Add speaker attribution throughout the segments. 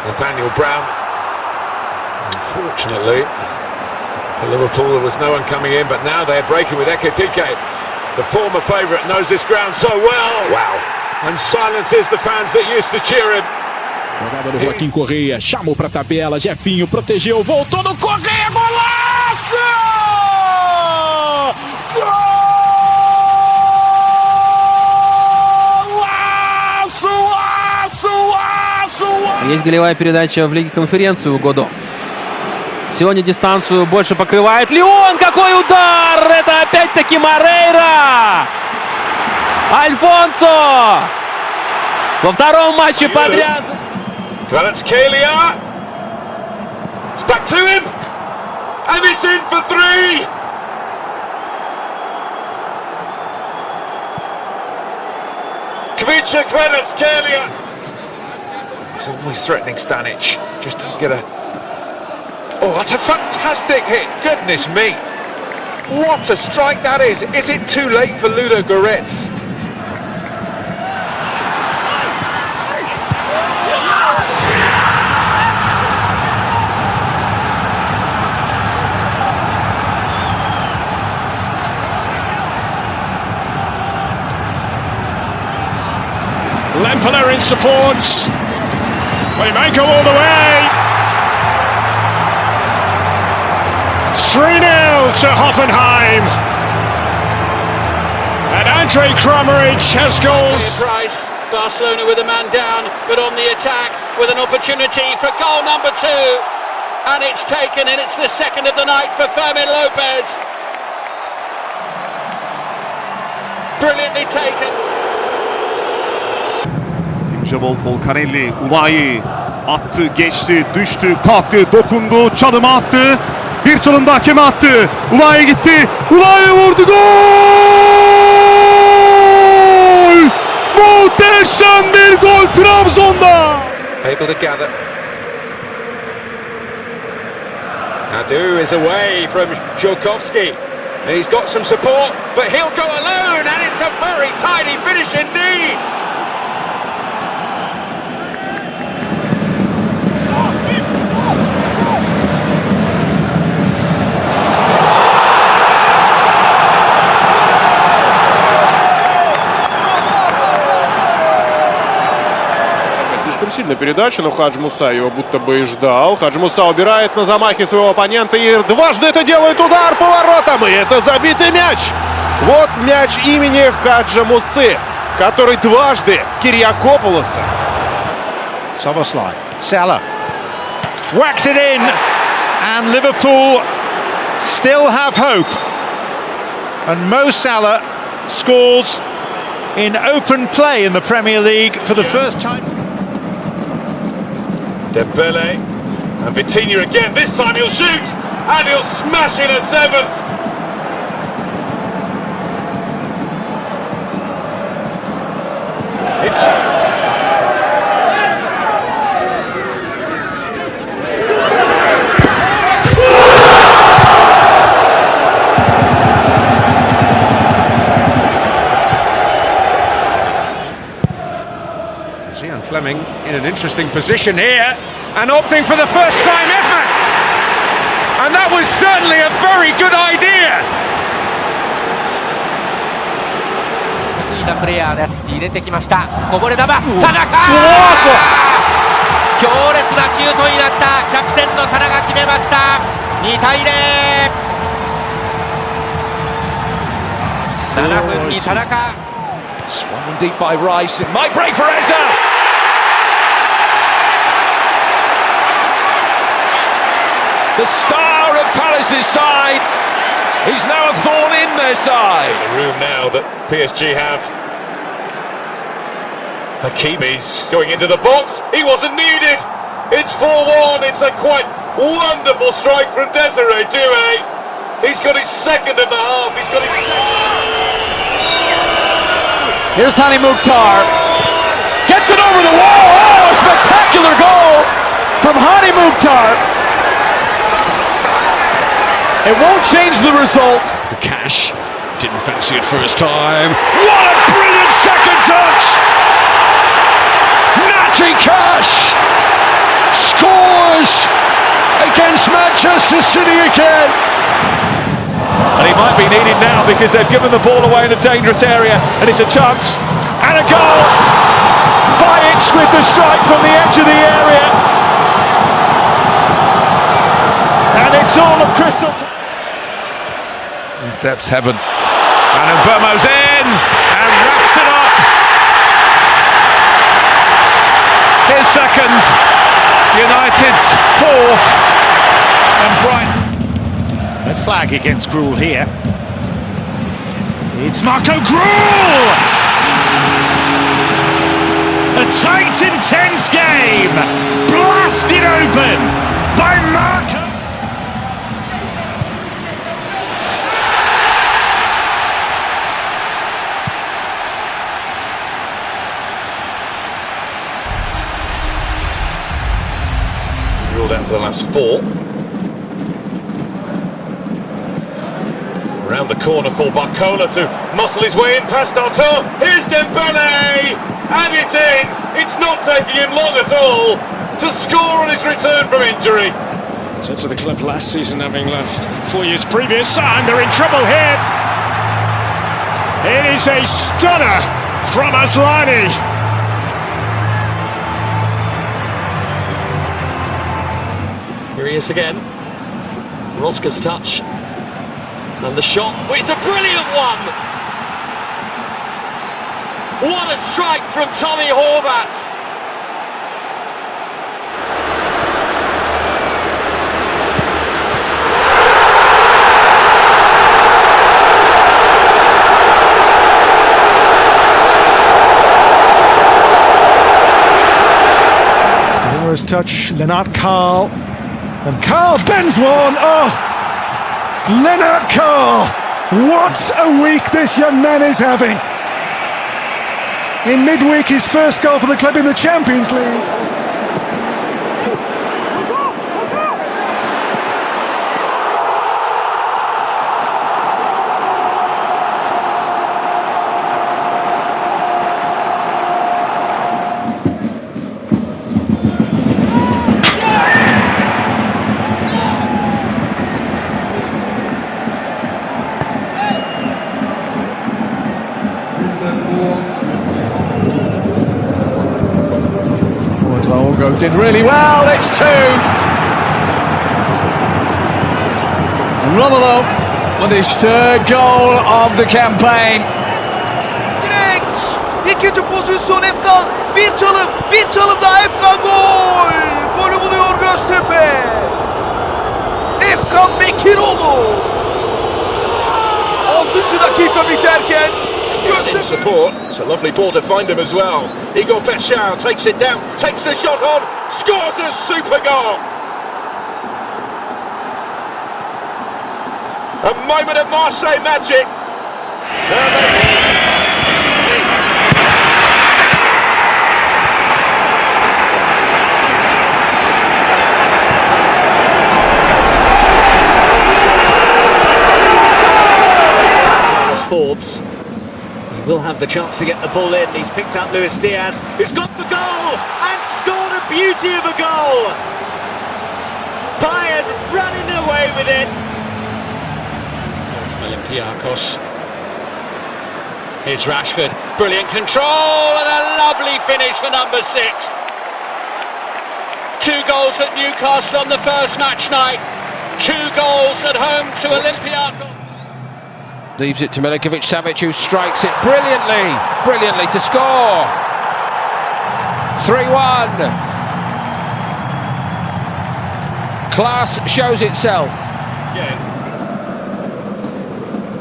Speaker 1: Nathaniel Brown. Unfortunately, for Liverpool there was no one coming in, but now they're breaking with Ekitike. The former favourite knows this ground so well. Wow. And silences the fans that used to cheer him.
Speaker 2: Jogada do Joaquim Correia, chamou pra tabela, Jefinho protegeu, voltou no Correia, golaço!
Speaker 3: Есть голевая передача в Лиге Конференции у Годо. Сегодня дистанцию больше покрывает Леон. Какой удар! Это опять-таки Морейра! Альфонсо! Во втором матче подряд.
Speaker 1: Kvaratskhelia. It's back to him. And it's in for 3. Kvaratskhelia. He's always threatening Stanic. Just to get a... Oh, that's a fantastic hit. Goodness me. What a strike that is. Is it too late for Ludo Goretz?
Speaker 2: Lempeler in support. Playmaker all the way. 3-0 to Hoffenheim. And Andrej Kramaric has goals.
Speaker 4: Price, Barcelona with a man down, but on the attack with an opportunity for goal number 2. And it's taken, and it's the second of the night for Fermin Lopez. Brilliantly taken.
Speaker 5: Timur Folcarelli, Ulayi attı, geçti, düştü, kalktı, dokundu, çalımı attı. Bir çalım da hakeme attı. Ulayi gitti. Ulayi vurdu. Gol! Muhteşem bir gol Trabzon'da.
Speaker 1: Able to gather. Adu is away from Jokovski. And he's got some support, but he'll go alone, and it's a very tidy finish indeed.
Speaker 6: Сильная передача, но Хадж Муса его будто бы и ждал. Хадж Муса убирает на замахе своего оппонента и дважды это делает, удар по воротам, и это забитый мяч. Вот мяч имени Хаджа Мусы, который дважды Кириакополоса.
Speaker 7: Soboslai, Salah whacks it in, and Liverpool still have hope. And Mo Salah scores in open play in the Premier League for the first time.
Speaker 1: Dembele and Vitinha again. This time he'll shoot and he'll smash in a 7th.
Speaker 2: Fleming in an interesting position here and opting for the first time ever, and that was certainly a very good idea.
Speaker 8: いいプレイヤーです。入れてきました。こぼれ球、田中。強烈なシュートになった。キャプテンの田中決めました。2対0。7分に田中。
Speaker 2: Swung deep by Rice. It might break for Eza. The star of Palace's side. He's now a thorn in their side.
Speaker 1: The room now that PSG have. Hakimi's going into the box. He wasn't needed. It's 4-1. It's a quite wonderful strike from Desiree Doué. He's got his second of the half. He's got his second.
Speaker 3: Here's Hani Mukhtar. Gets it over the wall. Oh, a spectacular goal from Hani Mukhtar. It won't change the result.
Speaker 2: The Cash didn't fancy it first time. What a brilliant second touch! Natty Cash
Speaker 7: Manchester City again.
Speaker 2: And he might be needed now because they've given the ball away in a dangerous area, and it's a chance and a goal by Inch with the strike from the edge of the area, and it's all of Crystal.
Speaker 9: He steps heaven, and Mbamo's in and wraps it up. His second, United's fourth, and Brighton.
Speaker 7: A flag against Gruel here. It's Marco Gruel! A tight, intense game, blasted open by Marco.
Speaker 1: Ruled out for the last 4. Around the corner for Barcelona to muscle his way in past Artur. Here's Dembele, and it's in. It's not taking him long at all to score on his return from injury.
Speaker 2: To the club last season, having left 4 years previous, and they're in trouble here. It is a stunner from Aslani.
Speaker 4: Here he is again. Rosca's touch. And the shot, it's a brilliant one! What a strike from Tommy Horvath!
Speaker 7: First touch, Lennart Carl. And Carl bends one! Oh! Lennart Carl, what a week this young man is having. In midweek, his first goal for the club in the Champions League.
Speaker 9: Did really well, it's 2. Ronaldo with his 3rd goal of the campaign.
Speaker 10: Direkt ikinci pozisyon Efkan, bir çalım daha Efkan, gol! Golü buluyor Göztepe. Efkan Bekiroğlu. 6. dakika biterken
Speaker 1: In support, it's a lovely ball to find him as well. Igor Bechar takes it down, takes the shot on, scores a super goal. A moment of Marseille magic.
Speaker 4: Forbes. He will have the chance to get the ball in. He's picked up Luis Diaz, who's got the goal and scored a beauty of a goal. Bayern running away with it. Olympiacos. Here's Rashford. Brilliant control and a lovely finish for number 6. 2 goals at Newcastle on the first match night. 2 goals at home to Olympiacos.
Speaker 8: Leaves it to Milinkovic-Savic, who strikes it brilliantly to score. 3-1. Class shows itself.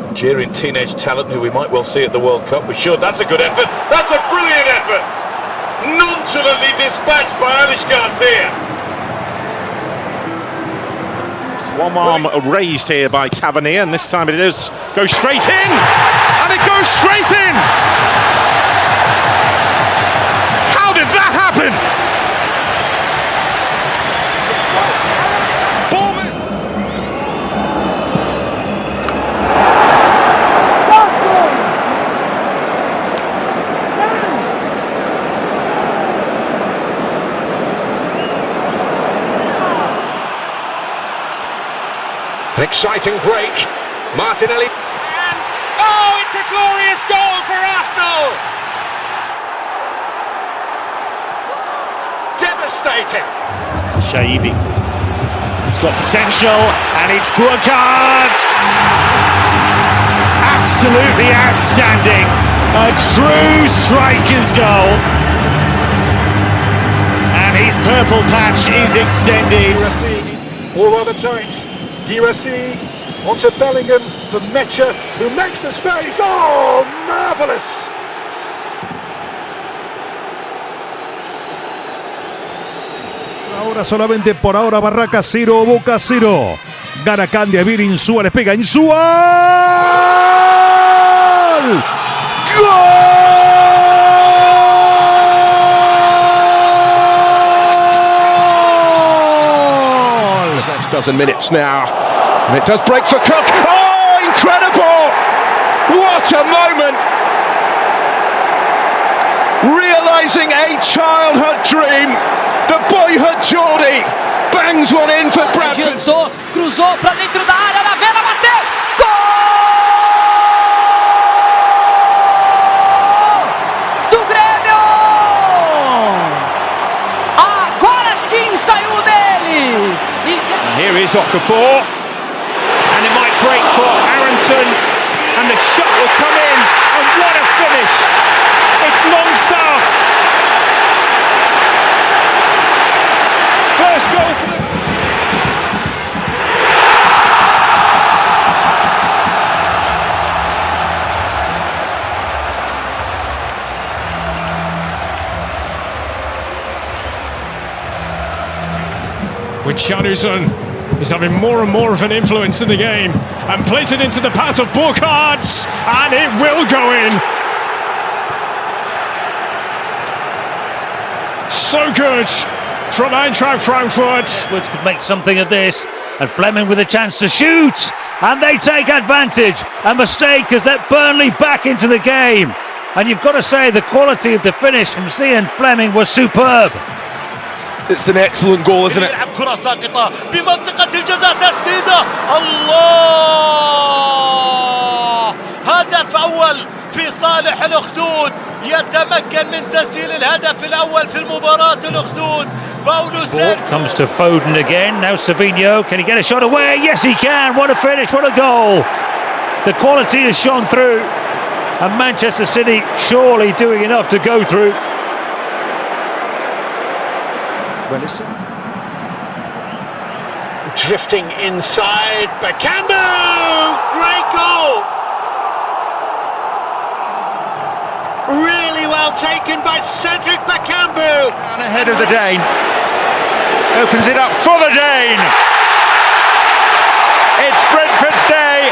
Speaker 1: Algerian teenage talent who we might well see at the World Cup. We should. That's a good effort. That's a brilliant effort. Nonchalantly dispatched by Alish Garcia.
Speaker 5: One arm raised here by Tavernier, and this time it does go straight in, and it goes straight in. How did that happen?
Speaker 1: An exciting break. Martinelli.
Speaker 4: And, oh, it's a glorious goal for Arsenal! Devastating.
Speaker 7: Shaibi. It's got potential, and it's Burkhardt! Absolutely outstanding. A true striker's goal. And his purple patch is extended.
Speaker 11: Or rather tight. Girassi onto Bellingham for Mecha, who makes the space. Oh, marvellous! Ahora solamente por ahora Barraca 0, Boca 0. Gana Candiavir, Insúa les pega. ¡Insúa! ¡Gol!
Speaker 6: Next dozen minutes now, and it does break for Cook. Oh, incredible! What a moment! Realising a childhood dream, the boyhood Geordie bangs one in for Bradford.
Speaker 12: Cruzou pra dentro da área, na vena, bateu! Gol! Do Grêmio! Agora sim saiu dele!
Speaker 2: And here is Okafor, and it might break for Aronson, and the shot will come in, and what a finish! It's Longstaff! First goal for the... Richarlison is having more and more of an influence in the game and plays it into the path of Burkhardt, and it will go in. So good from Eintracht Frankfurt.
Speaker 13: Woods could make something of this, and Fleming with a chance to shoot, and they take advantage. A mistake has let Burnley back into the game, and you've got to say the quality of the finish from Cian Fleming was superb.
Speaker 6: It's an excellent goal, isn't it?
Speaker 10: كرة ساقطة بمنطقة الجزاء، تسديدة، الله! هدف أول في صالح الأخدود، يتمكن من تسجيل الهدف الأول في المباراة الأخدود. باولو سيرجيو
Speaker 13: comes to Foden again. Now Savinho, can he get a shot away? Yes, he can. What a finish! What a goal! The quality has shone through, and Manchester City surely doing enough to go through.
Speaker 4: Drifting inside, Bakambu! Great goal! Really well taken by Cedric Bakambu!
Speaker 7: And ahead of the Dane. Opens it up for the Dane. It's Brentford's day.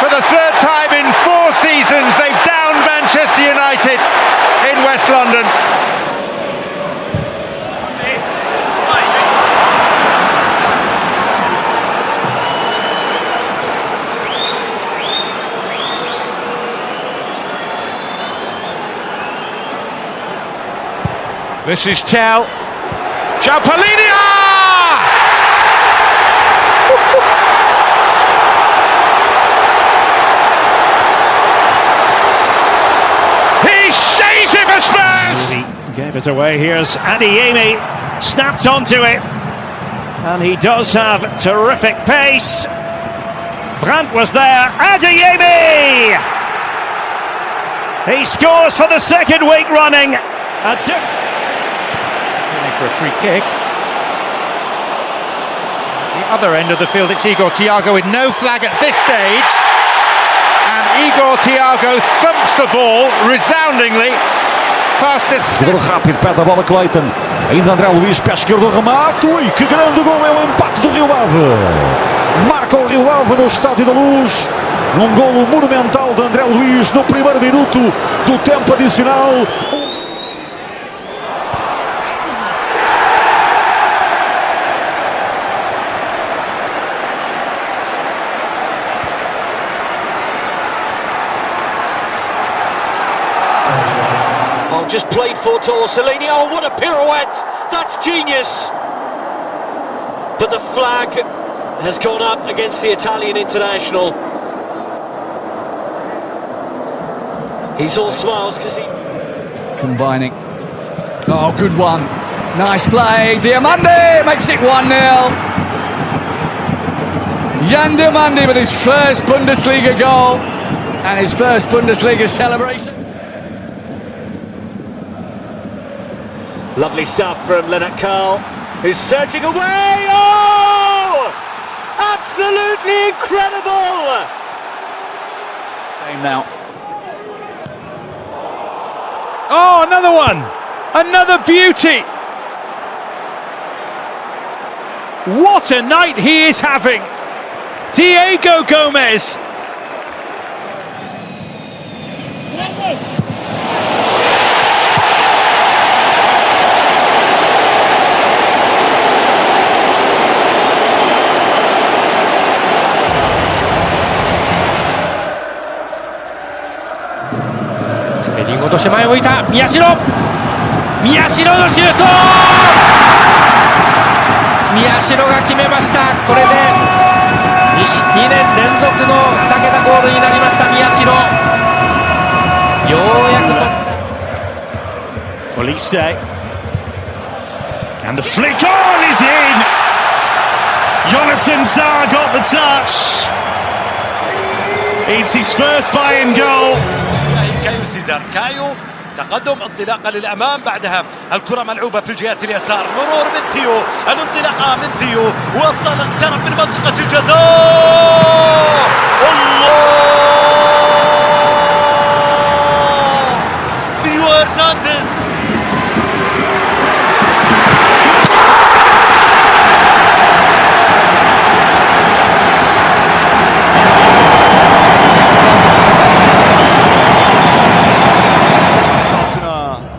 Speaker 7: For the third time in 4 seasons, they've downed Manchester United in West London.
Speaker 9: This is Tell. Japalinia! He saves it for Spurs!
Speaker 13: He gave it away. Here's Adeyemi, snapped onto it, and he does have terrific pace. Brandt was there. Adeyemi! He scores for the second week running.
Speaker 7: For a free kick. The other end of the field, it's Igor Thiago with no flag at this stage, and Igor Thiago thumps the ball resoundingly past the...
Speaker 14: Jogador rápido, perde a bola Clayton, ainda André Luís, pé esquerdo, remate, ui, que grande gol, é o empate do Rio Ave, marca o Rio Ave no Estádio da Luz, num golo monumental de André Luís no primeiro minuto do tempo adicional.
Speaker 4: Just played for to Orsolini. Oh, what a pirouette! That's genius! But the flag has gone up against the Italian international. He's all smiles because he...
Speaker 12: Combining. Oh, good one. Nice play. Diomande makes it 1-0. Jan Diomande with his first Bundesliga goal and his first Bundesliga celebration.
Speaker 4: Lovely stuff from Lennart Karl, who's surging away. Oh! Absolutely incredible!
Speaker 12: Game now.
Speaker 2: Oh, another one! Another beauty! What a night he is having! Diego Gomez!
Speaker 3: ヘディング落として前を向いた宮代のシュート宮代が決めました。これで 2年連続の2桁ゴールになりました宮代。ようやく取った。
Speaker 7: Olise. And the flick on is in. Jonathan Tah got the touch. It's his first Bayern goal.
Speaker 10: كايو سيزار كايو تقدم انطلاقه للامام بعدها الكره ملعوبه في الجهه اليسار مرور من ثيو الانطلاقه من ثيو وصل اقترب من منطقه الجزاء الله ثيو هرنانديز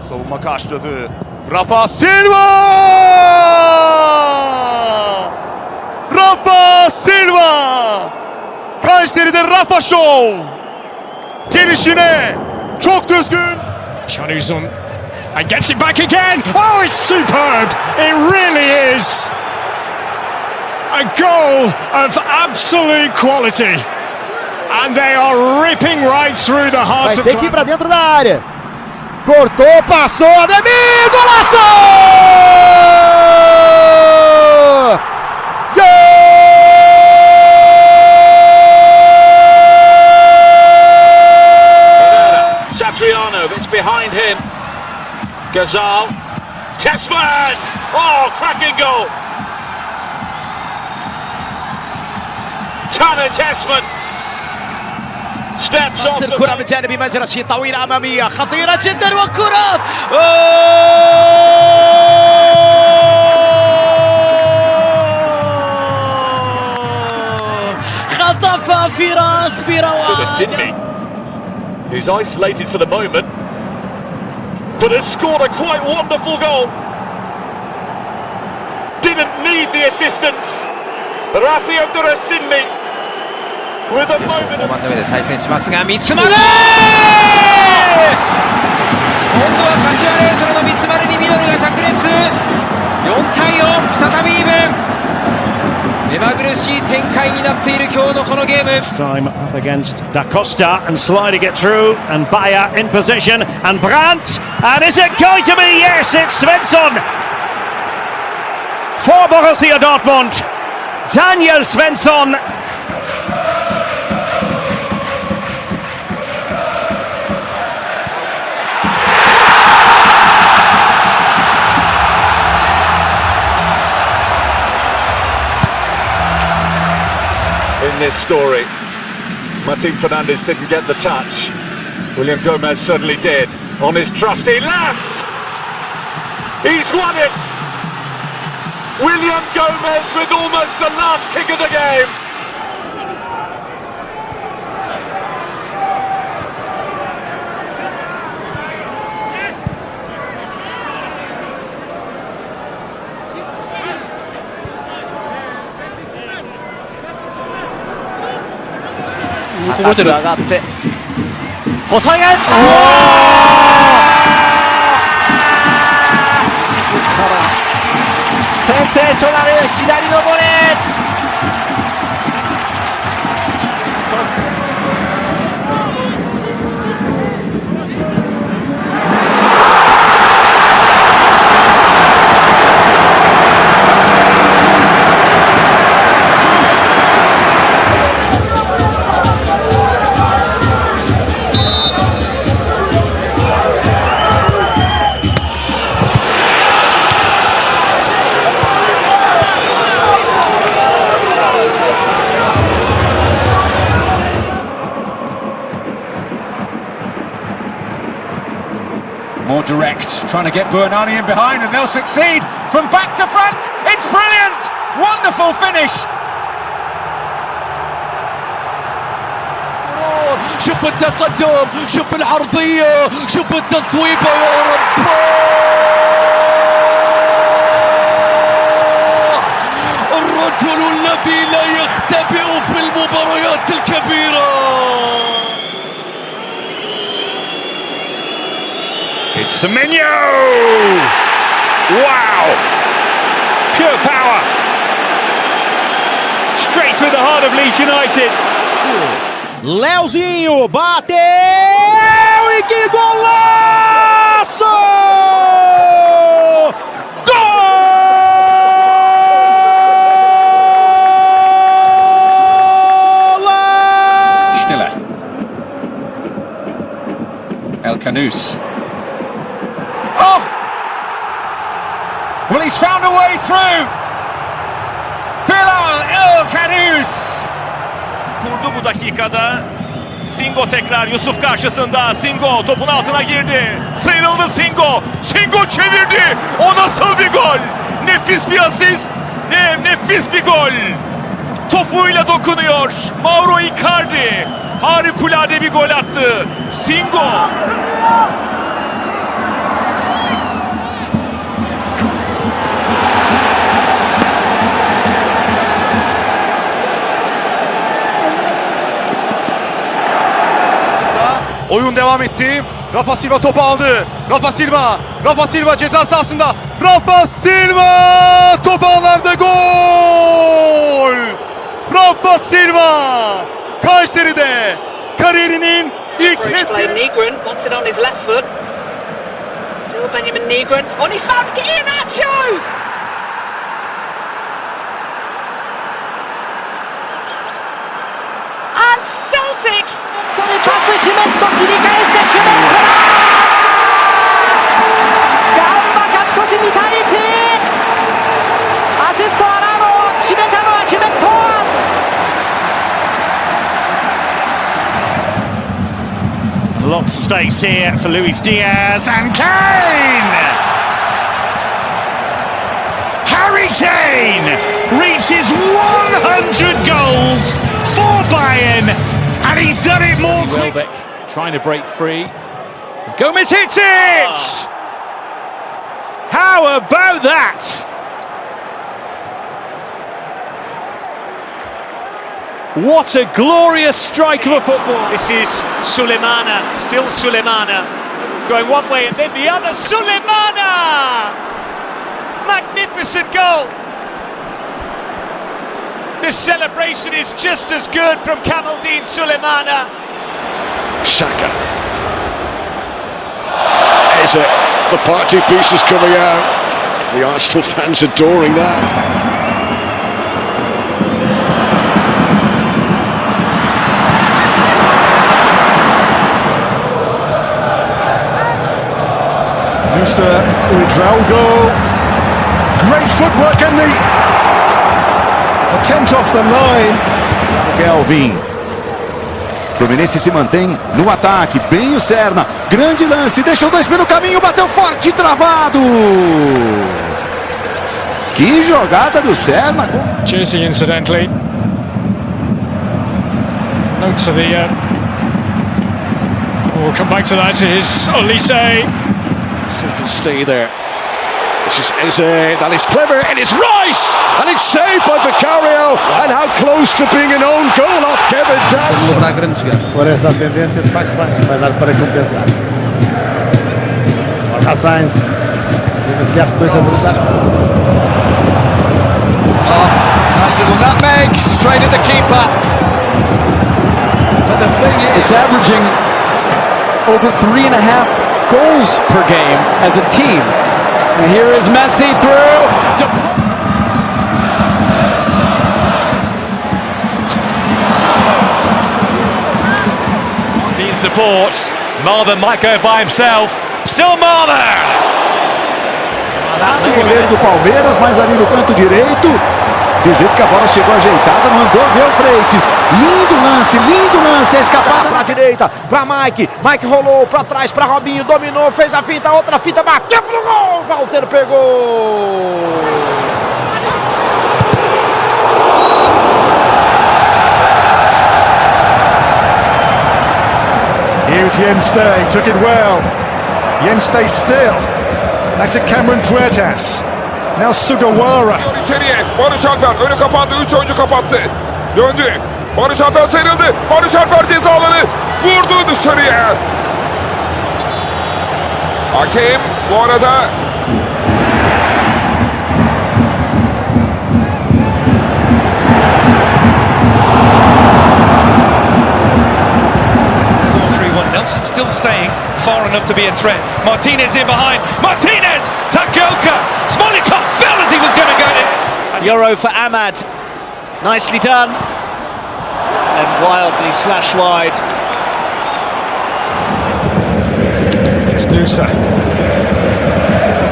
Speaker 5: savunma karşıladı. Rafa Silva! Rafa Silva! Kayseri'de Rafa Show! Gelişine çok düzgün.
Speaker 2: Chanuzon and gets it back again. Oh, it's superb! It really is a goal of absolute quality, and they are ripping right through the heart of.
Speaker 15: Tem que ir pra dentro da área. Cortou, passou, Ademir, golaço! Gol!
Speaker 4: Satriano, it's behind him. Gazal, Tessman! Oh, cracking goal! Tanner Tessman steps off
Speaker 15: الكرة من جانب مجرشي طويلة أمامية خطيرة جدا والكرة خطفها في راس بروان.
Speaker 4: Who's isolated for the moment, but has scored a quite wonderful goal. Didn't need the assistance. Rafael Durasinmi with a moment of...
Speaker 3: で対戦しますが三丸、今度は柏レイソルの三丸にミドルが炸裂。4対4、再びイーブン。目まぐるしい展開になっている今日のこのゲーム。
Speaker 13: Time up against Da Costa and sliding it through, and Bayer in position, and Brandt, and is it going to be? Yes, it's Svensson for Borussia Dortmund. Daniel Svensson.
Speaker 1: In this story, Martin Fernandes didn't get the touch. William Gomez certainly did. On his trusty left! He's won it! William Gomez with almost the last kick of the game.
Speaker 15: 上がって細いがセンセーショナル左のボレー
Speaker 16: trying to get Burnani in behind, and they'll succeed from back to front. It's brilliant! Wonderful finish.
Speaker 17: شوف التقدم، شوف العرضية، شوف التصويبة يا رب. الرجل الذي لا يختبئ في المباريات الكبيرة.
Speaker 9: It's Semenyo! Wow! Pure power! Straight through the heart of Leeds United.
Speaker 15: Leozinho bateu e que golaço!
Speaker 16: Stiller. El Canous. Oh! Well, he's found a way through. Bilal El Canous.
Speaker 18: Kurdu bu dakikada. Singo tekrar Yusuf karşısında. Singo topun altına girdi. Sıyrıldı Singo. Singo çevirdi. O nasıl bir gol? Nefis bir asist. Nefis bir gol. Topuyla dokunuyor. Mauro Icardi. Harikulade bir gol attı. Singo.
Speaker 5: Oyun devam etti. Rafa Silva topu aldı. Rafa Silva ceza sahasında. Rafa Silva top ağlarda gol. Rafa Silva Kayseri'de kariyerinin ilk
Speaker 19: Negron wants it on his left foot. Still Benjamin Negron. On his found Iheanacho. And Celtic. パスチメント切り返してセメントだ。ガンバ勝ち越し2対1。アシストアラーノ、決めたのはチメント。
Speaker 7: Lots of space here for Luis Diaz and Kane! Harry Kane reaches 100 goals for Bayern, and he's done it more quickly.
Speaker 2: Trying to break free. Gomez hits it! How about that? What a glorious strike of a football.
Speaker 20: This is Sulemana, still Sulemana. Going one way and then the other. Sulemana! Magnificent goal. The celebration is just as good from Kamaldeen Sulemana.
Speaker 21: Saka. Eze, the party piece is coming out. The Arsenal fans adoring that.
Speaker 11: Musa Udraogo. Great footwork and the attempt off the line.
Speaker 14: Kelvin. Fluminense se mantém no ataque, bem o Serna, grande lance, deixou dois pelo caminho, bateu forte, travado. Que jogada do Serna.
Speaker 2: Jersey, incidentally. Note to the. We'll come back to that. It is Olise.
Speaker 21: So he can stay there. This is Eze, that is clever, it is Rice, and it's saved by Vicario, and how close to being an own goal off Kevin Johnson.
Speaker 15: Se for essa tendência, de facto vai dar para compensar. Borja Sainz, desenvencilhar-se dois adversários.
Speaker 12: Nice little nutmeg, straight at the keeper. But the thing is, it's averaging over 3.5 goals per game as a team. And here is Messi through.
Speaker 18: Team supports. Marvin might go by himself. Still Marvin!
Speaker 15: O goleiro do Palmeiras, mais ali no canto direito. Do jeito que a bola chegou ajeitada, mandou ver o Freitas. Lindo lance, a escapada pra direita, pra Mike. Mike rolou pra trás, pra Robinho, dominou, fez a finta, outra finta, bateu pro gol. Walter pegou.
Speaker 11: Here's Yenstay, took it well. Yenstay still. Back to Cameron Puertas. Now Sugawara.
Speaker 8: İçeriye Barış Alper önü kapandı. 3 oyuncu kapattı. Döndü. Barış Alper sıyrıldı. Barış Alper ceza alanı vurdu dışarıya. Hakem bu arada
Speaker 22: Nelson still staying far enough to be a threat. Martinez in behind. Martinez! Takeoka! Smolikov fell as he was going to get it.
Speaker 23: Euro for Ahmad. Nicely done. And wildly slashed wide.
Speaker 11: It's Nusa.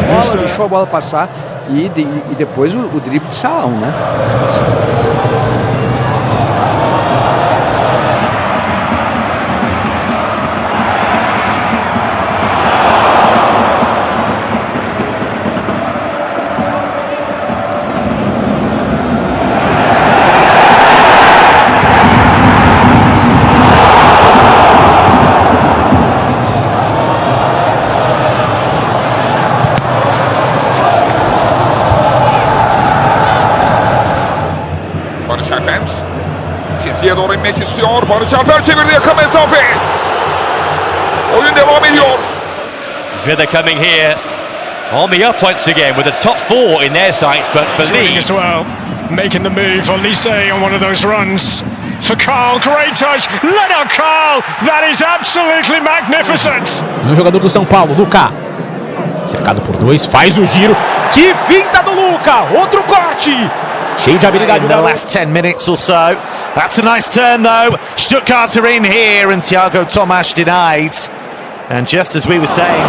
Speaker 15: Bola, deixou a bola passar e depois o drible de salão, né?
Speaker 8: Barış Alper çizgiye doğru inmek istiyor. Barış Alper çevirdi yakın mesafe. Oyun devam ediyor.
Speaker 24: They're coming here on the up once again with the top four in their sights, but for Leeds
Speaker 2: as well, making the move. Olise on one of those runs for Carl. Great touch. Let out Carl. That is absolutely magnificent.
Speaker 25: O jogador do São Paulo, Luca. Cercado por dois, faz o giro. Que finta do Luca! Outro corte. Cheio de habilidade.
Speaker 21: In the last 10 minutes or so. That's a nice turn though. Stuttgart are in here and Thiago Tomas denied. And just as we were saying.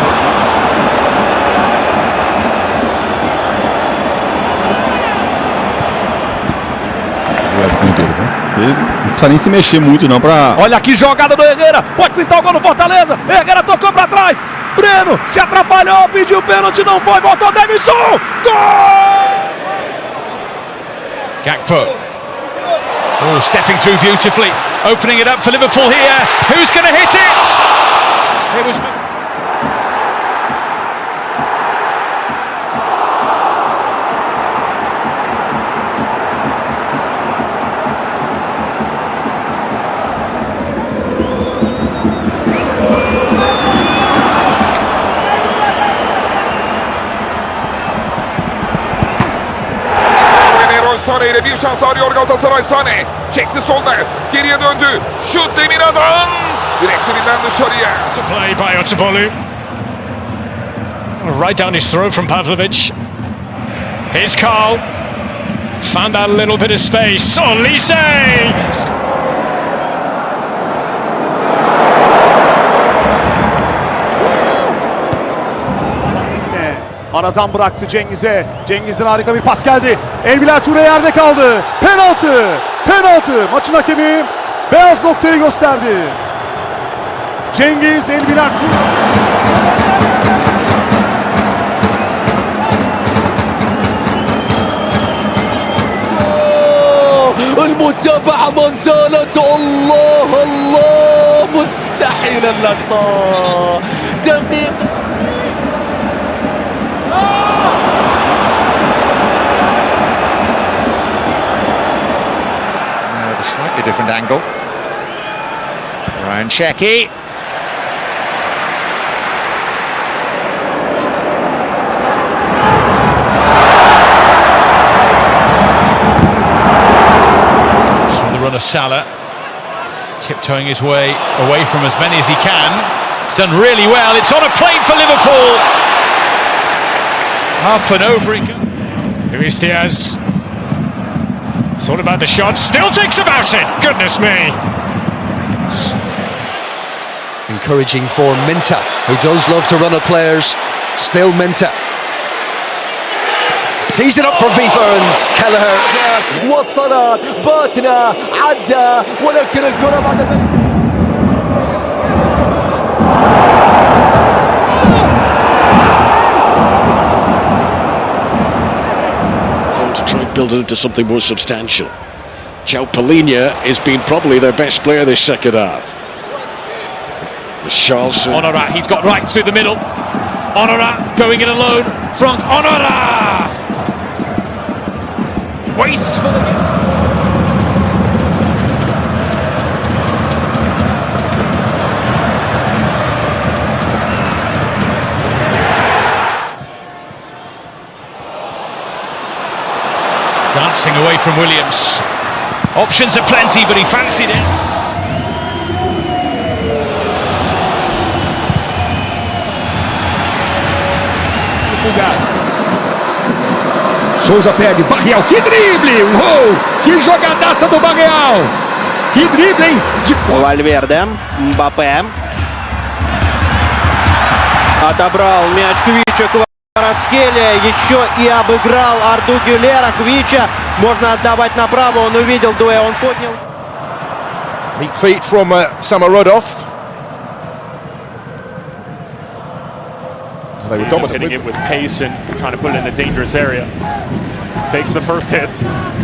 Speaker 26: Ele não precisa nem se mexer muito não pra...
Speaker 15: Olha que jogada do Herrera, pode pintar o gol no Fortaleza. Herrera tocou pra trás, Breno se atrapalhou, pediu pênalti, não foi, voltou Davidson, gol!
Speaker 18: Gakpo. Oh, stepping through beautifully, opening it up for Liverpool here. Who's going to hit it? It was...
Speaker 8: Sane ile bir şans arıyor Galatasaray. Sane çekti solda, geriye döndü. Şut Demira'dan direktinden dışarıya.
Speaker 2: It's a play by Otabolu. Right down his throat from Pavlovic. Here's Carl. Found that little bit of space. Olise!
Speaker 15: Aradan bıraktı Cengiz'e. Cengiz'den harika bir pas geldi. Elbilal Ture yerde kaldı. Penaltı. Penaltı. Maçın hakemi beyaz noktayı gösterdi. Cengiz, Elbilal Ture.
Speaker 17: المتابعة ما زالت الله الله مستحيل اللقطة دقيقة
Speaker 7: with a slightly different angle. Ryan Shecky.
Speaker 18: Of Salah, tiptoeing his way away from as many as he can. He's done really well. It's on a plate for Liverpool. Up and over it goes.
Speaker 2: Luis Diaz thought about the shot, still thinks about it. Goodness me.
Speaker 17: Encouraging for Minter, who does love to run at players. Still Minter.
Speaker 15: Tees it up from Viva and Kelleher.
Speaker 17: وصلت باتنا عدى ولكن الكرة بعد ذلك
Speaker 21: to try and build it into something more substantial. João Palhinha has been probably their best player this second half. Charleston.
Speaker 18: Honorat, he's got right through the middle. Honorat going in alone. Frank Honorat! Wasteful again. Dancing away from Williams. Options are plenty, but he fancied it.
Speaker 25: Souza pega, Barreal, que drible! Uou! Que jogadaça do Barreal! Que drible, hein?
Speaker 15: Вальверде, Мбаппе. Отобрал мяч Хвича, Кварацхелия, еще и обыграл Арду Гюлера. Хвича можно отдавать направо, он увидел дуэ, он поднял.
Speaker 21: Neat feet from Samarodov.
Speaker 18: So they were dominant. Hitting it with pace and trying to put it in a dangerous area. Fakes the first hit,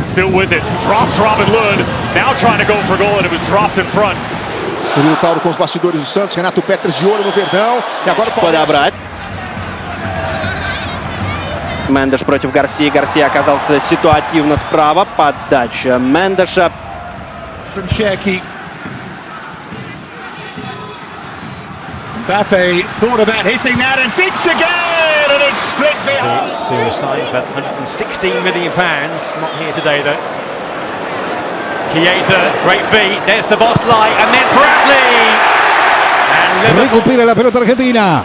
Speaker 18: still with it, drops Robin Lund, now trying to go for goal and it was dropped in front.
Speaker 11: O Tauro com os bastidores do Santos, Renato Peters de olho no Verdão e agora o
Speaker 15: Подобрать. Мендеш против Гарсии. Гарсия оказался ситуативно справа. Подача Мендеша.
Speaker 16: From Cherki. Mbappe thought about hitting that and thinks again, and it's split behind.
Speaker 20: Suicide for £116 million. Not here today though. Chiesa, great feet. There's the boss light, and then Bradley. And
Speaker 25: Recupera la pelota argentina.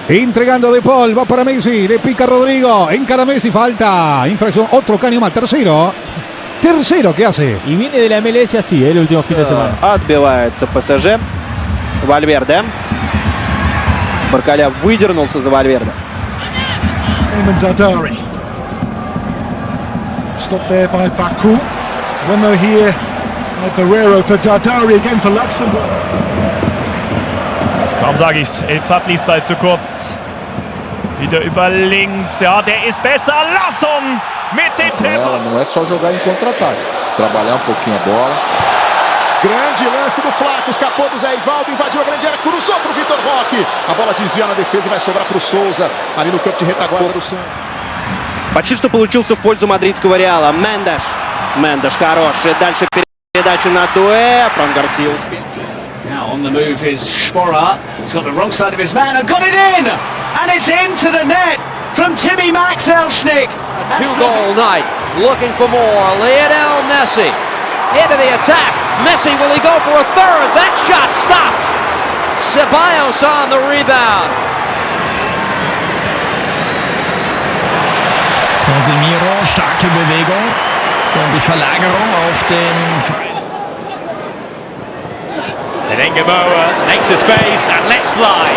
Speaker 25: Entregando De Paul, va para Messi, le pica Rodrigo, encara Messi, falta, infracción, otro caño más, tercero que hace. Y viene de la MLS así, el último fin de semana.
Speaker 15: Отбивается ПСЖ. Вальверде. Баркаля выдернулся за Вальверде.
Speaker 11: Dadari. Stopped there by Baku. One though here by Barrero for Dadari again for Luxembourg.
Speaker 2: Kaum sage ich's. El Fadli ist Ball zu kurz. Wieder über links. Ja, der ist besser. Lassum mit dem Treffer.
Speaker 21: Não é só jogar em contra-ataque. Trabalhar pouquinho a bola.
Speaker 11: Grande lance do Flaco, escapou do Zé Ivaldo, invadiu a grande área, cruzou para o Vitor Roque. A bola desvia na defesa e vai sobrar para o Souza, ali no campo de retaguarda do Santos.
Speaker 15: Почти что получился в пользу мадридского Реала. Мендеш. Мендеш хороший. Дальше передача на дуэ. Фран Гарсия успел.
Speaker 23: Now on the move is Spora. He's got the wrong side of his man and got it in! And it's into the net from Timmy Max Elshnik.
Speaker 17: Two-goal night, looking for more. Lionel Messi into the attack. Messi, will he go for a third? That shot stopped. Ceballos on the rebound.
Speaker 1: Casemiro, starke Bewegung und die Verlagerung auf den Verein.
Speaker 18: And Engamoa makes the space and lets fly.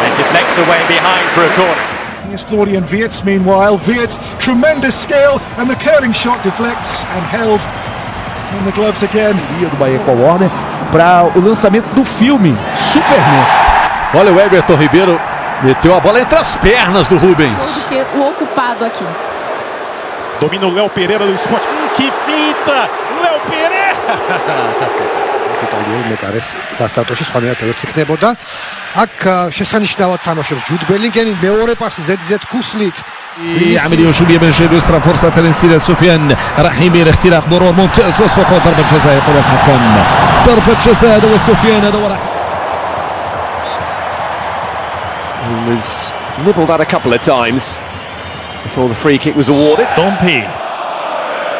Speaker 18: And deflects away behind for a corner.
Speaker 11: Here's Florian Wirtz meanwhile. Wirtz, tremendous skill, and the curling shot deflects and held in the gloves again.
Speaker 25: Do Bahia com a Warner para o lançamento do filme Superman.
Speaker 26: Olha o Everton Ribeiro, meteu a bola entre as pernas do Rubens.
Speaker 19: O ocupado aqui.
Speaker 2: Domina o Léo Pereira do Sport. Que finta! Léo Pereira!
Speaker 11: იტალიელ მეკარეს სასტარტოში სხვა მეათერებს იქნებოდა. აქ შესანიშნავად თამაშობს ჯუდ ბელინგემი მეორე პასი زد كوسليت.
Speaker 25: عملية شوبية من جيد يسرى فرصة تنسيل سفيان رحيمي اختراق مرور ممتاز وسقوط ضربة جزاء يقول الحكم ضربة جزاء هذا وسفيان هذا ورحيم.
Speaker 21: He was nibbled at a couple of times before the free kick was awarded.
Speaker 2: Dompe.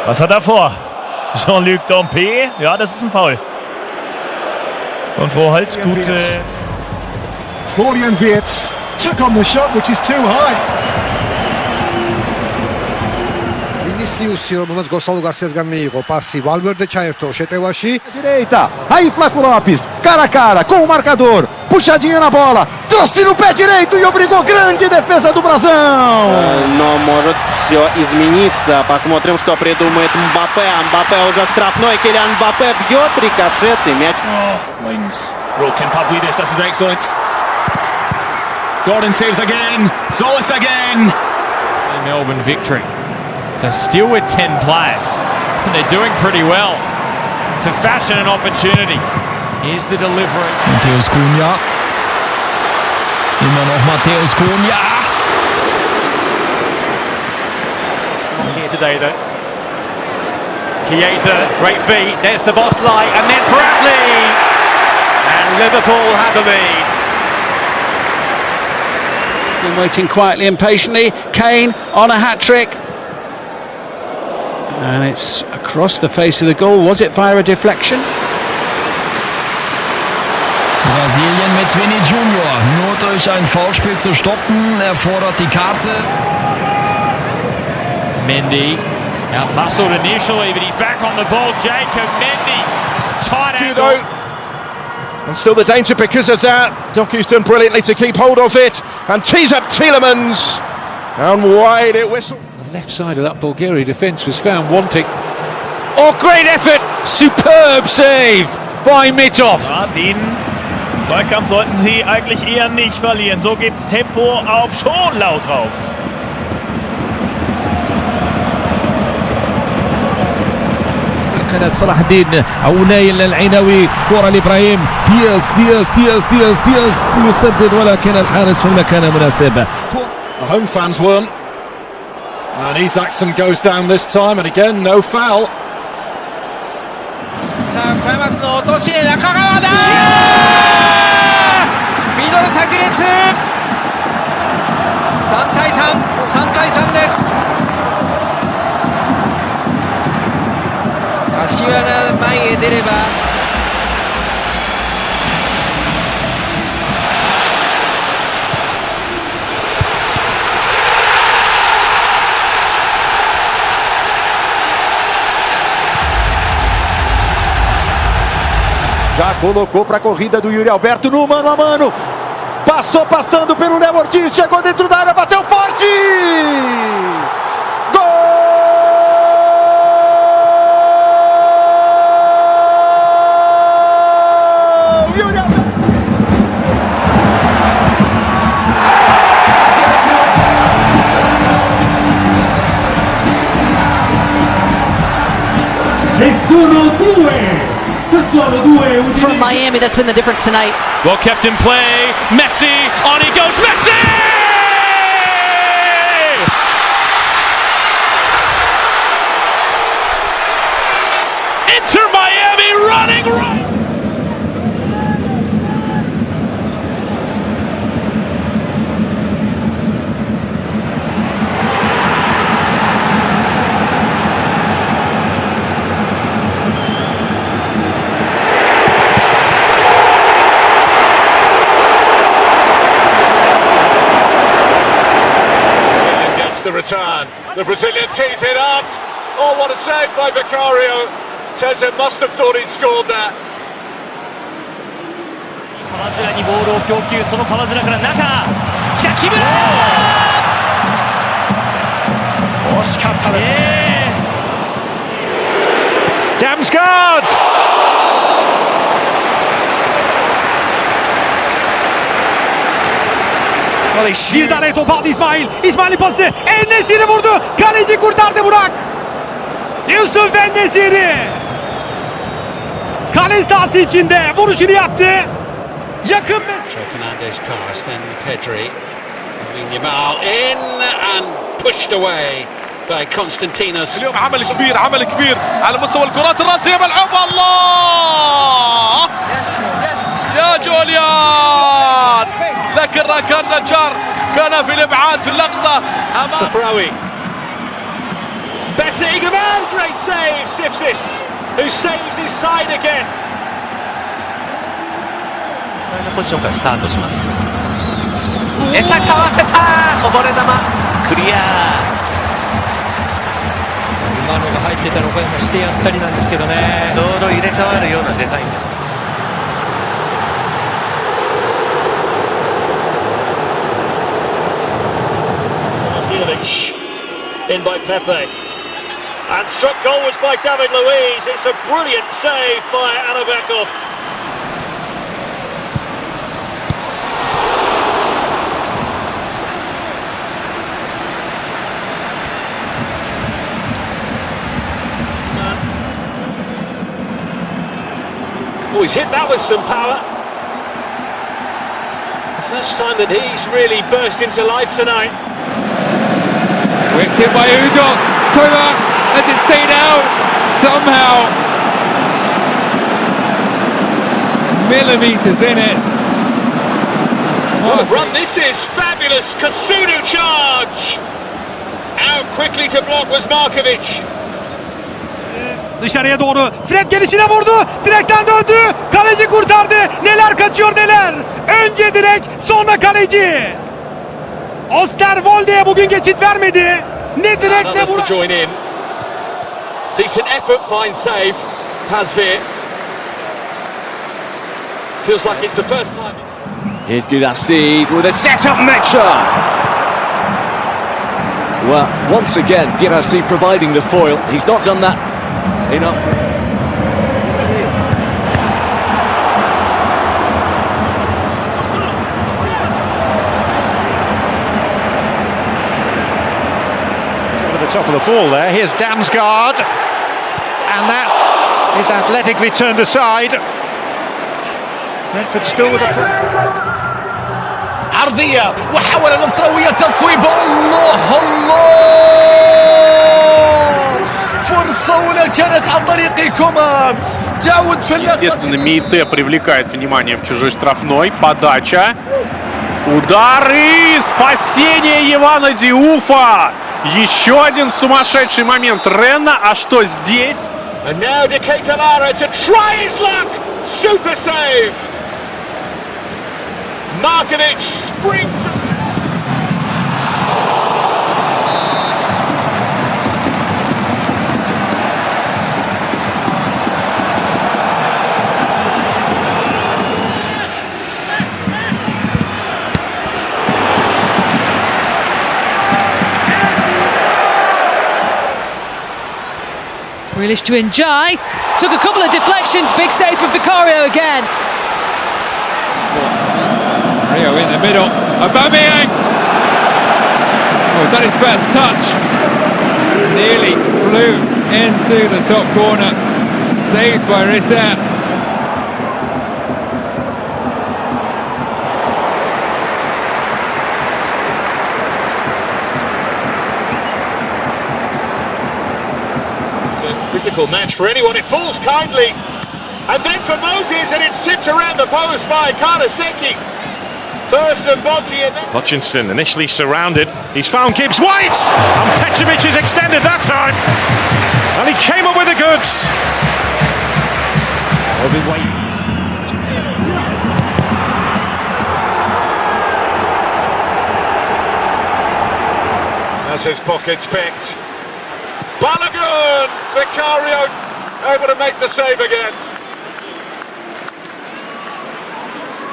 Speaker 2: Was hat er vor? Jean-Luc Dompe. Ja, das ist ein Foul. Von Vorhalt, gute.
Speaker 11: Florian Wirtz took on the shot, which is too high. Vinicius, რომელიც გოსალ გარსიას განმეიღო პასი, ვალვერდე ჩაერთო შეტევაში.
Speaker 15: Direita, aí Flaco Lopes, cara a cara com o marcador. puxadinha na bola, trouxe no pé direito e obrigou, grande defesa do Brasil.
Speaker 3: Но может все измениться. Посмотрим, что придумает Мбаппе. Мбаппе уже в штрафной. Килиан Мбаппе бьет рикошет и мяч.
Speaker 2: Wings. Broken Pavlidis, this is excellent. Gordon saves again. Solis again.
Speaker 20: A Melbourne victory. So still with 10 players. And they're doing pretty well to fashion an opportunity. Here's the delivery.
Speaker 1: Matthäus Cunha. Immer noch Matthäus Cunha.
Speaker 24: Here today though. Chiesa, great feet, there's Szoboszlai, and then Bradley! And Liverpool have the lead.
Speaker 23: Been waiting quietly and patiently. Kane on a hat-trick. And it's across the face of the goal. Was it via a deflection?
Speaker 1: Brasilien mit Vini Junior. Nur durch ein Foulspiel zu stoppen. Er fordert die Karte.
Speaker 20: Mendy out-muscled initially, but he's back on the ball. Jacob Mendy. Tight angle.
Speaker 21: And still the danger because of that. Doku's done brilliantly to keep hold of it and tees up Tielemans. And wide it whistle.
Speaker 25: The left side of that Bulgaria defence was found wanting.
Speaker 23: Oh, great effort! Superb save by Mitov.
Speaker 18: Ja, den Zweikampf sollten sie eigentlich eher nicht verlieren. So gibt's Tempo auf Schonlau drauf.
Speaker 25: كان صلاح الدين او نايل العيناوي، كره لابراهيم دياس دياس دياس دياس دياس يسدد ولكن الحارس في المكان المناسب.
Speaker 26: The home fans weren't. And Isaacson goes down this time, and again no foul.
Speaker 17: 자, 클라이막스の落とし中川だ。ミドル炸裂。3対3です。柏が前へ出れば
Speaker 15: Já colocou para a corrida do Yuri Alberto no mano a mano. Passando pelo Léo Ortiz, chegou dentro da área, bateu forte!
Speaker 19: For Miami, that's been the difference tonight.
Speaker 18: Well kept in play. Messi, on he goes. Messi! Inter Miami running right.
Speaker 21: The return. The Brazilian tees it up. Oh, what a save by Vicario. Teze must have thought he'd scored that.
Speaker 18: 川面にボールを供給、その川面から中。来た木村。惜しかったですね。
Speaker 21: Damsgaard.
Speaker 4: Bir tane top aldı İsmail. İsmail'in pası. En-Nesyri vurdu. Kaleci kurtardı Burak. Yusuf En-Nesyri. Kale sahası içinde vuruşunu yaptı. Yakın
Speaker 23: Fernandez pass, then Pedri. Yamal in and pushed away by Konstantinos.
Speaker 26: اليوم عمل كبير على مستوى الكرات الراسية ملعوبة. الله يا جوليان، لكن كان نجار كان في الابعاد في اللقطه امام
Speaker 18: Safraoui. Better Igaman, great save. Sifsis, who saves his side again.
Speaker 6: ポジションからスタートします。エサかわせた、こぼれ球クリア。今のが入ってたのか今してやったりなんですけどね。ちょうど入れ替わるようなデザインです。
Speaker 5: in by Pepe. And struck goalwards by David Luiz. It's a brilliant save by Anabekov. Oh, he's hit that with some power. First time that he's really burst into life tonight.
Speaker 26: Whipped in by Udon. Toma, has it stayed out? Somehow. Millimetres in it.
Speaker 5: What a run this is. Fabulous. Kasudu charge. Out quickly to block was Markovic.
Speaker 4: Dışarıya doğru. Fred gelişine vurdu. Direkten döndü. Kaleci kurtardı. Neler kaçıyor neler. Önce direk, sonra kaleci. Osterwolde'ye bugün geçit vermedi. Ne direk ne vur.
Speaker 5: Decent effort, fine save. Pazvir. Feels like it's the first time.
Speaker 15: Here's Girassi with a set-up measure. Well, once again, Girassi providing the foil. He's not done that enough.
Speaker 7: Over the top of the ball there. Here's Damsgaard. And that is athletically turned aside. Brentford still with a...
Speaker 9: عرضية وحاول نصراوية تصويب الله فرصة ولا كانت عن طريق كومان تعود في
Speaker 10: Естественно, Мейте привлекает внимание в чужой штрафной. Подача. Удар и спасение Ивана Диуфа. Еще один сумасшедший момент Ренна. А что здесь?
Speaker 5: And now De Ketelara to try his luck. Super save. Markovic springs.
Speaker 12: Grealish to Njai. Took a couple of deflections. Big save from Vicario again.
Speaker 26: Rio in the middle. Aubameyang. Oh, is that his first touch? Nearly flew into the top corner. Saved by Risser.
Speaker 5: Physical match for anyone. It falls kindly. And then for Moses, and it's tipped around the post by Karaseki. First and Bocci, and then...
Speaker 7: Hutchinson initially surrounded. He's found Gibbs White! And Petrovic has extended that time. And he came up with the goods.
Speaker 5: As his pockets picked. Balogun! Vicario able to make the save again.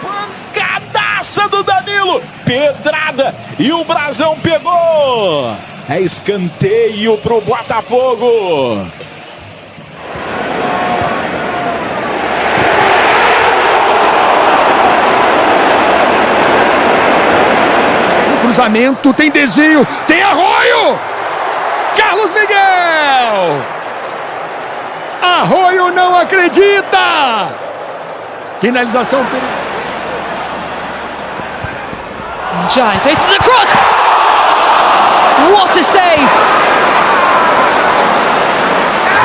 Speaker 11: Pancadaça do Danilo, pedrada e o Brasão pegou. É escanteio pro Botafogo.
Speaker 1: Segue o cruzamento, tem desvio, tem Arroio! Carlos Miguel! Arroio não acredita! Finalização perigosa.
Speaker 12: Njai faces across. What a save!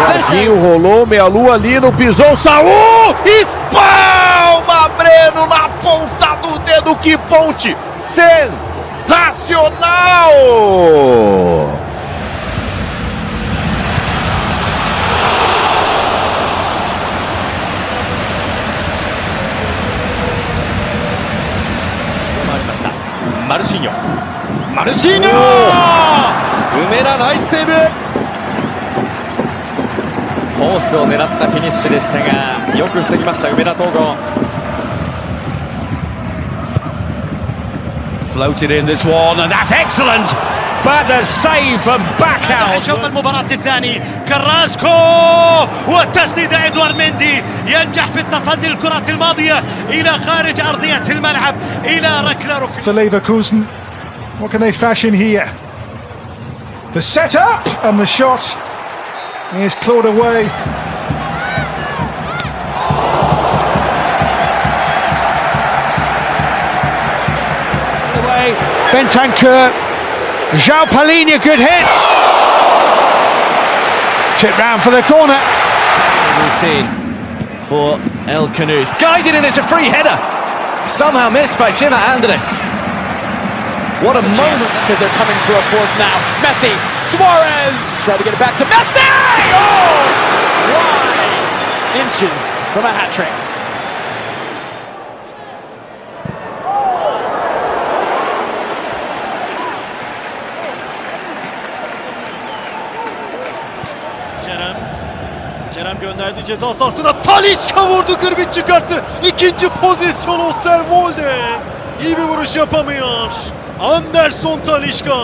Speaker 15: Brasil rolou, meia-lua ali, não pisou, Saúl! Espalma Breno na ponta do dedo, que ponte! Sensacional!
Speaker 24: Marcinho.
Speaker 9: 梅田ナイスセーブ。コースを狙ったフィニッシュでしたがよく防ぎました梅田東郷。
Speaker 23: Floated in this one, and that's excellent.
Speaker 4: but the save from back out.
Speaker 3: شوط المباراة الثاني كراسكو والتسديدة إدوارد مندي ينجح في التصدي الكرة الماضية إلى خارج أرضية الملعب إلى ركلة
Speaker 8: For Leverkusen, what can they fashion here? The setup and the shot is clawed away.
Speaker 4: Bentancur, João Palhinha, good hit. Tip round for the corner.
Speaker 17: Routine for El Canoes. Guided in, it's a free header. Somehow missed by Chima Andres. What a moment.
Speaker 20: Because they're coming for a fourth now. Messi, Suarez, try to get it back to Messi! Oh! 1 inches from a hat-trick.
Speaker 2: Kerem gönderdi ceza sahasına. Talisca vurdu, Gırbit çıkarttı. İkinci pozisyon Osterwolde. İyi bir vuruş yapamıyor. Anderson Talisca.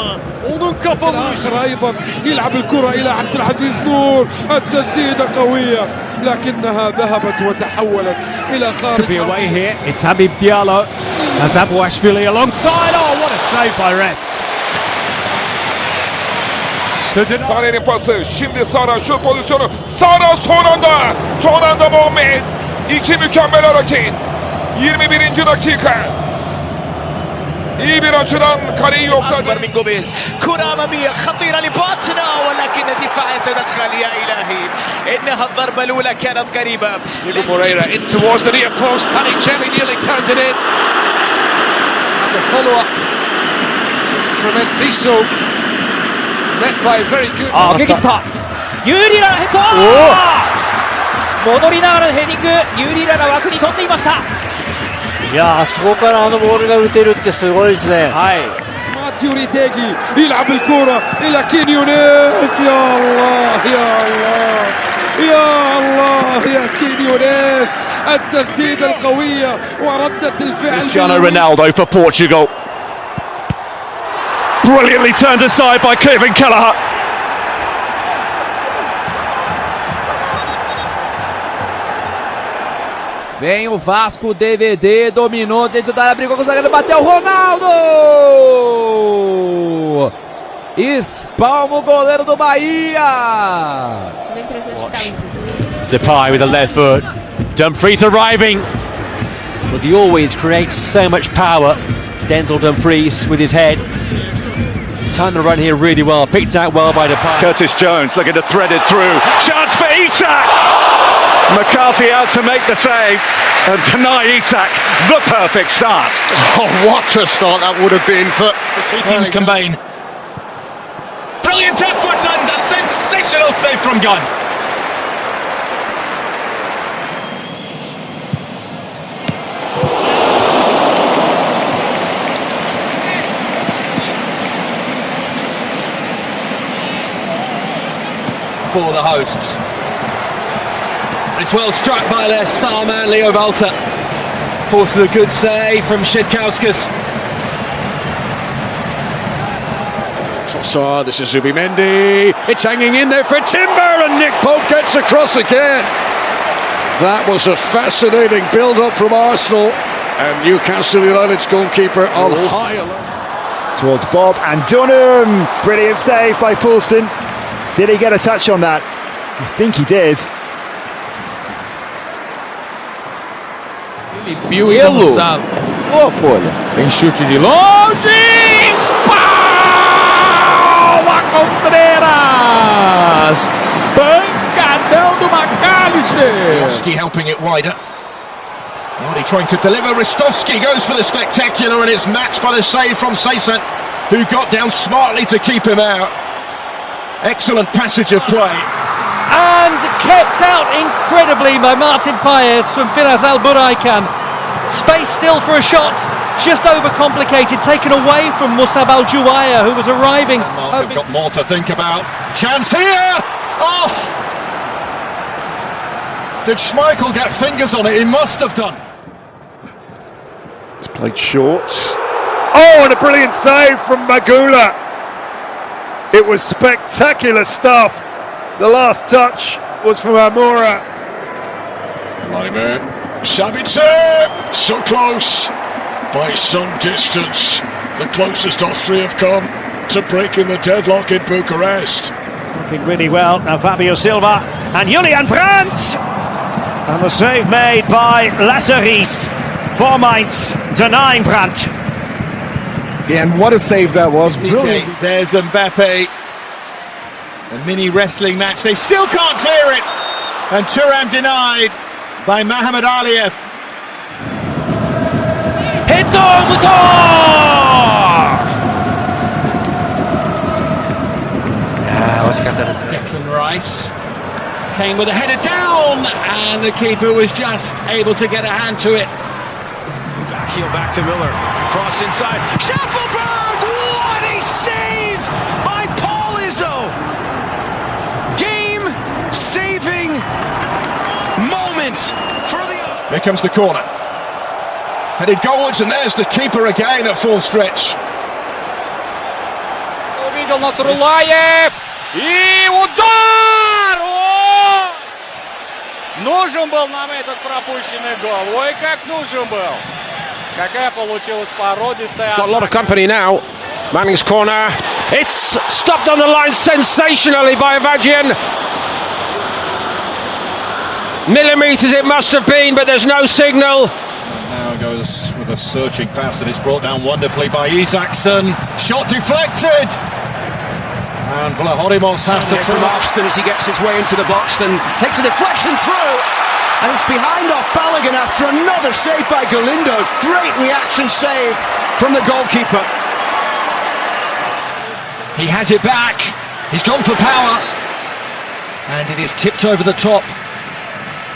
Speaker 2: Onun kafa vuruşu.
Speaker 13: ايضا يلعب الكرة الى عبد العزيز نور. التسديدة قوية لكنها ذهبت وتحولت الى خارج.
Speaker 4: Could be away here. It's Habib Diallo. As Abouashvili alongside. Oh, what a save by Rest.
Speaker 13: Sane'nin pası. Şimdi Sara şut pozisyonu. Sara son anda Muhammed. İki mükemmel hareket. 21. dakika. İyi bir açıdan kaleyi yokladı.
Speaker 18: أكبر من جوميز كرة أمامية خطيرة لباتنا ولكن الدفاع يتدخل يا إلهي إنها الضربة الأولى كانت قريبة.
Speaker 26: Diego Moreira in towards the near post. Panichelli nearly turned it in. And the follow-up from Endiso. Met by very good.
Speaker 3: 上げ切ったユーリラヘッド戻りながらヘディングユーリラが枠に飛んでいました。
Speaker 15: いやあそこからあのボールが打てるってすごいですね。はい。
Speaker 13: ماتيو ريتيجي يلعب الكرة إلى كينيونيز. يا الله يا الله يا الله يا كينيونيز. التسديدة القوية وردة الفعل.
Speaker 21: Cristiano Ronaldo for Portugal. Brilliantly turned aside by Kevin Kelleher.
Speaker 15: Vem o Vasco, DVD, dominou dentro da área, brigou com o zagueiro, bateu o Ronaldo! Espalma o goleiro do Bahia!
Speaker 24: Depay with the left foot. Dumfries arriving. But he always creates so much power. Denzel Dumfries with his head. Timed the run here really well. Picked out well by Depay.
Speaker 21: Curtis Jones looking to thread it through. Chance for Isak! McCarthy out to make the save and deny Isak the perfect start.
Speaker 5: Oh, what a start that would have been for
Speaker 1: The two teams combine.
Speaker 18: Brilliant effort and a sensational save from Gunn. For the hosts. It's well struck by their star man Leo Valter. Forces a good save from Shedkauskas.
Speaker 21: Trossard, this is Zubimendi. It's hanging in there for Timber and Nick Pope gets across again. That was a fascinating build-up from Arsenal and Newcastle United's goalkeeper on high alert.
Speaker 14: Towards Bob and Dunham. Brilliant save by Poulsen. Did he get a touch on that? I think he did.
Speaker 9: Bielo.
Speaker 14: Boa folha.
Speaker 9: Tem chute de longe. Espalma Contreras. Pancadão do McAllister.
Speaker 18: Helping it wider. Already trying to deliver. Ristovski goes for the spectacular and it's matched by the save from Seysan, who got down smartly to keep him out. Excellent passage of play.
Speaker 3: And kept out incredibly by Martin Paez from Firas Al Buraikan. Space still for a shot, just overcomplicated, taken away from Musab Al Juwaya, who was arriving.
Speaker 18: They've got more to think about. Chance here! Off! Did Schmeichel get fingers on it? He must have done.
Speaker 11: It's played short.
Speaker 21: Oh, and a brilliant save from Magula.
Speaker 6: It was spectacular stuff. The last touch was from Amora.
Speaker 21: Lamine, Sabitzer, so close, by some distance. The closest Austria have come to breaking the deadlock in Bucharest.
Speaker 10: Looking really well now, Fabio Silva and Julian Brandt, and the save made by Lasseris for Mainz, denying Brandt.
Speaker 11: Yeah, and what a save that was. Brilliant.
Speaker 5: There's Mbappe. A mini wrestling match. They still can't clear it. And Thuram denied by Mohamed Aliyev.
Speaker 10: Hit on the door!
Speaker 3: Declan Rice came with a header down, and the keeper was just able to get a hand to it.
Speaker 16: Backheel back to Miller. Cross inside. Schaffelberg! What a save by Paul Izzo! Game-saving moment for the...
Speaker 21: Here comes the corner. Headed goalwards, and there's the keeper again at full stretch.
Speaker 19: Увидел Насруллаев! И удар! О! Нужен был нам этот пропущенный гол. Ой, как нужен был. Какая получилась породистая.
Speaker 15: Got a lot of company now. Manning's corner. It's stopped on the line sensationally by Avagian. Millimetres it must have been, but there's no signal.
Speaker 21: Now goes with a searching pass that is brought down wonderfully by Isaacson. Shot deflected. And Vlahodimos has to
Speaker 23: from Austin as he gets his way into the box and takes a deflection through. And it's behind off Balogun after another save by Galindo's. Great reaction save from the goalkeeper.
Speaker 21: He has it back. He's gone for power. And it is tipped over the top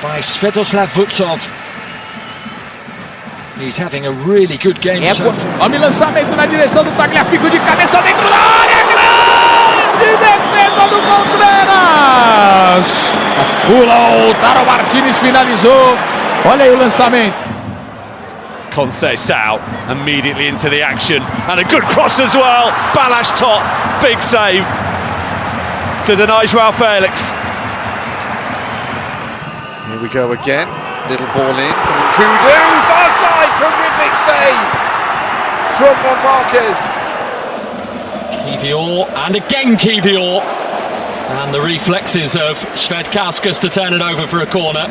Speaker 21: by Svetoslav Vutsov. He's having a really good game.
Speaker 9: Olha o lançamento na direção do Tagliafico de cabeça dentro da área. Grande defesa do Contreras. O Taro Martinez finalizou. Olha aí o lançamento.
Speaker 20: Conceição immediately into the action, and a good cross as well. Balash top, big save to deny Joao Felix.
Speaker 6: Here we go again. Little ball in from Kudu. Far side, terrific save from Marquez.
Speaker 3: Kivior, and again Kivior. And the reflexes of Svedkauskas to turn it over for a corner.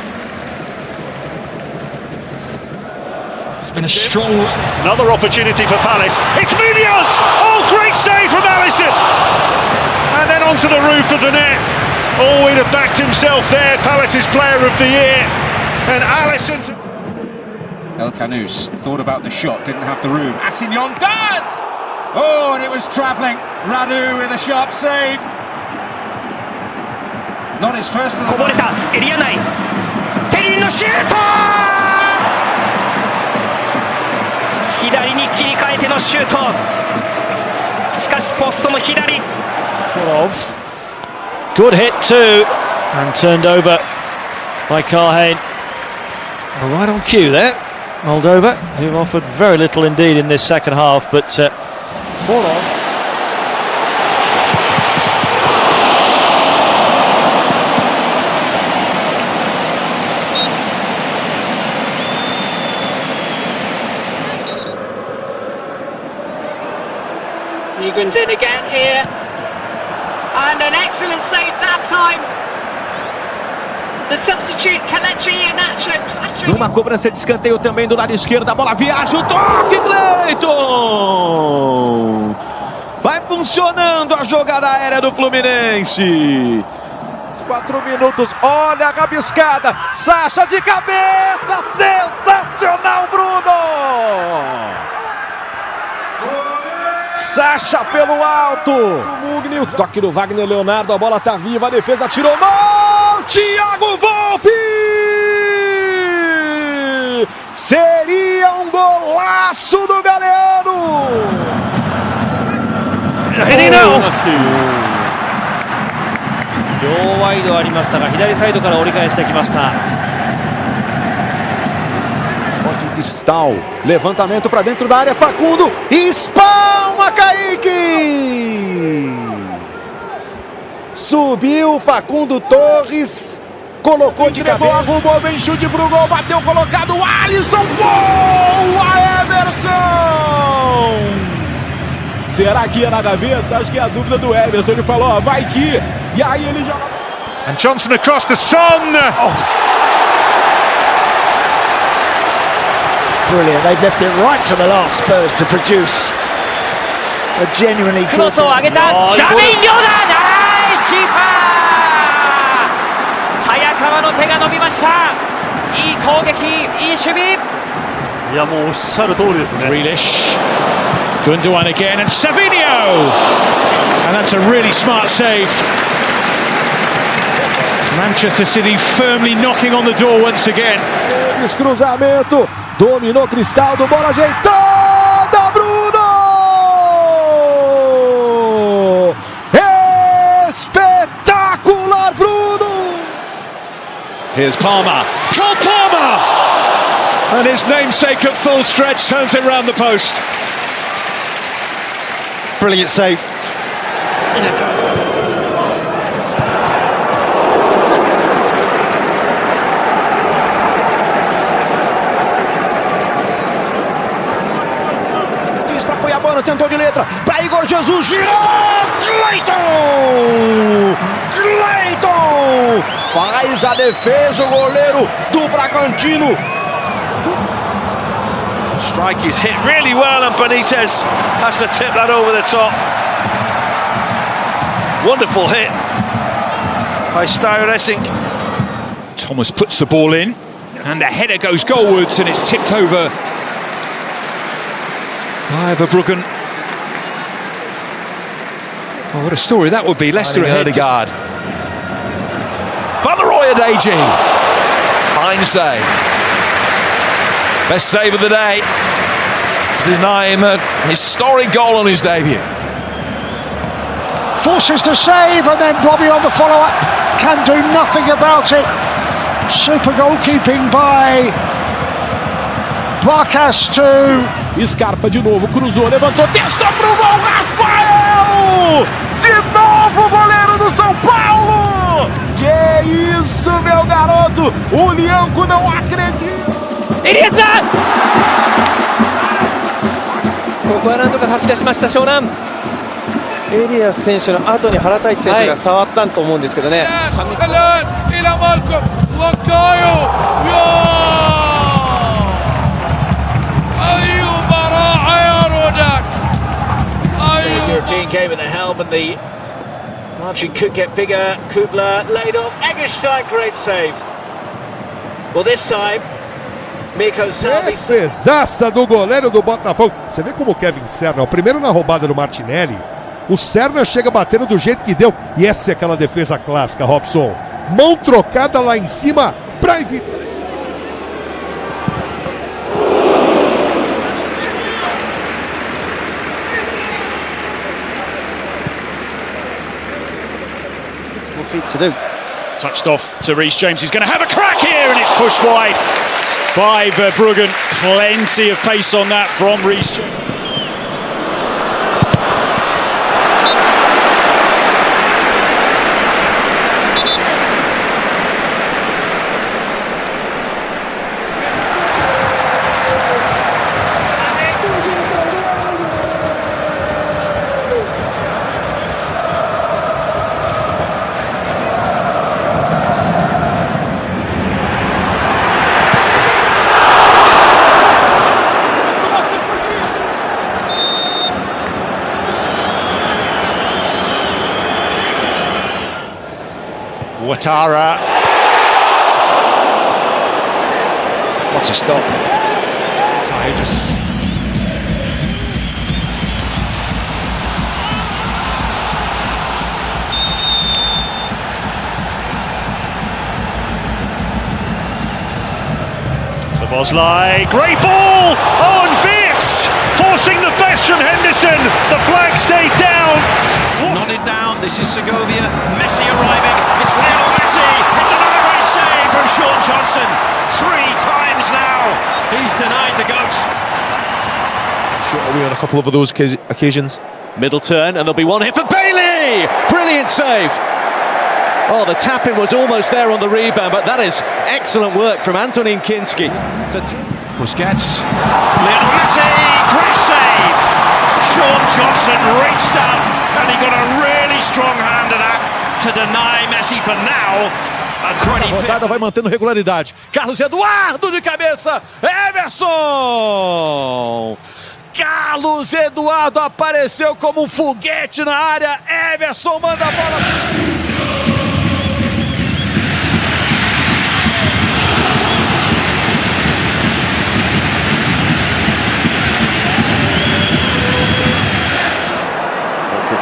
Speaker 3: It's been a strong...
Speaker 2: Another opportunity for Palace. It's Munoz! Oh, great save from Alisson! And then onto the roof of the net. Oh, he'd have backed himself there. Palace's player of the year. And Alisson...
Speaker 22: El Canous thought about the shot, didn't have the room. Assignon does! Oh, and it was travelling. Radu with a sharp save. Not his first of the night.
Speaker 10: エリア内。ペリンのシュート！左に切り替えてのシュート。しかしポストの左。
Speaker 24: Good hit too, and turned over by Carhane. Right on cue there, Moldova, who've offered very little indeed in this second half, but
Speaker 12: Egan's in again here, and an excellent save that time. The substitute Kelechi Iheanacho clattering.
Speaker 15: Numa cobrança de escanteio também do lado esquerdo, a bola viaja, o toque, Cleiton! Vai funcionando a jogada aérea do Fluminense.
Speaker 6: 4 minutos, olha a rabiscada, Sacha de cabeça, sensacional, Bruno! Sacha pelo alto.
Speaker 9: Mugni, o toque do Wagner Leonardo, a bola tá viva, a defesa tirou mal.
Speaker 6: Thiago Volpi! Seria um golaço do Galeano!
Speaker 10: Heading 両ワイドありましたが、左サイドから折り返してきました。
Speaker 6: Cristal, levantamento para dentro da área, Facundo, espalma Kaique!
Speaker 15: Subiu Facundo Torres, colocou de cabeça.
Speaker 9: Arrumou, vem chute pro gol, bateu colocado, Alisson, voa, Emerson! Será que ia na gaveta? Acho que é a dúvida do Emerson, ele falou, ó, vai que, e aí ele joga.
Speaker 5: And Johnson across the Son! Oh.
Speaker 14: Brilliant, they've left it right to the last Spurs to produce a genuinely good...
Speaker 4: クロスを上げた、シャミン・リョダ、ナイスキーパー、早川の手が伸びました。いい攻撃、いい守備。
Speaker 10: いや、もうおっしゃる通りですね。
Speaker 2: Grealish, Gundogan again, and Savinho, and that's a really smart save. Manchester City firmly knocking on the door once again.
Speaker 9: Cruzamento, dominou Cristaldo, bola ajeitada, Bruno! Espetacular, Bruno!
Speaker 2: Here's Palmer, Cole Palmer! And his namesake at full stretch turns it round the post.
Speaker 24: Brilliant save.
Speaker 15: Tentou de letra, para Igor Jesus, girou, Cleiton, faz a defesa, o goleiro do Bragantino.
Speaker 16: Strike is hit really well and Benitez has to tip that over the top. Wonderful hit by Steyer Essink.
Speaker 2: Thomas puts the ball in, and the header goes goalwards, and it's tipped over by Verbruggen. Oh, what a story that would be. Leicester ahead.
Speaker 15: Odegaard. Balaroy Adeji. Fine save. Best save of the day. To deny him a historic goal on his debut.
Speaker 14: Forces to save, and then Bobby on the follow-up can do nothing about it. Super goalkeeping by Barcas to...
Speaker 9: Scarpa de novo, cruzou, levantou, testou pro gol, Rafael! De novo o goleiro do São Paulo! Que isso, meu garoto! O Lianco não acredita!
Speaker 4: エリアスだ！ここは何とか吐き出しました湘南。
Speaker 3: エリアス選手の後に原太一選手が触ったと思うんですけどね。
Speaker 22: European game at the helm, and the margin could get bigger. Kubler laid off. Eggestein, great save. Well, this time, Miko Salvi.
Speaker 11: Defesaça do goleiro do Botafogo. Você vê como o Kevin Serna, o primeiro na roubada do Martinelli, o Serna chega batendo do jeito que deu. E essa é aquela defesa clássica, Robson. Mão trocada lá em cima para evitar.
Speaker 24: Feet to do.
Speaker 2: Touched off to Reece James. He's going to have a crack here, and it's pushed wide by Verbruggen. Plenty of pace on that from Reece James. Ouattara.
Speaker 24: What a stop.
Speaker 2: Titus. Szoboszlai, great ball! Owen Fitz forcing the best from Henderson. The flag stayed down.
Speaker 16: Nodded down, this is Segovia. Messi arriving. It's Lionel Messi. It's another great save from Sean Johnson. 3 times now. He's denied the goats.
Speaker 15: Shot away on a couple of those occasions.
Speaker 24: Middle turn, and there'll be one hit for Bailey! Brilliant save!
Speaker 23: Oh, the tapping was almost there on the rebound, but that is excellent work from Antonin Kinski.
Speaker 16: Busquets, Lionel Messi, great save! Sean Johnson reached out and he got a really strong hand to that to deny Messi for now.
Speaker 7: A rodada vai mantendo regularidade. Carlos Eduardo de cabeça. Everson! Carlos Eduardo apareceu como um foguete na área. Everson manda a bola.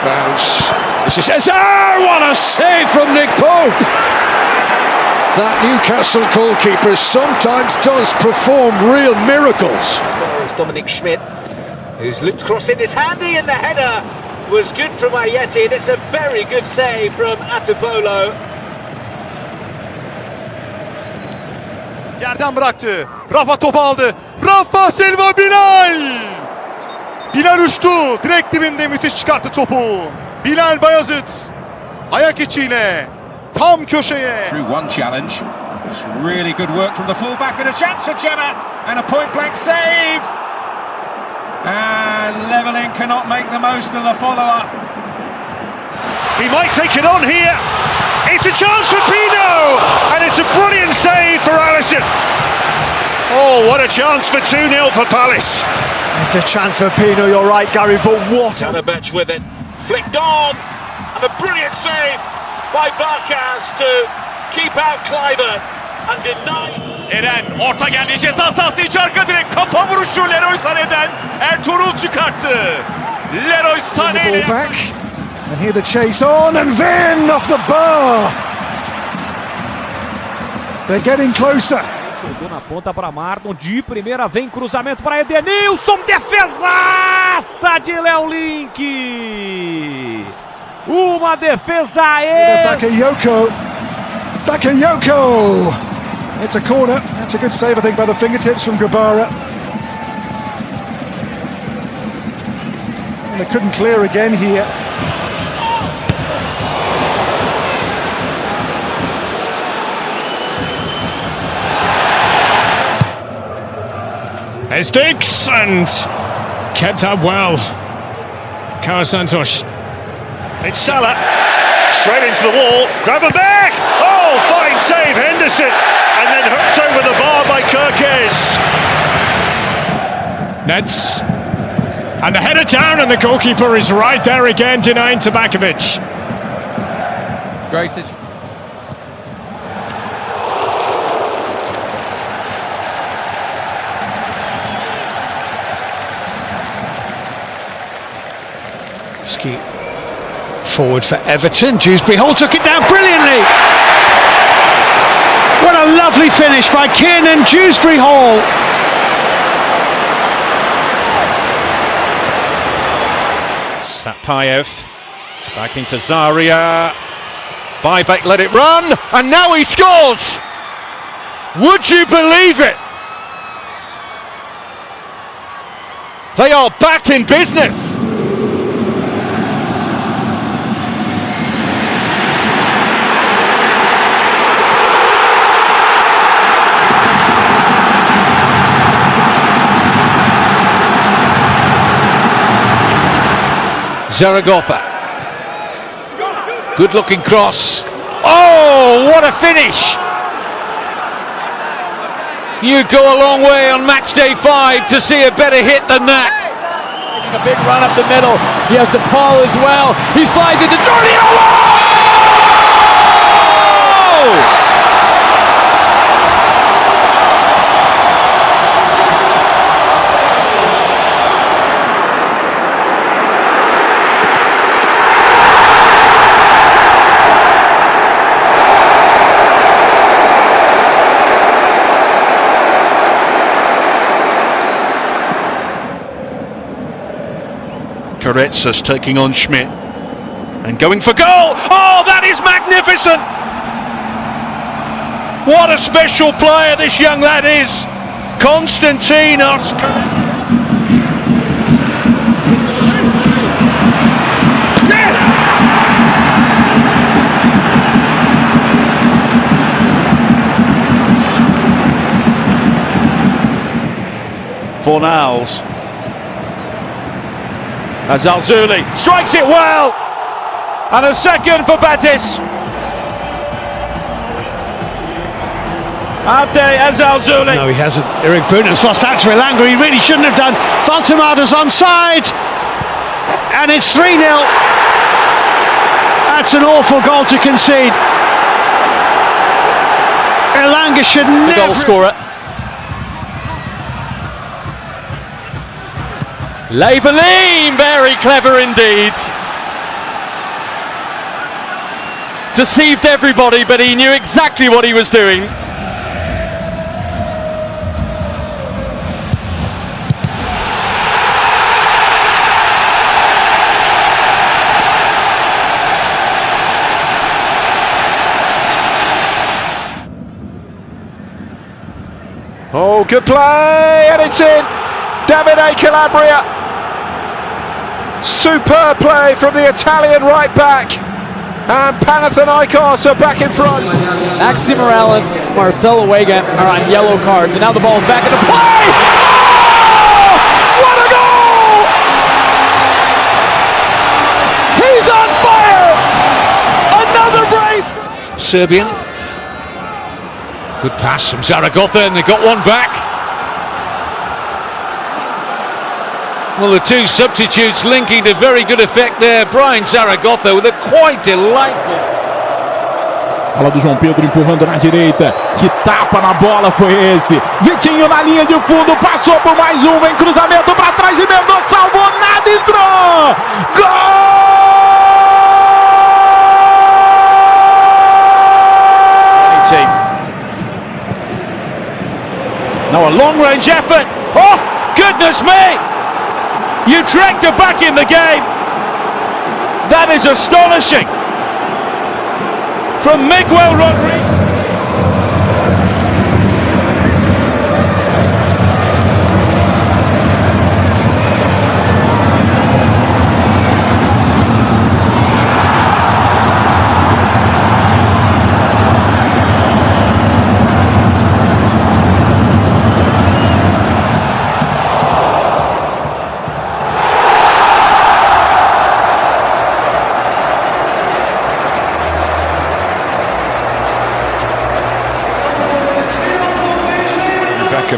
Speaker 21: Bounce. This is what a save from Nick Pope! That Newcastle goalkeeper sometimes does perform real miracles.
Speaker 22: It's Dominic Schmidt, who's looped across it. It's handy, and the header was good from Ayeti, and it's a very good save from Atubolo.
Speaker 11: Yerden bıraktı. Rafa topu aldı. Rafa Silva Bilal. Bilal uçtu. Direkt dibinde müthiş çıkarttı topu. Bilal Bayazıt. Ayak içiyle. Tam köşeye.
Speaker 21: Through one challenge. It's really good work from the fullback and a chance for Gemma and a point blank save. And Leveling cannot make the most of the follow-up.
Speaker 2: He might take it on here. It's a chance for Pino, and it's a brilliant save for Alisson. Oh, what a chance for 2-0 for Palace.
Speaker 23: It's a chance for Pino, you're right, Gary, but what a...
Speaker 5: Bench with it, flicked on, and a brilliant save by Barkas to keep out Kleiber and deny.
Speaker 18: Eren orta geldi, ceza sahası içi arka direk, kafa vuruşu Leroy Sané'den Ertuğrul çıkarttı. Leroy Sané.
Speaker 14: And here the chase on, and then off the bar. They're getting closer.
Speaker 10: Jogou na ponta para Marlon, de primeira vem cruzamento para Edenilson, defesaça de Léo Link. Uma defesa
Speaker 14: Bakayoko. It's a corner. That's a good save, I think, by the fingertips from Grabara. And they couldn't clear again here.
Speaker 2: There's Diggs, and kept up well. Carlos Santos. It's Salah. Straight into the wall. Grab him back. Oh, fine save, Henderson. And then hooked over the bar by Kirkes. Nets. And the header down, and the goalkeeper is right there again, denying Tabakovic.
Speaker 6: Great situation.
Speaker 2: Forward for Everton. Dewsbury Hall took it down brilliantly. What a lovely finish by Kiernan Dewsbury Hall.
Speaker 19: Sapayev back into Zaria. Buyback let it run, and now he scores. Would you believe it? They are back in business. Zaragoza. Good looking cross. Oh, what a finish! You go a long way on match day 5 to see a better hit than that.
Speaker 15: A big run up the middle. He has DePaul as well. He slides into Jordi. Oh!
Speaker 2: Koretsas taking on Schmidt and going for goal. Oh, that is magnificent! What a special player this young lad is. Konstantinos.
Speaker 9: Fornals. As Alzuli strikes it well, and a second for Betis. Abde Alzuli.
Speaker 14: No, he hasn't. Eric Bruno's lost out to Elanga. He really shouldn't have done. Fantomada's onside, and it's 3-0. That's an awful goal to concede. Elanga should never.
Speaker 24: The goal scorer. Leverleen, very clever indeed. Deceived everybody, but he knew exactly what he was doing.
Speaker 9: Oh, good play, and it's in. Davide Calabria. Superb play from the Italian right back. And Panathinaikos are back in front.
Speaker 1: Maxi Morales, Marcelo Vega are on yellow cards, and now the ball is back into play. Oh! What a goal! He's on fire! Another brace!
Speaker 19: Serbian. Good pass from Zaragoza, and they got one back. Well, the two substitutes linking to very good effect there. Brian Zaragoza with a quite delightful.
Speaker 9: Bola do João Pedro empurrando na direita. Que tapa na bola foi esse. Vitinho na linha de fundo, passou por mais um, vem cruzamento para trás e Mendonça salvou, nada entrou. Gol! Now a long-range effort. Oh, goodness me! Utrecht are back in the game. That is astonishing. From Miguel Rodriguez.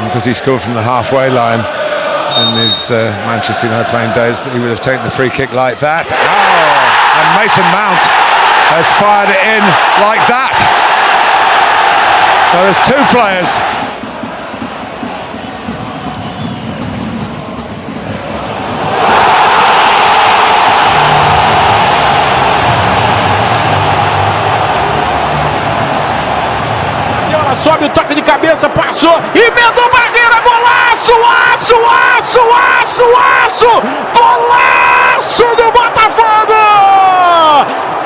Speaker 8: Because he scored from the halfway line in his Manchester United playing days, but he would have taken the free kick like that. Oh, and Mason Mount has fired it in like that. So there's two players.
Speaker 9: Sobe o toque de cabeça, passou, emendou barreira, golaço, aço, aço, aço, aço, golaço do Botafogo!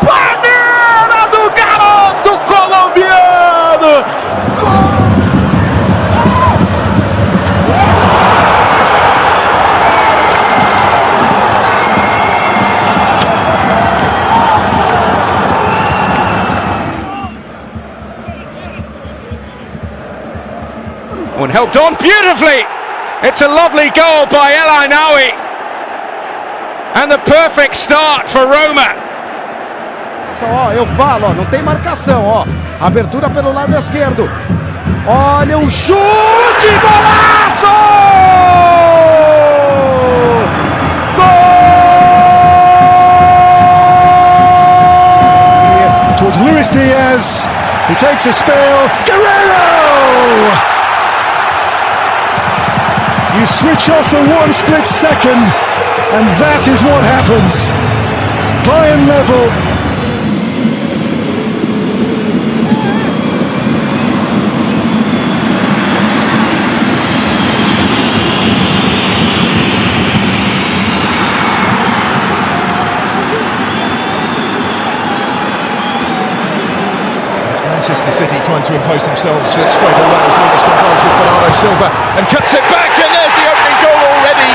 Speaker 9: Bandeira do garoto colombiano!
Speaker 19: And helped on beautifully. It's a lovely goal by El Ainaoui, and the perfect start for Roma.
Speaker 15: Ó, eu falo, ó, não tem marcação, ó. Abertura pelo lado esquerdo. Olha o chute, golaço!
Speaker 14: Gol! Towards Luis Diaz. He takes a spill. Guerrero! You switch off for one split second, and that is what happens. Bayern level.
Speaker 13: Manchester City trying to impose themselves straight away as Lucas controls with Bernardo Silva and cuts it back, and there's the opening goal already.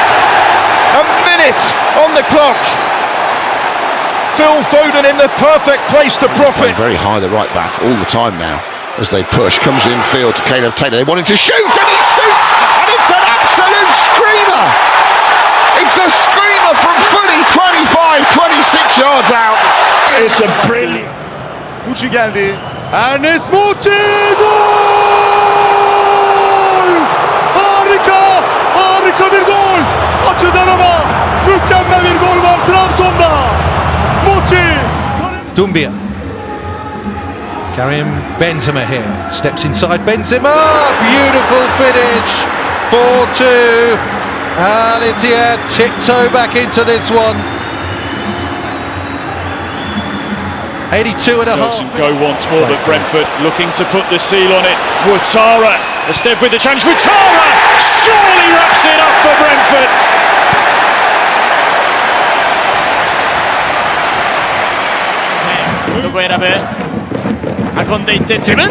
Speaker 13: A minute on the clock. Phil Foden in the perfect place to profit.
Speaker 17: Very high, the right back, all the time now as they push. Comes in field to Caleb Taylor. They wanted to shoot, and he shoots, and it's an absolute scream.
Speaker 13: 6 yards out. It's a brilliant.
Speaker 7: Muçi geldi. Ernest Muçi gol! Harika! Harika bir gol! Açıdan ama mükemmel bir gol var Trabzon'da. Muçi!
Speaker 21: Dumbia. Karim Benzema here. Steps inside Benzema. Beautiful finish. 4-2. And Etihad tiptoe back into this one. 82 and a half.
Speaker 2: Go once more, but Brentford looking to put the seal on it. Ouattara, Esteve with the challenge. Ouattara surely wraps it up for Brentford.
Speaker 10: Dogujeme. A konde intenzione.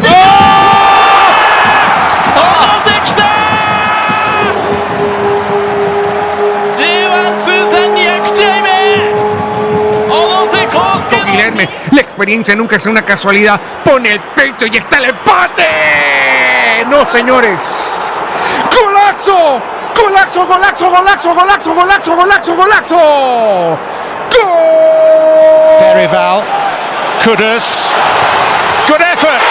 Speaker 3: Guilherme, la experiencia nunca es una casualidad. Pone el pecho y está el empate. No, señores. ¡Golazo! ¡Golazo, golazo, golazo, golazo, golazo, golazo, golazo! ¡Gol!
Speaker 21: Derival. Kudus. Good effort.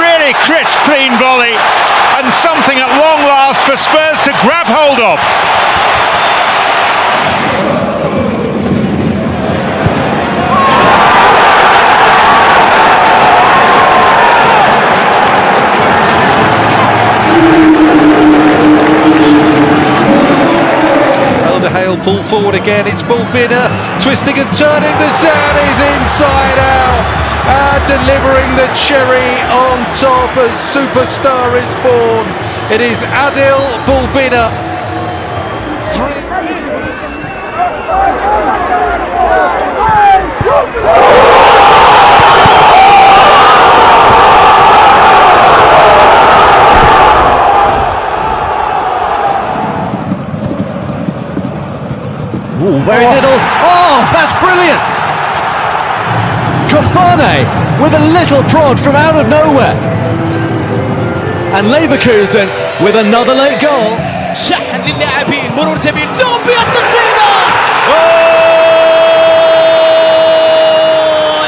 Speaker 5: Really crisp, clean volley, and something at long last for Spurs to grab hold of.
Speaker 21: Hale pull forward again, it's Bulbina twisting and turning, the sound is inside out, delivering the cherry on top as superstar is born. It is Adil Bulbina.
Speaker 15: Ooh, very little. Oh, that's brilliant! Kofane with a little prod from out of nowhere. And Leverkusen with another late goal.
Speaker 4: شحن للاعبين مرور جميل دومبيا التسديدة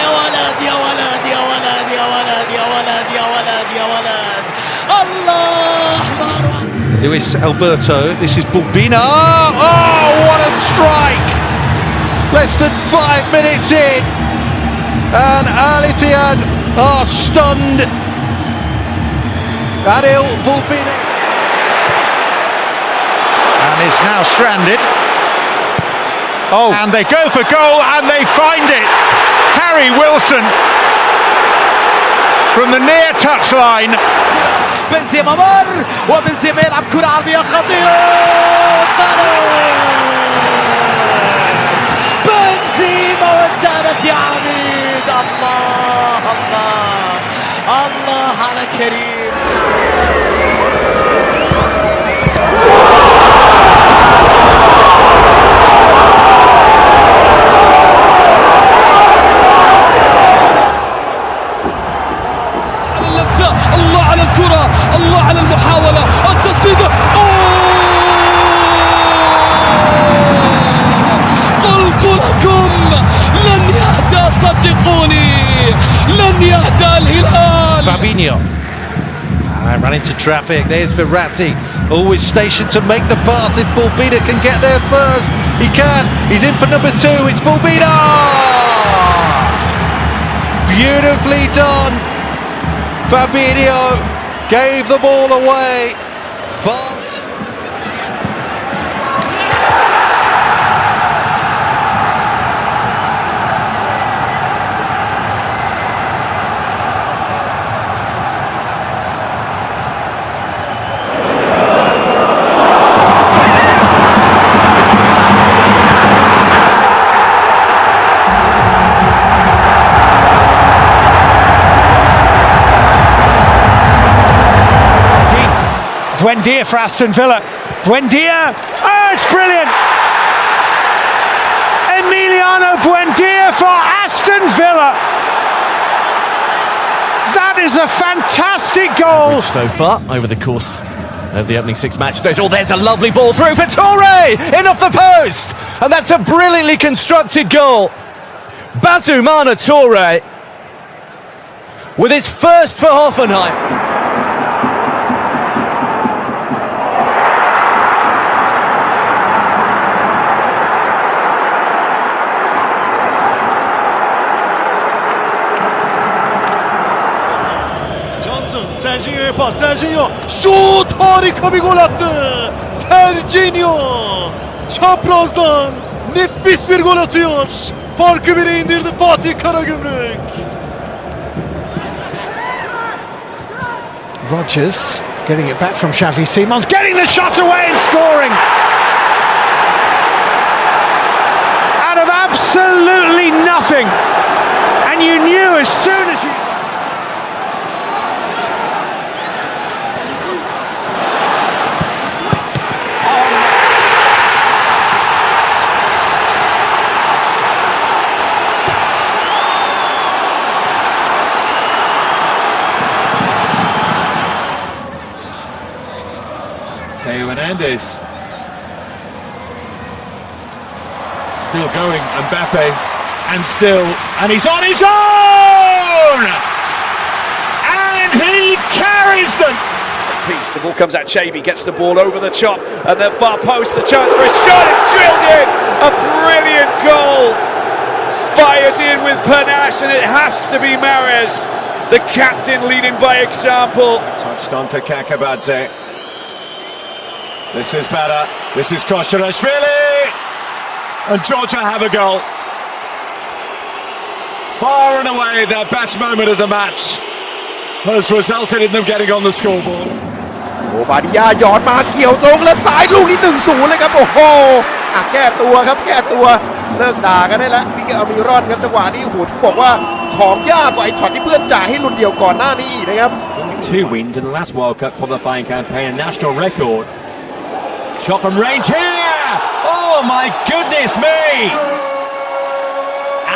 Speaker 4: يا ولد يا ولد يا ولد يا ولد يا ولد يا ولد يا ولد الله
Speaker 21: Luis Alberto, this is Bulbina. Oh, what a strike! Less than 5 minutes in, and Al Ittihad are stunned. Adil Bulbina.
Speaker 5: And is now stranded. Oh, and they go for goal and they find it. Harry Wilson from the near touchline.
Speaker 4: بنزيما مر وبنزيما يلعب كرة عرضية خطيرة بنزيما والثالث يا عميد الله الله الله على كريم الله على الكرة الله على المحاولة التسديدة قلت لكم لن يهدى صدقوني لن يهدى الهلال
Speaker 21: Fabinho. Ran into traffic. There's Verratti, always stationed to make the pass. If Bulbina can get there first, he can. He's in for number 2. It's Bulbina. Beautifully done. Fabinho gave the ball away.
Speaker 5: Buendia for Aston Villa. Buendia, oh, it's brilliant! Emiliano Buendia for Aston Villa. That is a fantastic goal.
Speaker 15: So far over the course of the opening 6 match days. Oh, there's a lovely ball through for Toure! In off the post!
Speaker 12: And that's a brilliantly constructed goal. Bazumana Toure with his first for Hoffenheim.
Speaker 7: Serginho'ya pas. Serginho şut, harika bir gol attı. Serginho çaprazdan nefis bir gol atıyor. Farkı 1'e indirdi Fatih Karagümrük.
Speaker 10: Rodgers getting it back from Xavi Simons, getting the shot away and scoring. Out of absolutely nothing. And you knew as soon as you...
Speaker 5: Hernandez still going, Mbappe, and he's on his own, and he carries them.
Speaker 16: Set piece, the ball comes out, Chaby gets the ball over the top, and then far post, the chance for a shot, it's drilled in, a brilliant goal, fired in with panache, and it has to be Mahrez, the captain leading by example.
Speaker 5: Touched on to Kakabadze. This is better. This is Koscielny, and Georgia have a goal. Far and away their best moment of the match has resulted in them getting on the scoreboard.
Speaker 15: โอบาดิยาหยอดมาเกี่ยวตรงและสายลูกนี้ 1-0 เลยครับโอ้โหแก้ตัวครับแก้ตัวเลิกด่ากันได้แล้วมิเกล อามิรอนครับจังหวะนี้โอ้โหต้องบอกว่าของยากกว่าไอ้ช็อตที่เพื่อนจ่ายให้รุ่นเดียวก่อนหน้านี้อีกนะครับ
Speaker 24: 2 wins in the last World Cup qualifying campaign, a national record. Shot from range here! Oh my goodness me!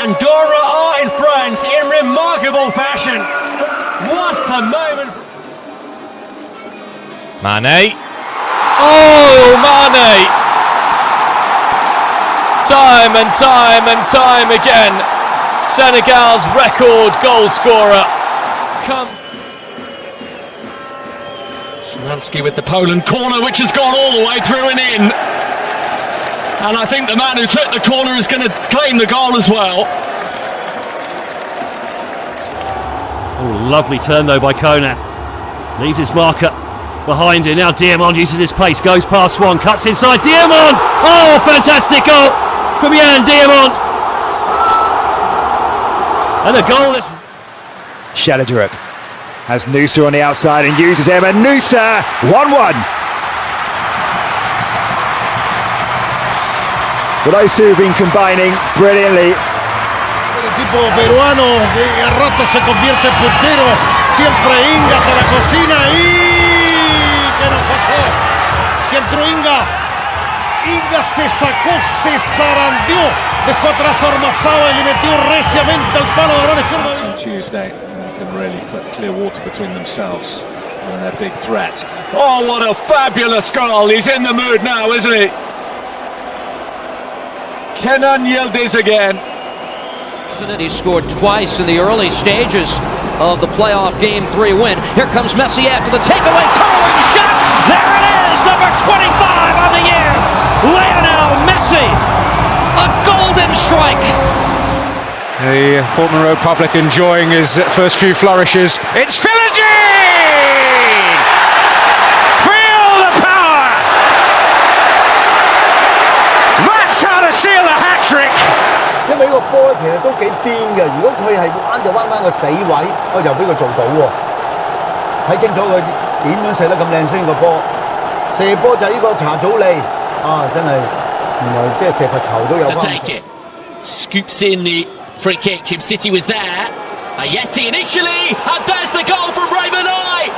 Speaker 24: Andorra are in front in remarkable fashion. What a moment!
Speaker 18: Mane. Oh, Mane! Time and time and time again, Senegal's record goal scorer comes.
Speaker 19: Szymanski with the Poland corner, which has gone all the way through and in. And I think the man who took the corner is going to claim the goal as well.
Speaker 20: Oh, lovely turn though by Kona. Leaves his marker behind him. Now Diomande uses his pace, goes past one, cuts inside. Diomande! Oh, fantastic goal from Yann Diomande. And a goal is...
Speaker 22: Shaladurup has Nusa on the outside and uses him, and Nusa 1-1. Well, those two have been combining brilliantly.
Speaker 14: El equipo peruano que a rato se convierte en puntero, siempre Inga hasta la cocina y ¿qué nos pasó? Que entró Inga se sacó, se zarandeó, dejó atrás a Ormazábal y le metió reciamente al palo de la izquierda.
Speaker 5: Tuesday can really clear water between themselves and their big threat. Oh, what a fabulous goal! He's in the mood now, isn't he? Kenan Yildiz again.
Speaker 4: He scored twice in the early stages of the playoff Game 3 win. Here comes Messi after the takeaway, curling shot. There it is, number 25 on the year, Lionel Messi. A golden strike.
Speaker 3: The Portman Road public enjoying his first few flourishes. It's Philogene! Feel the power! That's how to seal a hat-trick!
Speaker 25: 因為呢個波其實都幾邊嘅，如果佢係彎就彎返個死位，我又俾佢做到喎。睇清楚佢點樣射得咁靚先個波，射波就係呢個查祖利啊！真係原來即係射罰球都有關係。
Speaker 4: Scoops in the free kick. Chip City was there. Ayeti initially, and there's the goal from Raymond I.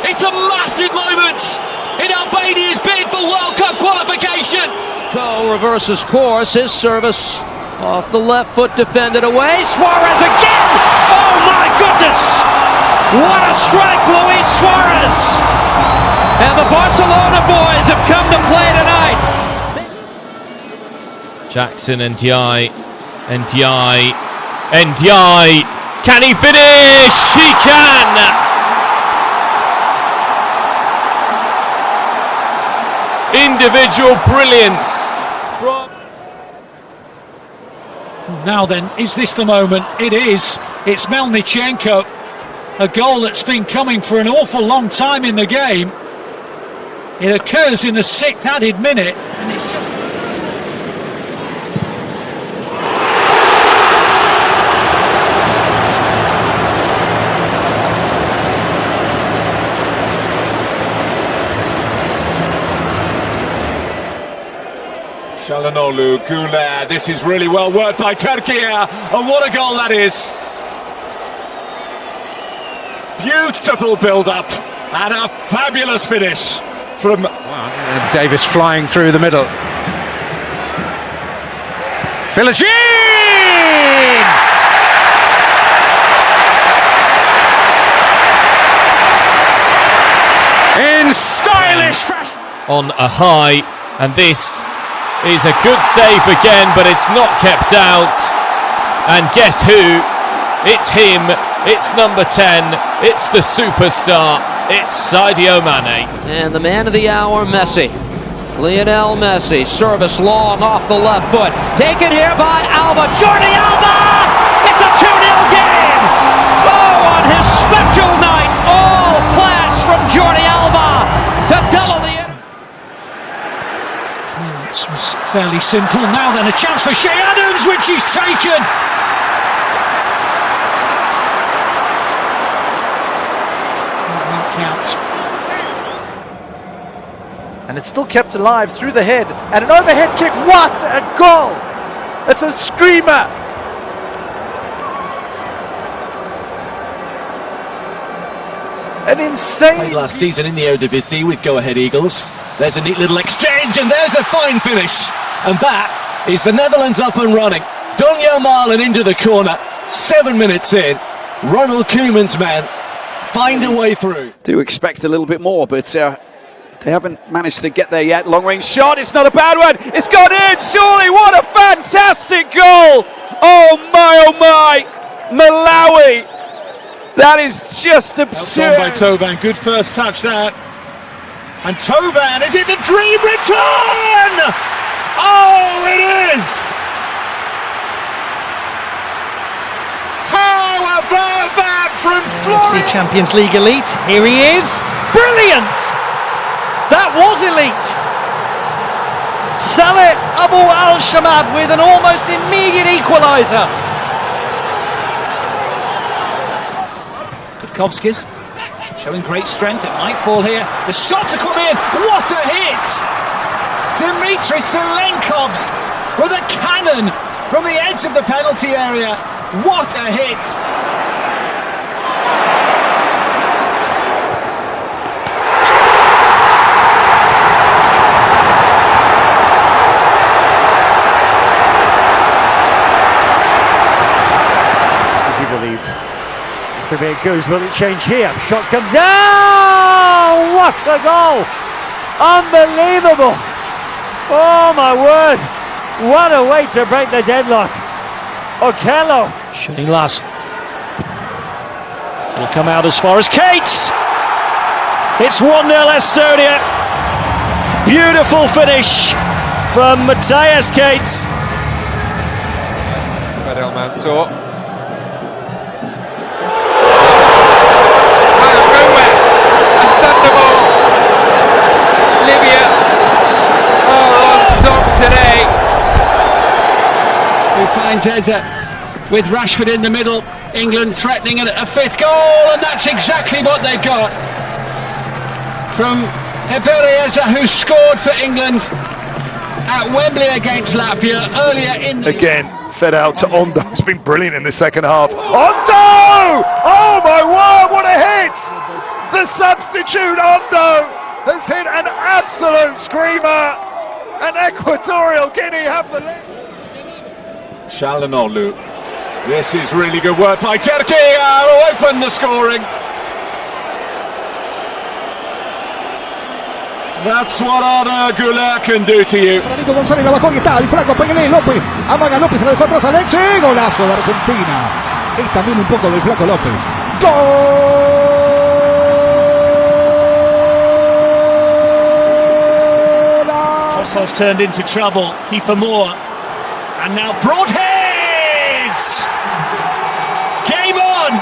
Speaker 4: It's a massive moment in Albania's bid for World Cup qualification. Go reverses course. His service off the left foot, defended away. Suarez again. Oh my goodness! What a strike, Luis Suarez! And the Barcelona boys have come to play tonight.
Speaker 10: Jackson and Ndiaye. Can he finish? He can! Individual brilliance from...
Speaker 1: Now then, is this the moment? It is. It's Melnichenko. A goal that's been coming for an awful long time in the game. It occurs in the 6th added minute, and it's just...
Speaker 18: Çalhanoğlu, Güler, this is really well worked by Turkey, and what a goal that is! Beautiful build-up, and a fabulous finish from...
Speaker 21: Davis flying through the middle. Philogene!
Speaker 18: In stylish fashion!
Speaker 10: On a high, and this is a good save again, but it's not kept out. And guess who? It's him, it's number 10, it's the superstar, it's Sadio Mane.
Speaker 15: And the man of the hour, Messi. Lionel Messi, service long off the left foot. Taken here by Alba, Jordi Alba! It's a 2-0 game! Oh, on his special night, all class from Jordi Alba to double the...
Speaker 1: This was fairly simple. Now then, a chance for Shea Adams, which he's taken. Count.
Speaker 6: And it's still kept alive through the head. And an overhead kick. What a goal! It's a screamer. An insane...
Speaker 4: Last season in the Eredivisie with go-ahead Eagles. There's a neat little exchange, and there's a fine finish. And that is the Netherlands up and running. Done yamal and into the corner. 7 minutes in. Ronald Koeman's men find a way through.
Speaker 16: Do expect a little bit more, but they haven't managed to get there yet. Long range shot, it's not a bad one. It's gone in, surely. What a fantastic goal. Oh my, Malawi. That is just absurd.
Speaker 5: By Tovan, good first touch that. And Tovan, is it the dream return? Oh, it is! How about that from Florida?
Speaker 1: Champions League elite, here he is. Brilliant! That was elite. Saleh Abu Al-Shamad with an almost immediate equaliser. Kutkovskis showing great strength, it might fall here. The shot to come in, what a hit! Dmitry Selenkovs with a cannon from the edge of the penalty area. What a hit!
Speaker 6: Would you believe? It's the way it goes. Will it change here? Shot comes down! What a goal! Unbelievable! Oh my word! What a way to break the deadlock! Okello!
Speaker 1: Shooting last. It'll come out as far as Cates! It's 1-0 Estonia. Beautiful finish from Matthias Cates.
Speaker 3: Fadel Mansour.
Speaker 1: Eze with Rashford in the middle. England threatening a fifth goal, and that's exactly what they've got from Eze, who scored for England at Wembley against Latvia earlier in the...
Speaker 7: Again, fed out to Ondo, who's been brilliant in the second half. Ondo! Oh my word, what a hit! The substitute Ondo has hit an absolute screamer, and Equatorial Guinea have the lead.
Speaker 18: Çalhanoğlu. This is really good work by Turkey to open the scoring.
Speaker 16: That's what Arda Güler can do to you.
Speaker 8: Nico González la bajó y está el flaco, pégale López, amaga López, se la dejó atrás Alexi, golazo de Argentina. Y también un poco del flaco López.
Speaker 18: Trossard's turned into trouble. Kiefer Moore. And now Broadhead! Game on!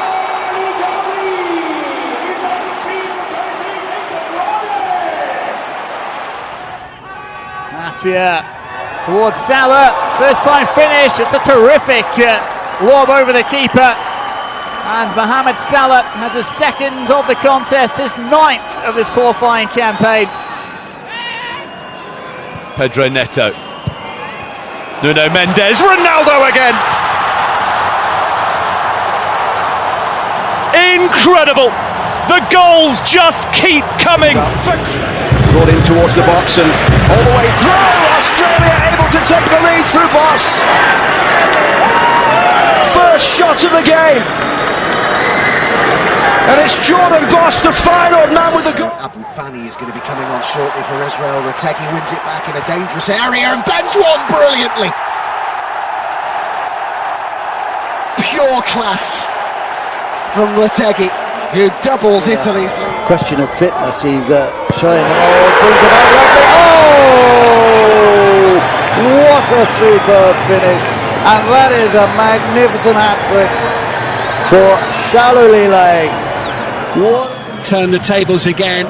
Speaker 9: Matia towards Salah. First time finish. It's a terrific lob over the keeper. And Mohamed Salah has his second of the contest, his 9th of his qualifying campaign.
Speaker 16: Pedro Neto. Nuno Mendes. Ronaldo again. Incredible. The goals just keep coming.
Speaker 15: Brought in towards the box and all the way through. Australia able to take the lead through Boss. First shot of the game. And it's Jordan Boss, the final man with the goal.
Speaker 11: Abu Fani is going to be coming on shortly for Israel. Retegi wins it back in a dangerous area and bends one brilliantly. Pure class from Retegi, who doubles Italy's lead.
Speaker 25: Question of fitness, he's showing them all. Brings it out lovely. Oh! What a superb finish. And that is a magnificent hat-trick for Shalulile.
Speaker 1: Turn the tables again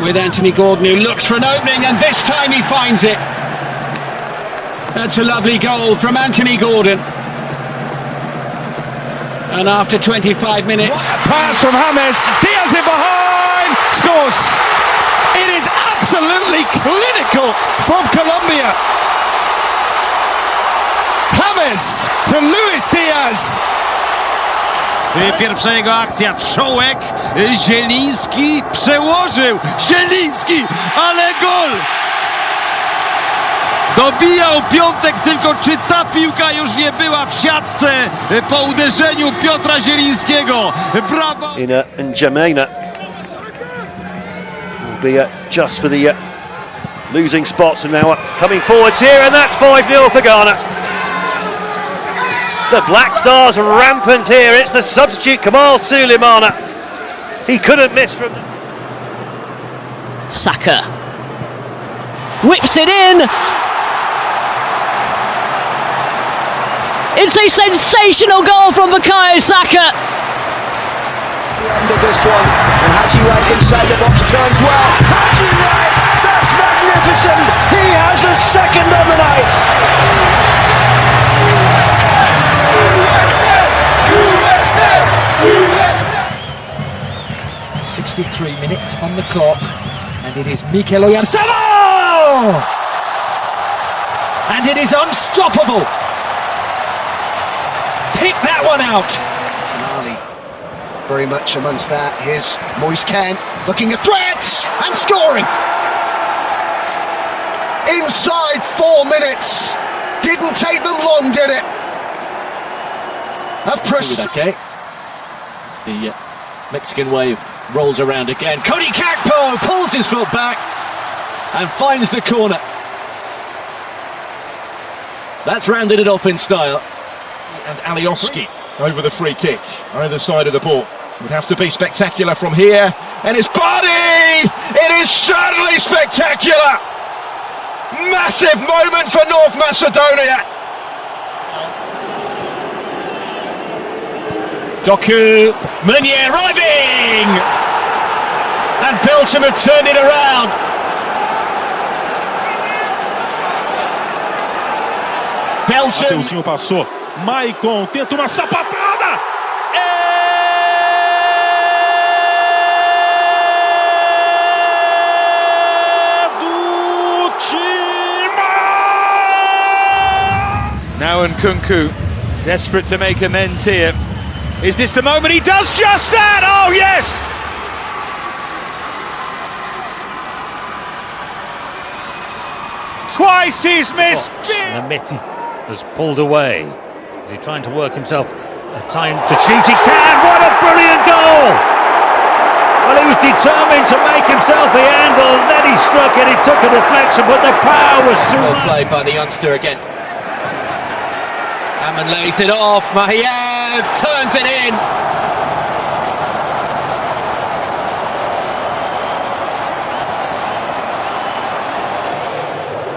Speaker 1: with Anthony Gordon, who looks for an opening, and this time he finds it. That's a lovely goal from Anthony Gordon. And after 25 minutes...
Speaker 3: Pass from James, Diaz in behind, scores! It is absolutely clinical from Colombia. James to Luis Diaz.
Speaker 7: Pierwszego akcja, Wszołek, Zieliński przełożył, Zieliński, ale gol! Dobijał Piątek, tylko czy ta piłka już nie była w siatce po uderzeniu Piotra Zielińskiego? Brawo!
Speaker 17: And Jamena will be just for the losing spots, and now coming forwards here, and that's 5-0 for Ghana. The Black Stars rampant here. It's the substitute Kamal Sulemana. He couldn't miss from...
Speaker 23: Saka whips it in. It's a sensational goal from Bukayo Saka.
Speaker 15: End of this one, and Haji Wright inside the box turns well. Haji Wright, that's magnificent. He has a second on the night.
Speaker 26: 63 minutes on the clock, and it is Mikel Oyarzabal! And it is unstoppable! Pick that one out!
Speaker 11: Tonali very much amongst that. Here's Moise Kean looking at threats and scoring! Inside 4 minutes! Didn't take them long, did it?
Speaker 4: Okay. It's the Mexican wave rolls around again. Cody Gakpo pulls his foot back and finds the corner. That's rounded it off in style.
Speaker 13: And Alioski over the free kick, either side of the ball. Would have to be spectacular from here. And it's Buddy! It is certainly spectacular! Massive moment for North Macedonia!
Speaker 18: Doku, Meunier arriving! And Belgium have turned it around. Belgium.
Speaker 7: Mateuzinho passou. Maicon tenta uma sapatada. Do time!
Speaker 16: Now Nkunku, desperate to make amends here. Is this the moment? He does just that! Oh, yes! Twice he's missed!
Speaker 20: Lamine has pulled away. Is he trying to work himself a time to cheat? He can! What a brilliant goal! Well, he was determined to make himself the angle, and then he struck it. He took a deflection, but the power was too
Speaker 4: Well
Speaker 20: much.
Speaker 4: played by the youngster again. Hammond lays it off. Mahiev turns it in.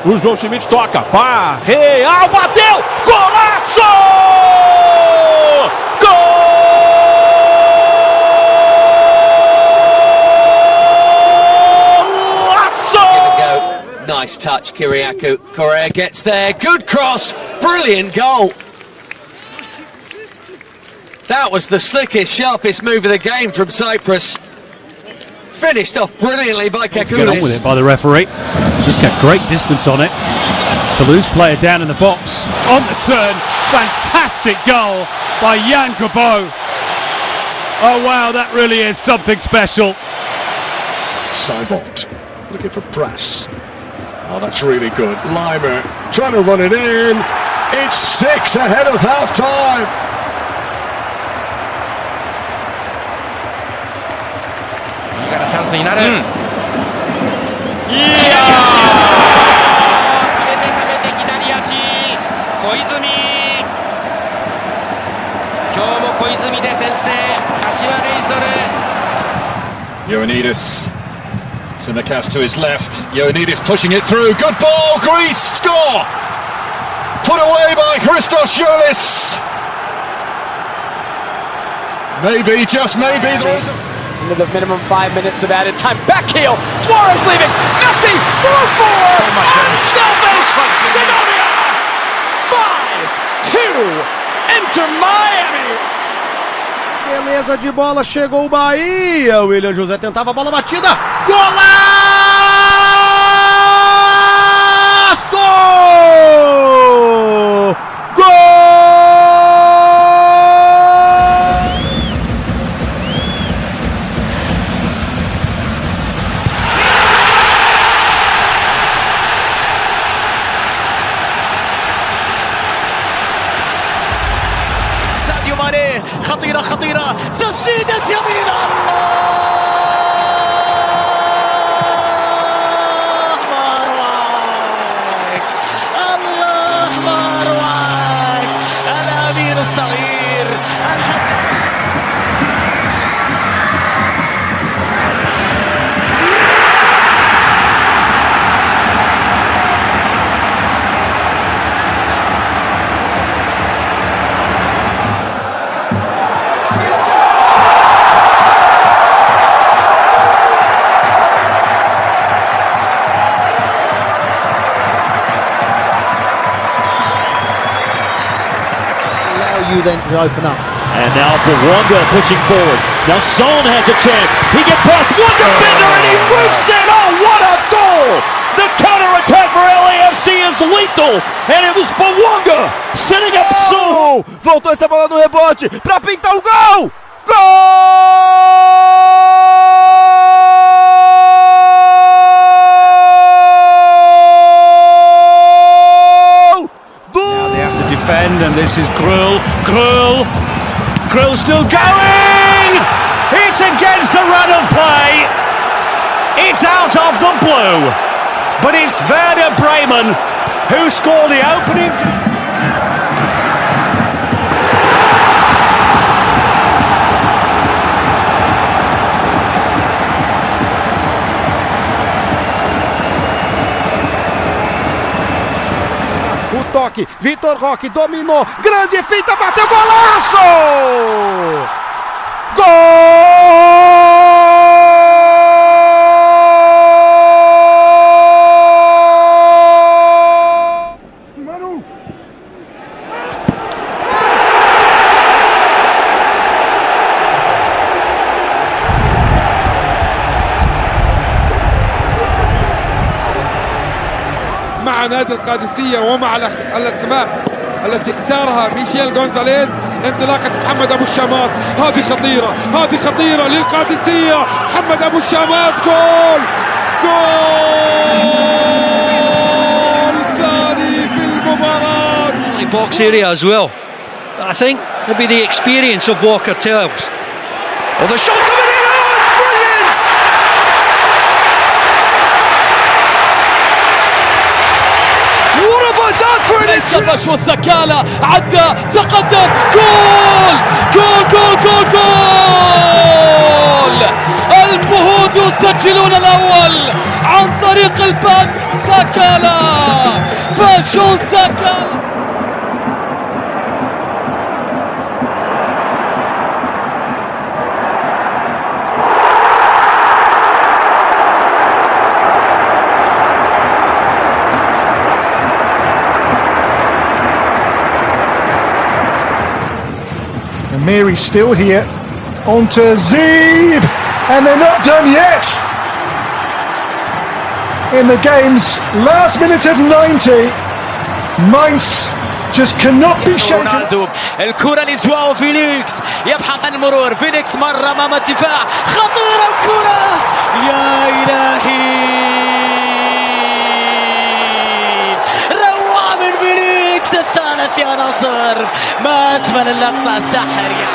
Speaker 3: O João Schmidt toca, pá, Real, bateu, golaço!
Speaker 4: Golaço! Nice touch, Kiriakou. Correa gets there. Good cross. Brilliant goal. That was the slickest, sharpest move of the game from Cyprus. Finished off brilliantly by
Speaker 20: Get on with
Speaker 4: Kakoulis.
Speaker 20: it by the referee. Just kept great distance on it. Toulouse player down in the box. On the turn. Fantastic goal by Jan Kubo. Oh wow, that really is something special.
Speaker 7: Saivont looking for press. Oh, that's really good. Limer trying to run it in. It's 6 ahead of half time.
Speaker 13: Ioannidis, Tsimikas to his left. Ioannidis pushing it through. Good ball, Greece score! Put away by Christos Youlis. Maybe, just maybe, there is a...
Speaker 2: Into the minimum 5 minutes of added time. Back heel. Suarez leaving. Messi through 4. Salvation. Sidonia. 5-2. Inter Miami.
Speaker 15: Beleza de bola, chegou o Bahia. O William José tentava a bola batida. Golaço! Gol!
Speaker 9: diomande. خطيرة خطيرة. تسديدة يمين. الصغير
Speaker 25: you then to open up.
Speaker 20: And now Wanda pushing forward. Now Son has a chance. He gets past one defender and he roofs it. Oh, what a goal! The counter-attack for LAFC is lethal. And it was Bawanga setting up Son.
Speaker 15: Voltou essa bola no rebote pra pintar o gol!
Speaker 20: Defend, and this is Krul still going. It's against the run of play. It's out of the blue, but it's Werder Bremen who scored the opening.
Speaker 15: O toque, Vitor Roque dominou, grande finta, bateu, golaço!
Speaker 3: مع نادي القادسية ومع الأسماء التي اختارها ميشيل غونزاليز. انطلاقة محمد أبو الشامات، هذه خطيرة للقادسية. محمد أبو الشامات، جول ثاني في المباراة.
Speaker 12: Box area as well. I think maybe the experience of Walker tells.
Speaker 15: Oh, the shot coming in, oh, it's brilliant!
Speaker 2: سافاش وسكالا عدى تقدم جول جول جول جول جول الفهود يسجلون الأول عن طريق الفن سكالا فاشون سكالا.
Speaker 7: Mary's still here, onto Zeeb, and they're not done yet. In the game's last minute of 90, Mainz just cannot be shaken.
Speaker 2: رونالدو الكرة لجواو فيليكس يبحث عن المرور فيليكس مر أمام الدفاع خطيرة الكرة يا إلهي روعة من فيليكس الثالث يا ناصر ما أسفل اللقطة الساحرة.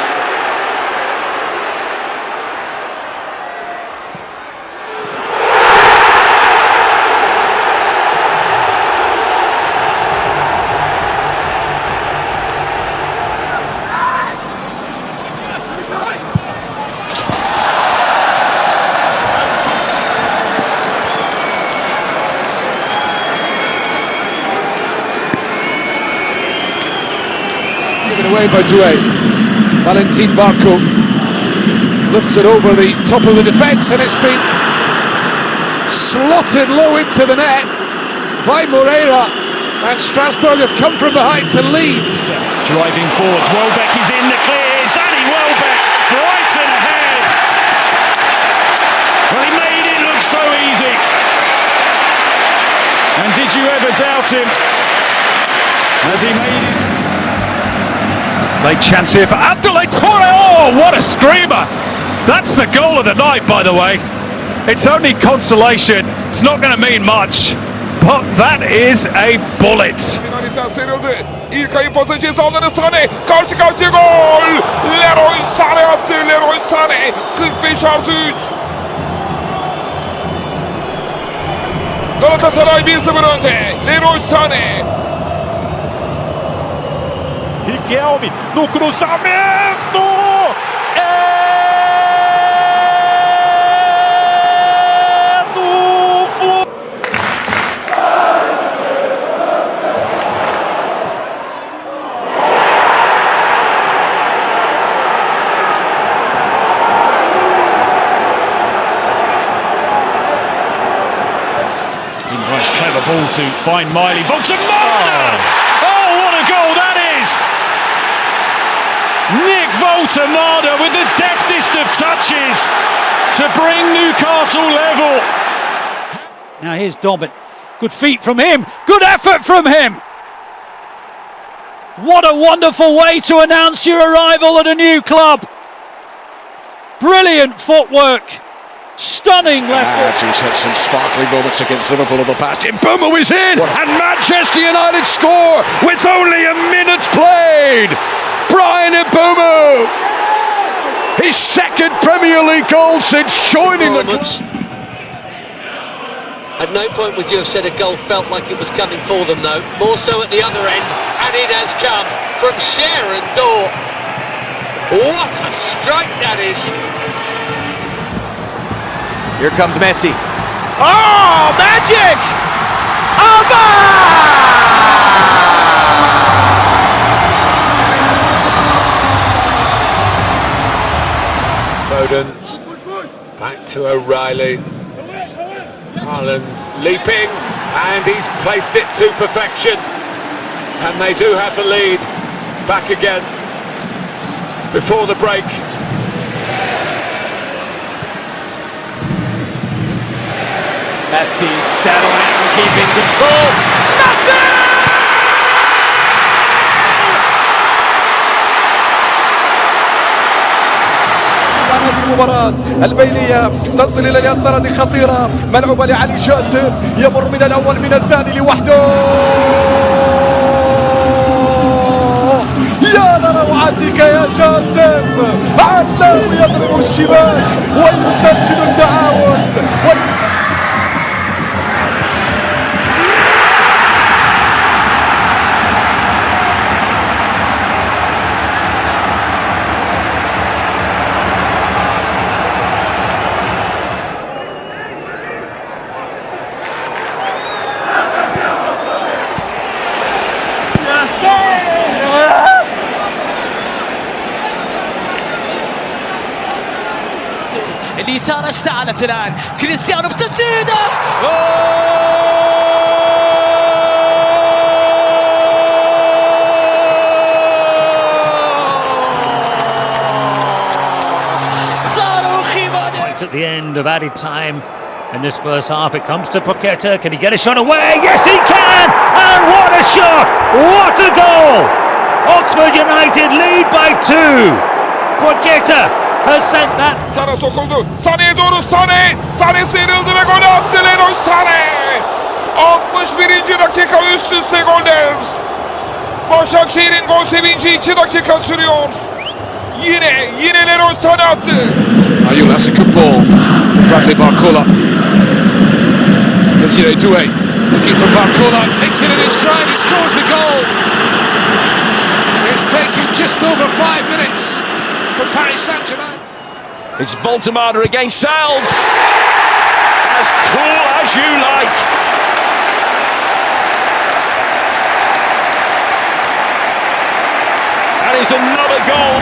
Speaker 8: Given away by Doué. Valentin Barco lifts it over the top of the defence, and it's been slotted low into the net by Moreira, and Strasbourg have come from behind to lead.
Speaker 18: Driving forwards, Welbeck is in the clear. Danny Welbeck, Brighton ahead. Well, he made it look so easy. And did you ever doubt him? As he made it.
Speaker 10: Late chance here for Abdoulaye Touré. Oh, what a screamer! That's the goal of the night, by the way. It's only consolation. It's not going to mean much, but that is a bullet.
Speaker 3: İlk ayı pası ceza alanı Sané. Karşı karşıya gol. Leroy Sané attı. Leroy Sané. 45+3. Galatasaray 1-0 önde. Leroy Sané.
Speaker 10: Riquelme no cruzamento.
Speaker 18: Nice clever ball to find Miley. Voltemada! Oh, what a goal that is! Nick Voltemada with the deftest of touches to bring Newcastle level.
Speaker 14: Now here's Dobbin. Good feet from him. Good effort from him. What a wonderful way to announce your arrival at a new club. Brilliant footwork. Stunning left foot.
Speaker 13: He's had some sparkling moments against Liverpool in the past. Mbeumo is in, and Manchester United score with only a minute played. Brian Mbeumo, his second Premier League goal since joining the club.
Speaker 4: At no point would you have said a goal felt like it was coming for them, though. More so at the other end, and it has come from Sharon Daw. What a strike that is!
Speaker 2: Here comes Messi. Oh, magic! Alba!
Speaker 5: Foden, back to O'Reilly. Haaland leaping, and he's placed it to perfection. And they do have the lead back again before the break.
Speaker 2: Messi settling, keeping control. Messi!
Speaker 15: هذه المباراة البينية تصل إلى اليسار، هذه خطيرة ملعوبة لعلي جاسم، يمر من الأول من الثاني لوحده. يا لروعتك يا جاسم، علّاو يضرب الشباك ويسجل التعاون.
Speaker 2: الإثارة اشتعلت الآن. كريستيانو بتسديدة.
Speaker 14: Right at the end of added time in this first half, it comes to Paqueta. Can he get a shot away? Yes, he can! And what a shot! What a goal! Oxford United lead by 2. Paqueta has sent that.
Speaker 3: Sana sokuldu. Sane'ye doğru Sane. Sane sıyrıldı ve golü attı Leroy Sane. 61. dakika üst üste goller. Başakşehir'in gol sevinci 2 dakika sürüyor. Yine Leroy Sane attı.
Speaker 1: Ayul, that's a good ball from Bradley Barcola. Desiree Doué looking for Barcola, takes it in his stride, he scores the goal. It's taken just over 5 minutes for Paris Saint-Germain.
Speaker 13: It's Voltemada against Sals. As cool as you like. That is another goal.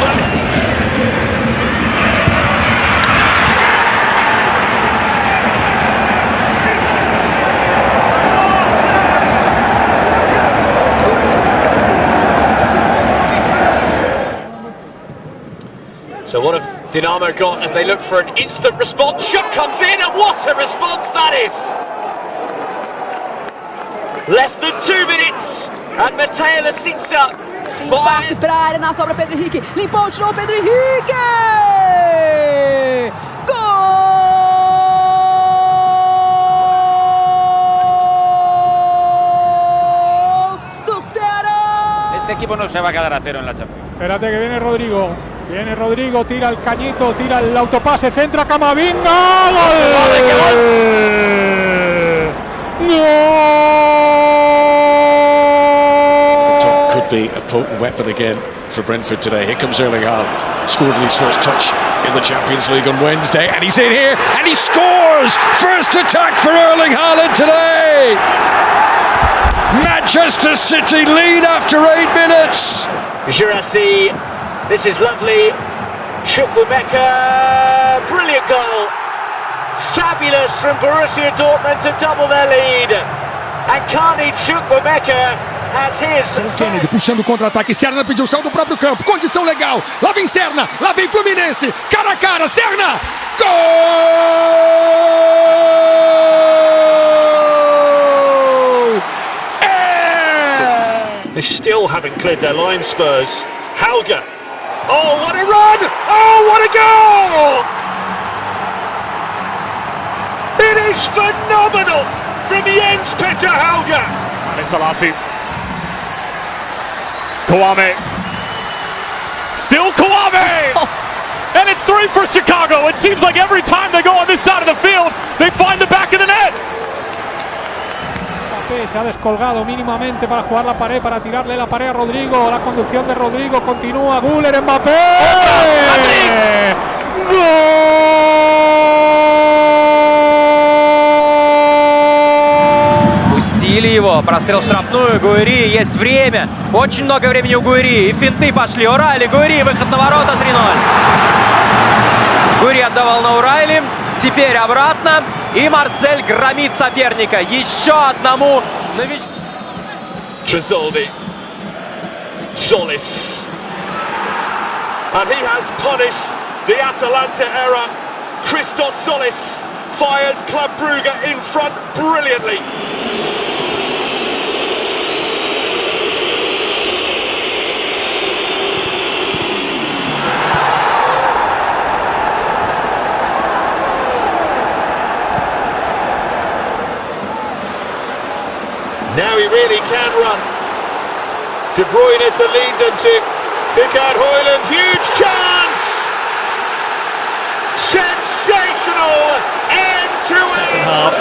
Speaker 4: So what have Dinamo got as they look for an instant response? Shot comes in, and what a response that is! Less than 2 minutes, and Mateo Lasica.
Speaker 23: Passe pra área, na sobra Pedro Henrique. Limpou, tirou Pedro Henrique! Gol do Ceará!
Speaker 6: Este equipo no se va a quedar a cero en la Champions.
Speaker 19: Espérate que viene Rodrigo. Viene Rodrigo, tira el cañito, tira el autopase, centra Camavinga. ¡Gol!
Speaker 1: Top could be a potent weapon again for Brentford today. Here comes Erling Haaland, scored in his first touch in the Champions League on Wednesday, and he's in here and he scores! First attack for Erling Haaland today. Manchester City lead after 8 minutes.
Speaker 4: Jurasi, this is lovely. Chukwuemeka, brilliant goal. Fabulous from Borussia Dortmund to double their lead. And Kani Chukwuemeka has his.
Speaker 3: Kennedy puxando o contra-ataque. Serna pediu o do próprio campo. Condição legal. Lá vem Serna. Lá vem Fluminense. Cara a cara. Serna. Gol!
Speaker 18: They still haven't cleared their line, Spurs. Hauger. Oh, what a run! Oh, what a goal! It is phenomenal from Jens Petter Hauger.
Speaker 10: Salasi. Kouame. Still Kouame! And it's 3 for Chicago. It seems like every time they go on this side of the field, they find the back of the net.
Speaker 19: Se ha descolgado mínimamente para jugar la pared, para tirarle la pared a Rodrigo. La conducción de Rodrigo continúa. Güler, Mbappé. ¡Gol!
Speaker 6: Пустили его. Прострел в штрафную. Гуэри. Есть время. Очень много времени у Гуэри. И финты пошли. Урайли. Гуэри. Выход на ворота. 3-0. Гуэри отдавал на Урайли. Теперь обратно. И Марсель громит соперника. Еще одному новичку.
Speaker 18: Tresoldi. Solis. And he has punished the Atalanta error. Christos Solis fires Club Brugge in front brilliantly. Now he really can run. De Bruyne to lead them to pick out Haaland. Huge chance! Sensational end to end.
Speaker 14: Half.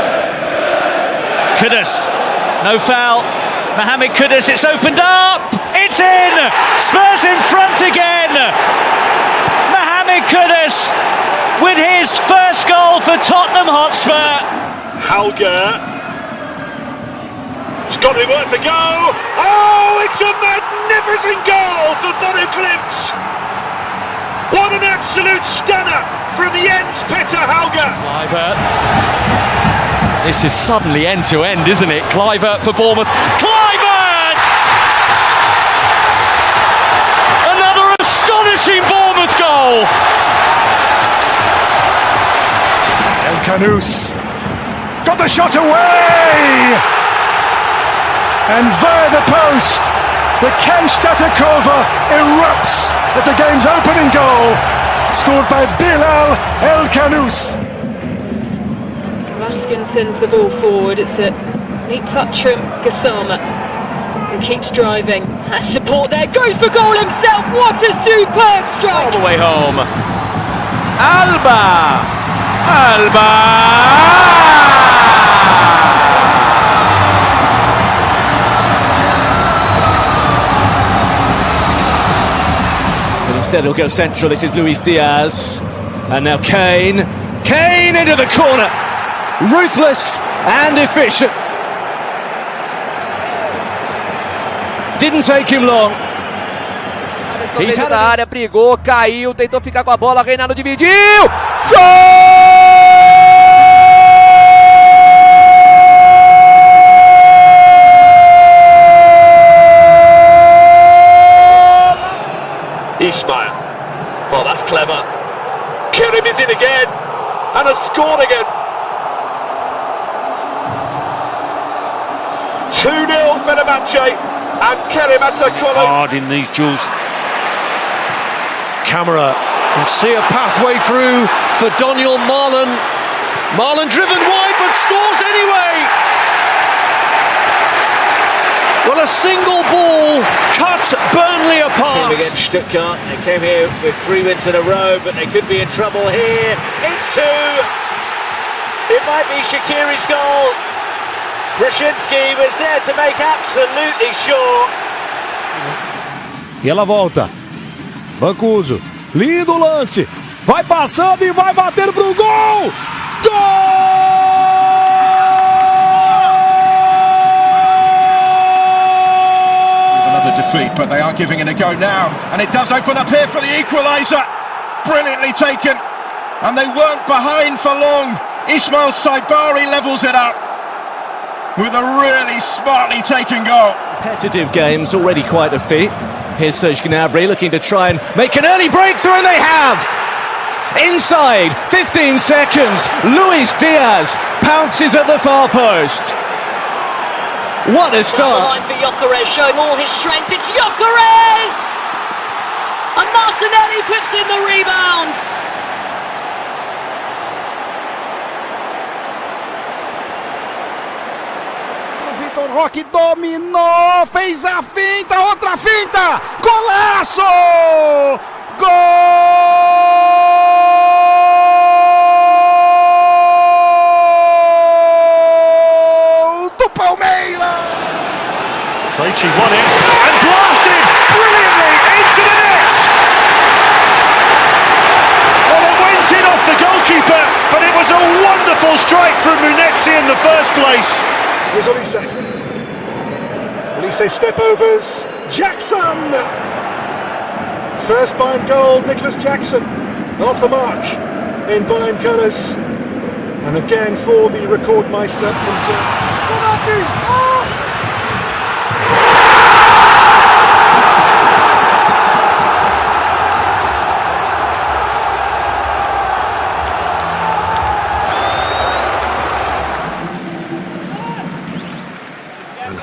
Speaker 14: Kudus, no foul. Mohamed Kudus, it's opened up. It's in. Spurs in front again. Mohamed Kudus with his first goal for Tottenham Hotspur.
Speaker 18: Hauger. It's got to be worth the go. Oh, it's a magnificent goal for Bodo Klimt. What an absolute stunner from Jens Petter
Speaker 13: Kluivert.
Speaker 4: This is suddenly end-to-end, isn't it? Kluivert for Bournemouth. Kluivert! Another astonishing Bournemouth goal!
Speaker 3: El Canous got the shot away! And via the post, the Kenstatakova erupts at the game's opening goal, scored by Bilal El Canous.
Speaker 23: Raskin sends the ball forward. It's a neat touch from Gassama, who keeps driving. Has support there, goes for goal himself. What a superb strike!
Speaker 18: All the way home. Alba!
Speaker 16: Instead he'll go central. This is Luis Diaz. And now Kane. Kane into the corner. Ruthless and efficient. Didn't take him long.
Speaker 15: He's da área, brigou, caiu, tentou ficar com a bola, Reinaldo dividiu. Gol!
Speaker 16: Ismail. Oh, that's clever. Kerim is in again and has scored again. 2-0 Fenerbahce and Kerim Atakolu.
Speaker 1: Hard in these duels. Camera can see a pathway through for Daniel Marlon. Marlon driven wide but scores anyway. Well, a single ball cut Burnley apart.
Speaker 5: Came against Stuttgart. They came here with 3 wins in a row, but they could be in trouble here. It's 2. It might be Shaqiri's goal. Brzezinski was there to make absolutely sure.
Speaker 15: E ela volta. Mancuso. Lindo lance. Vai passando e vai batendo pro gol.
Speaker 13: Another defeat, but they are giving it a go now. And it does open up here for the equaliser. Brilliantly taken. And they weren't behind for long. Ismail Saibari levels it up with a really smartly taken goal.
Speaker 16: Competitive games, already quite a feat. Here's Serge Gnabry looking to try and make an early breakthrough, and they have! Inside 15 seconds, Luis Diaz pounces at the far post. What a start!
Speaker 23: Line for Gyökeres, showing all his strength. It's Gyökeres! And Martinelli puts in the rebound.
Speaker 15: Vitor Roque dominou, fez a finta, outra finta, golaço! Gol do Palmeiras!
Speaker 1: Krejci won it and blasted brilliantly into the net! Well, it went in off the goalkeeper, but it was a wonderful strike from Munetsi in the first place.
Speaker 3: Here's Olise. Olise step overs. Jackson! First Bayern goal, Nicholas Jackson. Off the mark in Bayern colours. And again for the Rekordmeister from Germany.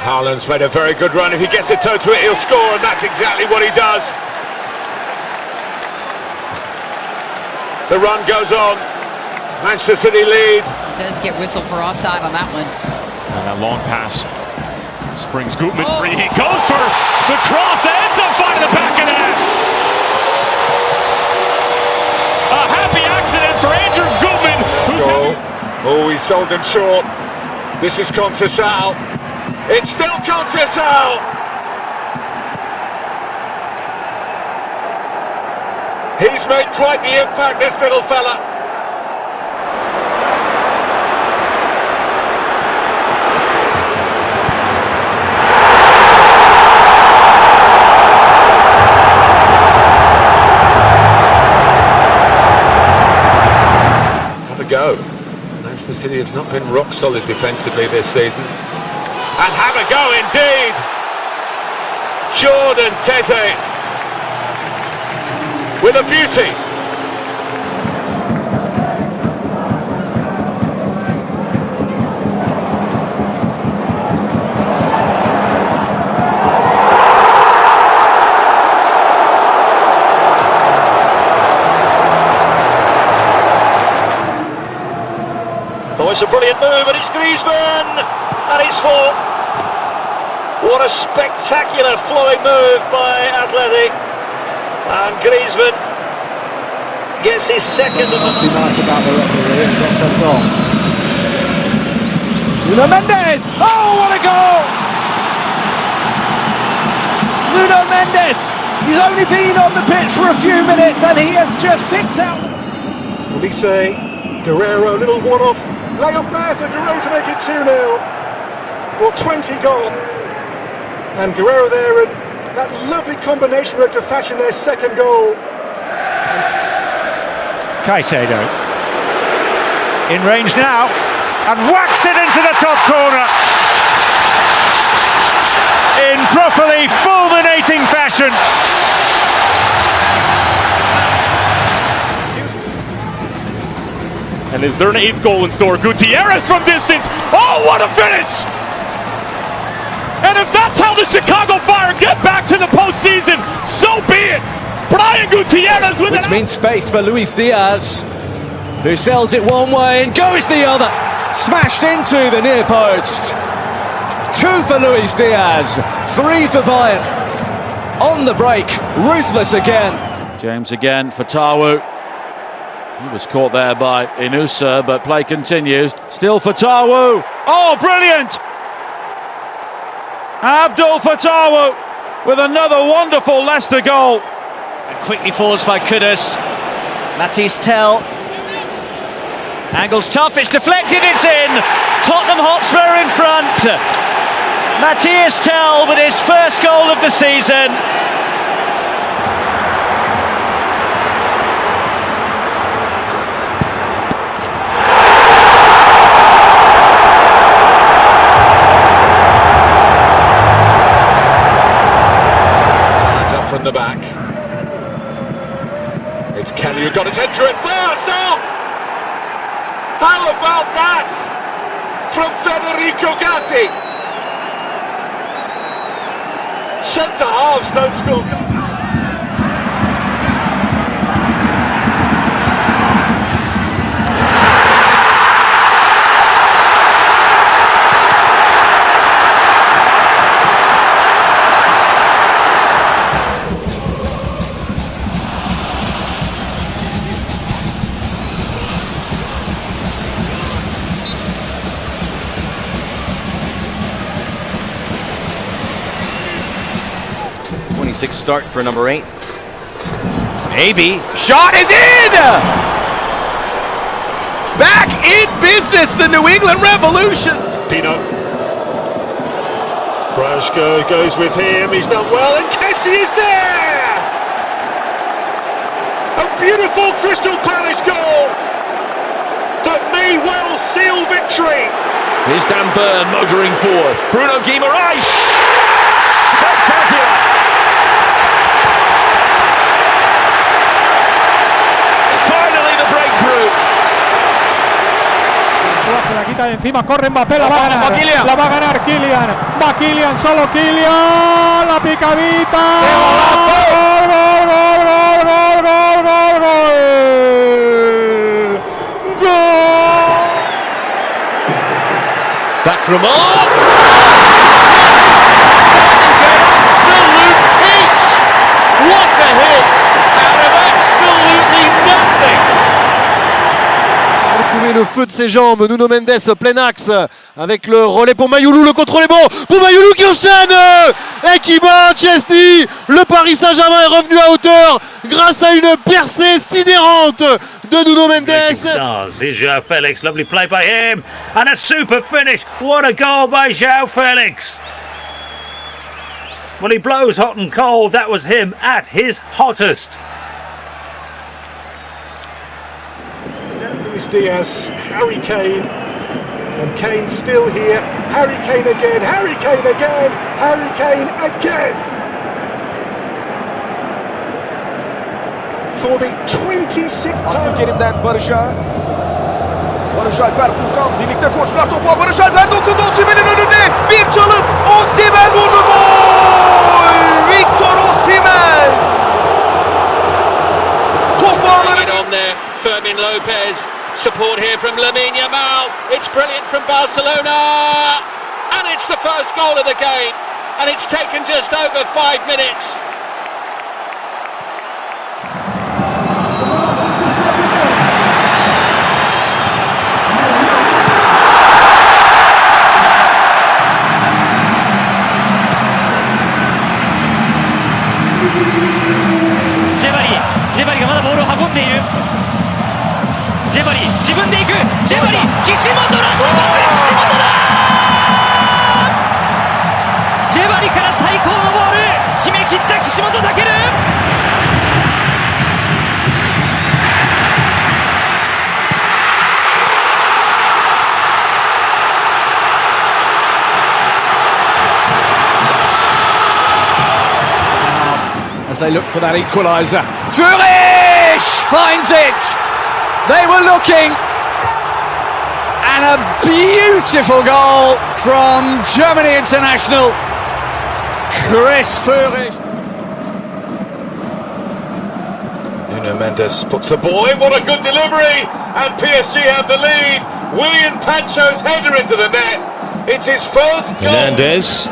Speaker 5: Haaland's made a very good run. If he gets the toe to it, he'll score, and that's exactly what he does. The run goes on. Manchester City lead.
Speaker 11: He does get whistled for offside on that one.
Speaker 18: And that long pass springs Gutmann free. He goes for the cross that ends up finding the back of that. A happy accident for Andrew Gutmann, who's
Speaker 5: Oh, he's sold him short. This is Conceição. It's still Conceição. He's made quite the impact, this little fella. Have a go. go. Manchester City have not been rock solid defensively this season. And have a go indeed! Jordan Teze with a beauty.
Speaker 14: Oh, it's a brilliant move, and it's Griezmann, and it's 4. What a spectacular flowing move by Athletic, and Griezmann gets his second.
Speaker 15: Not too nice about the referee and got sent off. Nuno Mendes! Oh, what a goal! Nuno Mendes! He's only been on the pitch for a few minutes and he has just picked out.
Speaker 7: Olise, Guerrero, little one-off. Lay off there for Guerrero to make it 2-0. Well, 20 gone. And Guerrero there, and that lovely combination to fashion their second goal.
Speaker 9: Caicedo in range now and whacks it into the top corner in properly fulminating fashion.
Speaker 18: And is there an 8th goal in store? Gutierrez from distance. Oh, what a finish! And if that's how the Chicago Fire get back to the postseason, so be it. Brian Gutierrez with
Speaker 16: which means space for Luis Diaz, who sells it one way and goes the other. Smashed into the near post. 2 for Luis Diaz, 3 for Bayern. On the break, ruthless again.
Speaker 20: James again for Tawu. He was caught there by Inusa, but play continues. Still for Tawu. Oh, brilliant! Abdul Fatawu with another wonderful Leicester goal.
Speaker 14: And quickly forwards by Kudus. Matisse Tell. Angle's tough, it's deflected, it's in. Tottenham Hotspur in front. Matisse Tell with his first goal of the season.
Speaker 5: From the back. It's Kelly who got his head through it first now. How about that from Federico Gatti? Centre halves don't score.
Speaker 16: Start for number 8. Maybe. Shot is in! Back in business, the New England Revolution.
Speaker 7: Pino. Brashko goes with him. He's done well, and Ketty is there! A beautiful Crystal Palace goal that may well seal victory.
Speaker 16: Here's Dan Burn motoring forward. Bruno Guimaraes. Spectacular.
Speaker 19: Se la quita de encima, corre Mbappé, la va a ganar. La va a ganar Kylian. Va Kylian, solo Kylian. La picadita. Gol, gol, gol, gol, gol, gol, gol, gol. Gol.
Speaker 14: Back from on. Absolute peach. What a hit out of absolutely nothing.
Speaker 7: Trouver le feu de ses jambes, Nuno Mendes plein axe avec le relais pour Mayoulou, le contrôle est bon pour Mayoulou qui enchaîne et qui bat Chesney. Le Paris Saint-Germain est revenu à hauteur grâce à une percée sidérante de Nuno Mendes.
Speaker 14: Here's João Felix, lovely play by him and a super finish. What a goal by João Felix. When he blows hot and cold, that was him at his hottest.
Speaker 7: Luis Diaz, Harry Kane, and Kane still here. Harry Kane again, Harry Kane again, Harry Kane again! For the 26th time.
Speaker 15: Abdülkerim'den Barış'a. Barış Alper Furkan birlikte koşular, topu Barış Alper dokundu Osimhen'in önünde. Bir çalım, Osimhen vurdu, gol! Victor Osimhen! Topu ağları.
Speaker 4: On there, Fermin Lopez. Support here from lamine yamal. It's brilliant from Barcelona. And it's the first goal of the game. And it's taken just over 5 minutes.
Speaker 6: ジェバリがまだボールを運んでいる。ジェバリ自分で行く。ジェバリ岸本ラストバックで岸本だ。ジェバリから最高のボール決め切った岸本武尊。
Speaker 15: As they look for that equaliser. Zurich finds it! They were looking, and a beautiful goal from Germany international, Chris Zurich.
Speaker 5: Nuno Mendes puts the ball in, what a good delivery! And PSG have the lead. William Pancho's header into the net. It's his first goal.
Speaker 17: Hernandez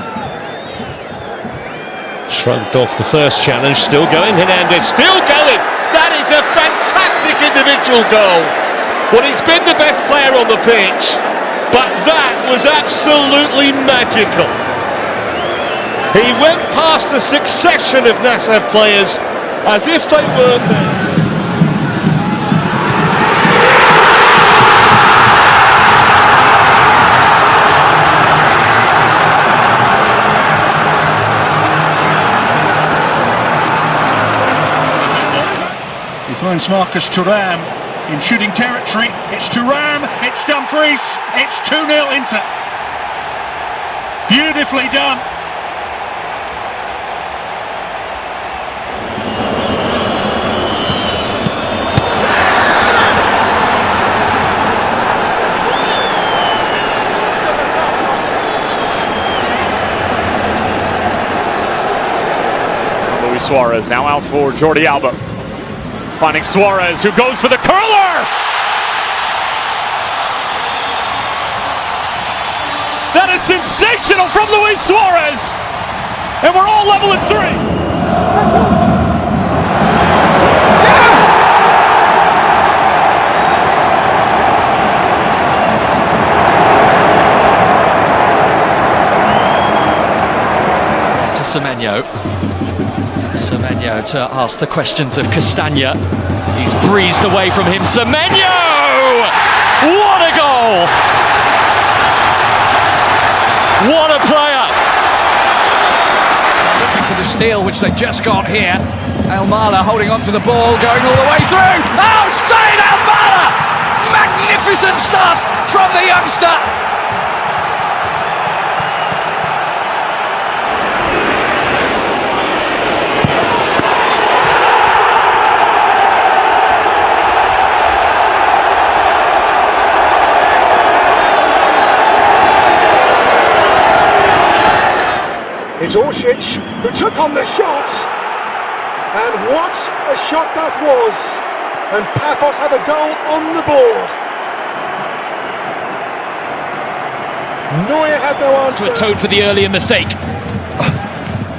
Speaker 17: shrugged off the first challenge, still going, Hernandez still going! That is a fantastic individual goal! Well, he's been the best player on the pitch, but that was absolutely magical. He went past a succession of Nasser players as if they weren't there.
Speaker 9: He finds Marcus Thuram in shooting territory. It's Thuram, it's Dumfries, it's 2-0 Inter. Beautifully done.
Speaker 18: Luis Suarez now out for Jordi Alba. Finding Suarez, who goes for the curler! That is sensational from Luis Suarez! And we're all level at
Speaker 2: 3. To Semenyo. Semenyo to ask the questions of Castagna. He's breezed away from him. Semenyo! What a goal! What a player!
Speaker 15: Looking for the steal, which they just got here. Almala holding on to the ball, going all the way through. Oh, Said Almala! Magnificent stuff from the youngster.
Speaker 7: It's Orsic who took on the shot, and what a shot that was! And Paphos have a goal on the board. Neuer had no answer.
Speaker 2: To atone for the earlier mistake.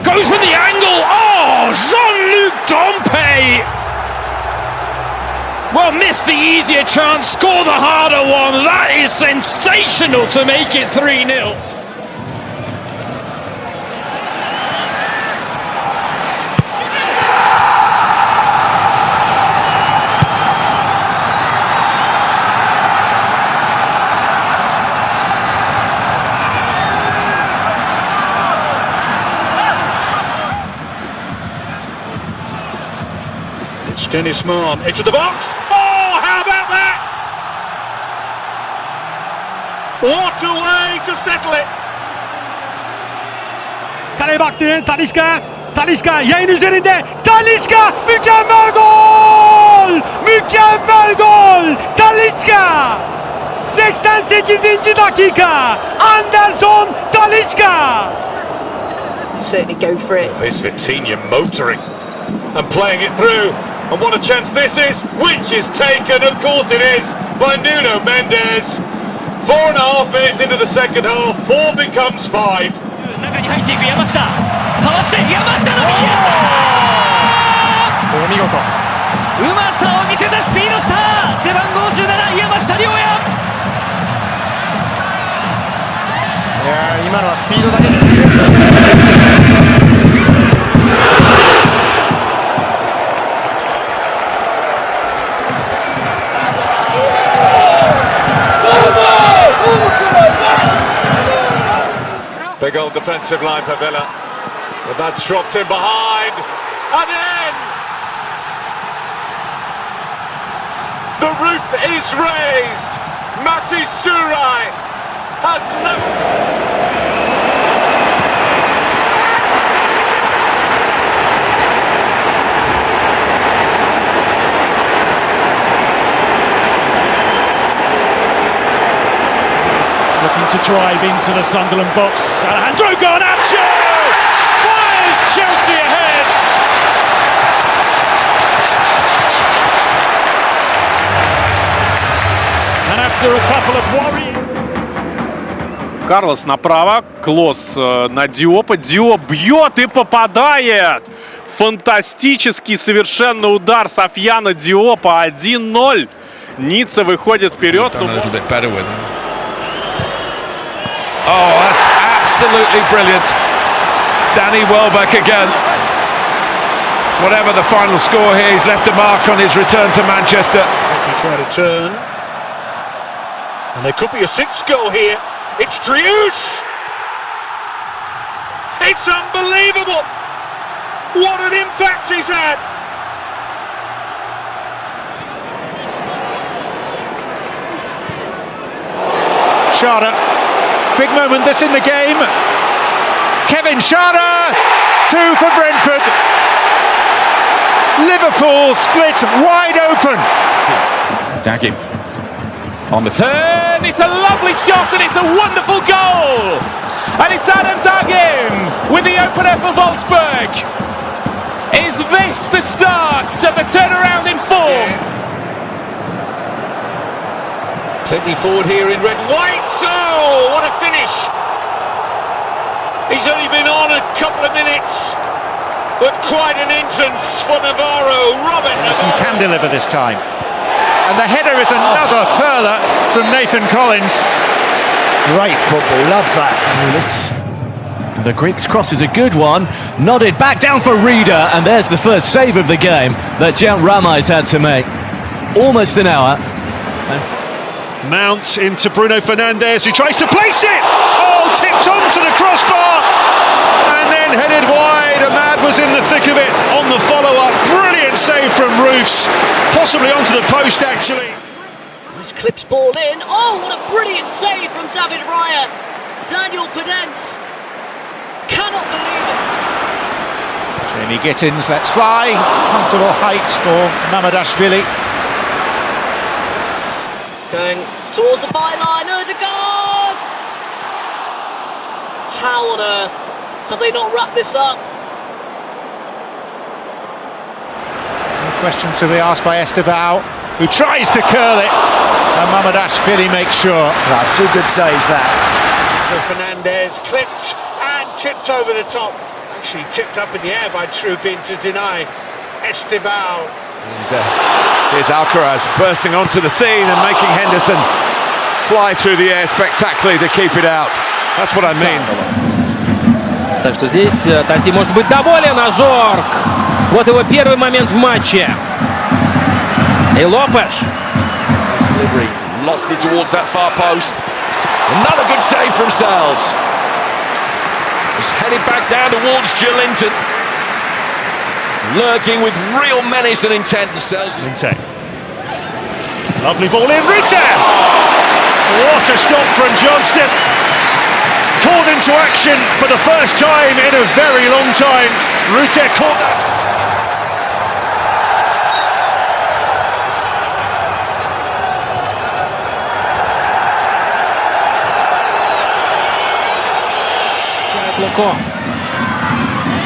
Speaker 2: Goes with the angle. Oh, Jean-Luc Dompe! Well, missed the easier chance, score the harder one. That is sensational to make it 3-0.
Speaker 9: It's Dennis Mann into the box. Oh, how about that? What a way to settle it.
Speaker 12: Kaleye baktı Talisca. Talisca yayın üzerinde. Talisca mükemmel gol! Mükemmel gol! Talisca! 88. dakika. Anderson Talisca.
Speaker 23: Certainly go for it.
Speaker 5: Here's Vitinha motoring and playing it through. And what a chance this is, which is taken, of course it is, by Nuno Mendes. 4.5 minutes into the second half, 4 becomes 5.
Speaker 6: 中に入っていく山下。かわして山下の右足。
Speaker 19: お見事。
Speaker 6: うまさを見せたスピードスター。背番号17山下亮也。
Speaker 19: いや今のはスピードだけじゃないですよ。
Speaker 5: Big old defensive line for Villa. But that's dropped in behind. And in! The roof is raised. Mati Surai has
Speaker 1: Looking to drive into the Sunderland box. Alejandro Garnacho fires Chelsea ahead. And after a couple of worrying...
Speaker 3: Карлос направо, Клос на Диопа. Диоп бьет и попадает. Фантастический совершенно удар Софьяна Диопа. 1-0. Ницца выходит вперед.
Speaker 17: Oh, that's absolutely brilliant. Danny Welbeck again. Whatever the final score here, he's left a mark on his return to Manchester.
Speaker 7: He tried to turn. And there could be a sixth goal here. It's Driouche! It's unbelievable! What an impact he's had!
Speaker 10: Schade. Big moment this in the game. Kevin Schade, 2 for Brentford. Liverpool split wide open.
Speaker 15: Daggy on the turn. It's a lovely shot and it's a wonderful goal. And it's Adam Dagim with the opener for Wolfsburg. Is this the start of the turnaround in form?
Speaker 5: Plenty forward here in red and white. Oh, what a finish! He's only been on a couple of minutes, but quite an entrance for Navarro. Robert Navarro
Speaker 10: Can deliver this time. And the header is another further from Nathan Collins.
Speaker 15: Great football, love that.
Speaker 20: The Greek's cross is a good one. Nodded back down for Reader, and there's the first save of the game that Jan Ramais had to make. Almost an hour.
Speaker 10: Mount into Bruno Fernandes, who tries to place it. Oh, tipped onto the crossbar and then headed wide. Ahmad was in the thick of it on the follow-up. Brilliant save from Roofs, possibly onto the post actually.
Speaker 23: This clips ball in. Oh, what a brilliant save from David Raya. Daniel Podence cannot believe it.
Speaker 10: Jamie Gittins lets fly. Comfortable height for Mamadashvili.
Speaker 23: Going towards the byline, Odegaard! How on earth have they not wrapped this up?
Speaker 10: No questions to be asked by Estevao, who tries to curl it, and Mamadashvili makes sure.
Speaker 15: Right, 2 good saves that.
Speaker 5: So Fernandes clipped and tipped over the top. Actually tipped up in the air by Trubin to deny Estevao.
Speaker 15: And here's Alcaraz bursting onto the scene and making Henderson fly through the air spectacularly to keep it out. That's what I mean.
Speaker 21: Так что здесь Тати может быть доволен, а Жорк. Вот его первый момент в матче. И Лопеш.
Speaker 15: Lofted towards that far post. Another good save from Sells. He's headed back down towards Joelinton. Lurking with real menace and intent. Sells.
Speaker 10: Lovely ball in, Rita! What a stop from Johnston. Called into action for the first time in a very long time. Rute caught that.
Speaker 21: Луко.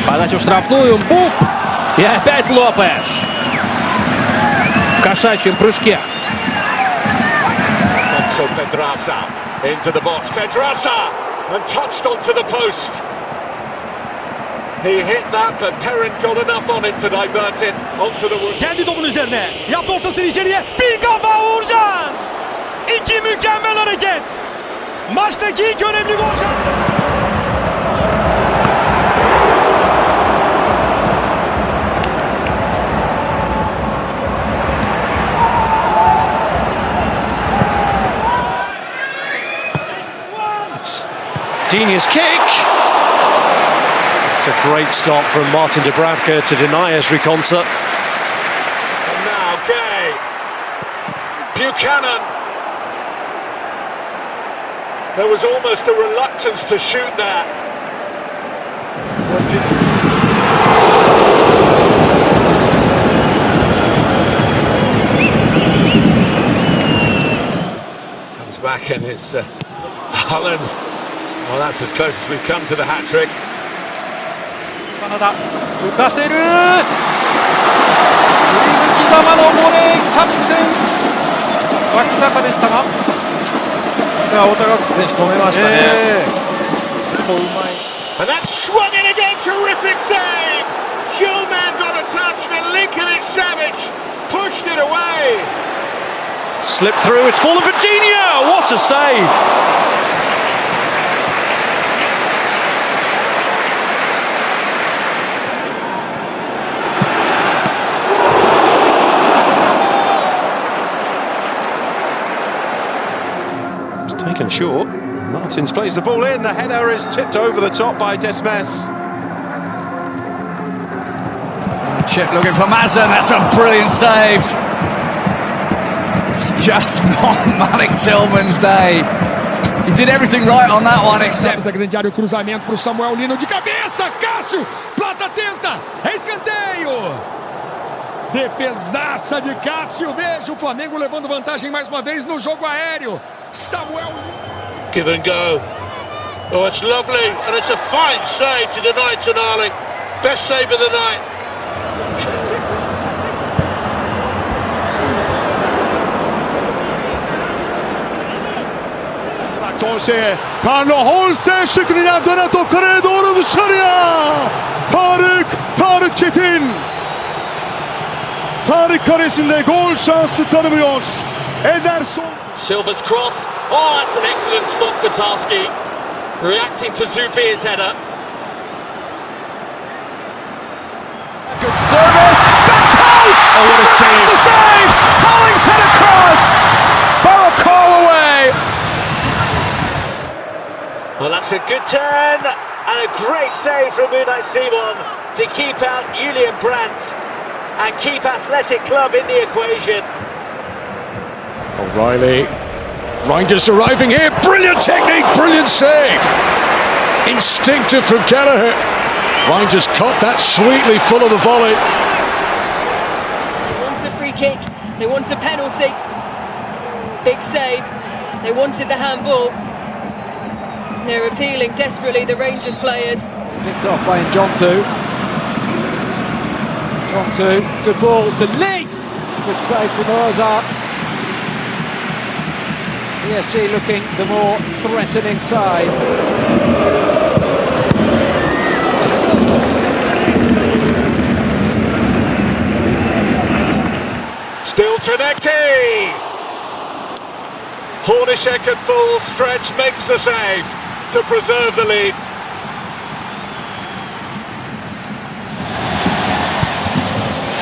Speaker 21: Подача в штрафную. Бук. И опять Лопеш. В кошачьем прыжке.
Speaker 5: Pedraza into the box. Pedraza and touched onto the post. He hit that, but Perrin got enough on it to divert it onto the wood.
Speaker 12: Kendi topun üzerine. Yaptı ortasını içeriye. Bir kafa Uğurcan. İki mükemmel hareket. Maçtaki ilk önemli gol şansı.
Speaker 1: Dini's kick. It's a great stop from Martin Dubravka to deny us Riconsa.
Speaker 5: And now Gay. Buchanan. There was almost a reluctance to shoot there. Comes back and it's Haaland. Well, that's as close as we've come to the hat-trick.
Speaker 7: カナダ浮かせる。振り向きざまのボレー、キャプテン脇坂でしたが、太田選手止めましたね。うまい。
Speaker 5: And that swung in again, terrific save. Hillman got a touch, Milinkovic Savic pushed it away.
Speaker 1: Slipped through, it's fallen for Dini. What a save.
Speaker 8: Taken short. Martins plays the ball in. The header is tipped over the top by Desmes.
Speaker 15: Chip looking for Mazin. That's a brilliant save. It's just not Malik Tillman's day. He did everything right on that one except.
Speaker 12: Grande área, o cruzamento para o Samuel Lino de cabeça. Cássio, Plata tenta. É escanteio. Defesaça de Cássio. Veja o Flamengo levando vantagem mais uma vez no jogo aéreo. Samuel.
Speaker 5: Give and go. Oh, it's lovely, and it's a fine save to deny Tonali. Best save of the night.
Speaker 7: Tonse, Carlo Holse şıkkınıyla dönen top kareye doğru dışarıya. Tarık Çetin. Tarık karesinde gol şansı tanımıyor. Ederson.
Speaker 4: Silva's cross. Oh, that's an excellent stop for Tarski. Reacting to Zupi's header.
Speaker 15: Good service. Back post.
Speaker 10: Oh, what a save.
Speaker 15: That's the save. Hollings hit across. Barrow call away.
Speaker 4: Well, that's a good turn and a great save from Unai Simon to keep out Julian Brandt and keep Athletic Club in the equation.
Speaker 1: O'Reilly. Reinders arriving here. Brilliant technique, brilliant save. Instinctive from Kelleher. Reinders caught that sweetly full of the volley.
Speaker 23: They want a free kick. They want a penalty. Big save. They wanted the handball. They're appealing desperately, the Rangers players.
Speaker 15: Picked off by Njonto. Njonto, good ball to Lee. Good save from Ozar. PSG looking the more threatening side.
Speaker 5: Still Trinecki. Hornishek at full stretch makes the save to preserve the lead.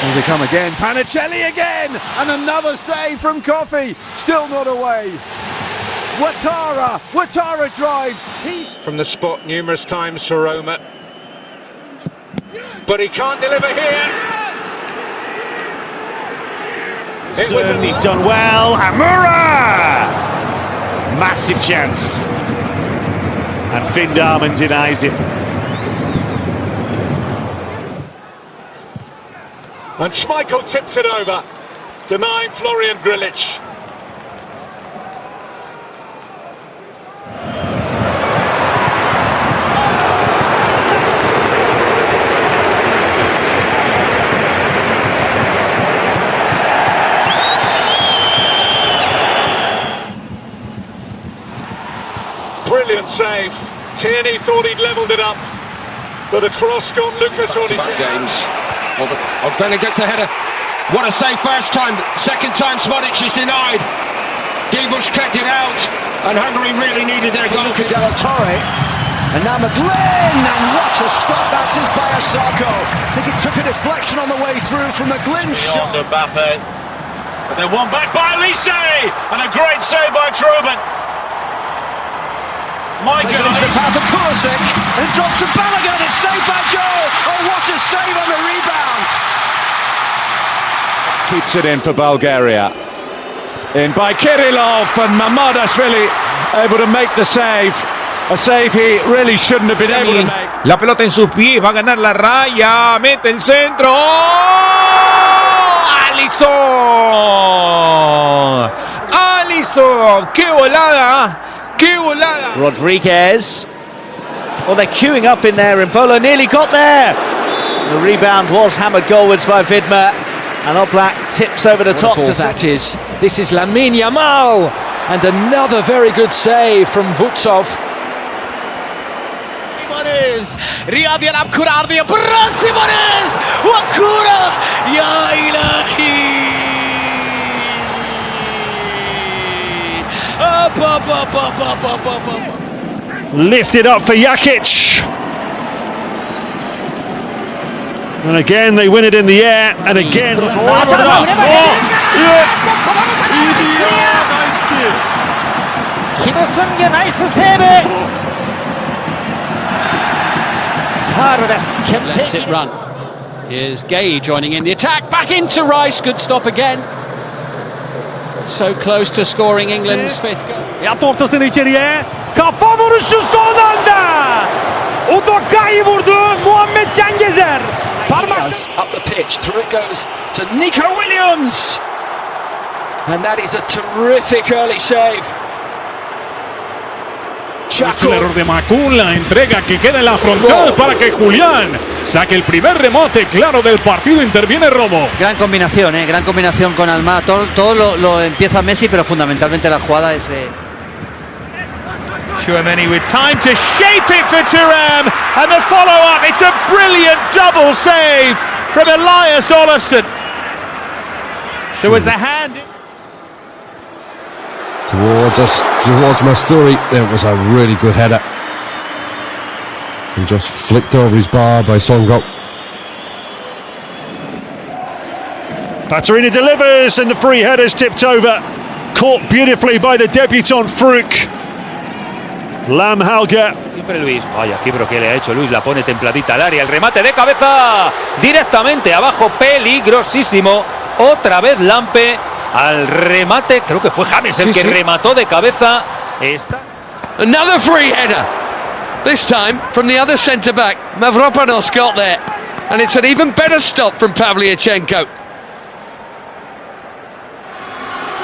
Speaker 15: Here they come again. Panicelli again, and another save from Coffey. Still not away. Ouattara drives. He's
Speaker 5: from the spot numerous times for Roma, but he can't deliver here.
Speaker 10: He's done well. Amura!
Speaker 11: massive chance. And Finn Darman denies it.
Speaker 5: And Schmeichel tips it over, denying Florian Grilic. Brilliant save. Tierney thought he'd levelled it up, but across got Lucas on his
Speaker 1: games. Brennan gets the header. What a save first time. Second time Smodic is denied. Debush kicked it out, and Hungary really needed their goal.
Speaker 13: And now McGlynn, and what a stop that is by Osako. I think it took a deflection on the way through from McGlynn shot.
Speaker 22: Mbappe, and then one back by Elise, and a great save by Truman.
Speaker 13: Into the path of Pulisic, and drops to Bellingham, it's saved by Joe. Oh, what a save on the rebound!
Speaker 10: Keeps it in for Bulgaria. In by Kirillov, and Mamadashvili able to make the save. A save he really shouldn't have been able to make.
Speaker 3: La pelota en sus pies, va a ganar la raya, mete el centro. ¡Oh! ¡Alisson! ¡Alisson! ¡Qué volada! ¡Qué volada!
Speaker 11: Rodriguez. Well, they're queuing up in there, and Bolo nearly got there. The rebound was hammered goalwards by Vidma, and Oblak tips over the top.
Speaker 2: That is. This is lamine yamal, and another very good save from Vutsov.
Speaker 24: Riyad يلعب كرة عرضية بالراس سيمونيز وكرة يا إلهي
Speaker 8: Lifted up for Jakic. And again they win it in the air, and again
Speaker 6: 김우승의 나이스 세이브.
Speaker 2: Lets it run. Here's Gay joining in the attack. Back into Rice. Good stop again. So close to scoring England's fifth goal.
Speaker 12: Yaptı ortasını içeriye. Kafa vuruşu son anda. Udoka'yı vurdu. Muhammed Cengezer.
Speaker 2: Up the pitch. Through it goes to Nico Williams. And that is a terrific early save.
Speaker 19: El error de Macún, la entrega que queda en la frontal para que Julián saque el primer rebote claro del partido. Interviene Romo.
Speaker 21: Gran combinación con Almada. Todo lo empieza Messi, pero fundamentalmente la jugada es de...
Speaker 17: Chouameni with time to shape it for Thuram, and the follow-up, it's a brilliant double save from Elias Olafsson. There was a hand...
Speaker 15: Towards my story, there was a really good header. And just flicked over his bar by Songo.
Speaker 8: Paterina delivers, and the free header's tipped over. Caught beautifully by the debutant Fruk. Lam Halga.
Speaker 14: Siempre Luis, vaya, qué bro que le ha hecho Luis, la pone templadita al área, el remate de cabeza, directamente abajo, peligrosísimo, otra vez Lampe, al remate, creo que fue James el que remató de cabeza.
Speaker 1: Another free header, this time from the other centre-back, Mavropanos got there, and it's an even better stop from Pavlyuchenko.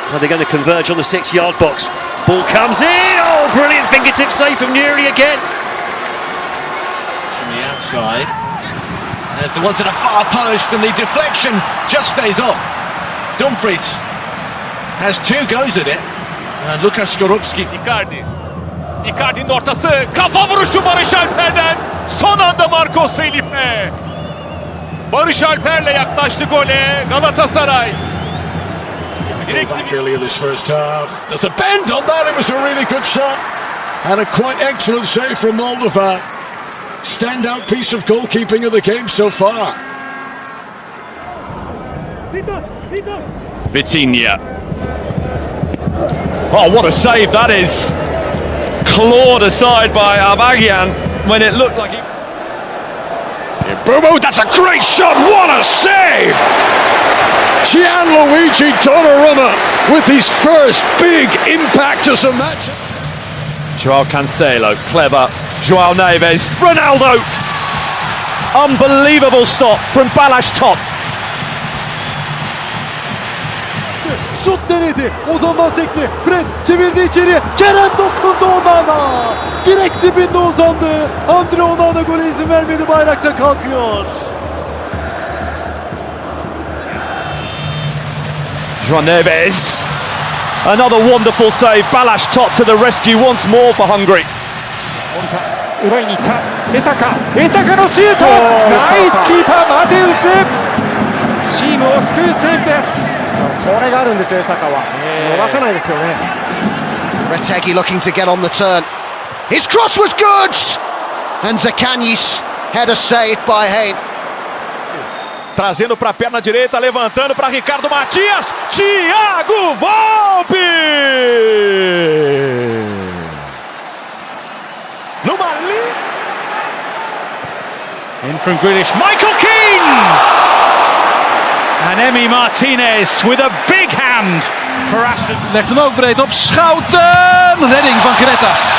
Speaker 20: Well, they're going to converge on the 6-yard box. Ball comes in. Oh, brilliant fingertip save from Nuri again.
Speaker 4: From the outside. There's the one to the far post, and the deflection just stays off. Dumfries has two goes at it. And Lukas Skorupski.
Speaker 18: Icardi'nin ortası. Kafa vuruşu Barış Alper'den. Son anda Marcos Felipe. Barış Alper'le yaklaştı gole. Galatasaray.
Speaker 1: Back earlier this first half. There's a bend on that. It was a really good shot and a quite excellent save from Moldova. Standout piece of goalkeeping of the game so far.
Speaker 10: Vitinha. Oh, what a save that is. Clawed aside by Armagian when it looked like he...
Speaker 1: Bobo, that's a great shot. What a save! Gianluigi Donnarumma with his first big impact as a match.
Speaker 7: Joao Cancelo, clever. Joao Neves, Ronaldo. Unbelievable stop from Balazs top.
Speaker 12: Şut denedi. Ozan'dan sekti. Fred çevirdi içeriye. Kerem dokundu Onana. Direkt dibinde uzandı. Andre Onana gole izin vermedi. Bayrakta kalkıyor.
Speaker 7: Joao Neves. Another wonderful save. Balazs top to the rescue once more for Hungary.
Speaker 19: 裏に行った江坂のシュート、ナイスキーパーマテウス、チームを救うセーブです。
Speaker 9: これがあるんですよ江坂は、逃さないですよね。
Speaker 13: Retegi looking to get on the turn. His cross was good, and Zaccagni's header saved by Hein.
Speaker 10: Trazendo para a perna direita, levantando para Ricardo Matias. Thiago Volpe! Numa linha.
Speaker 8: In from Grealish, Michael Keane! And Emi Martinez with a big hand for Aston.
Speaker 16: Legt hem ook breed op, Schouten! Redding van Gerettas.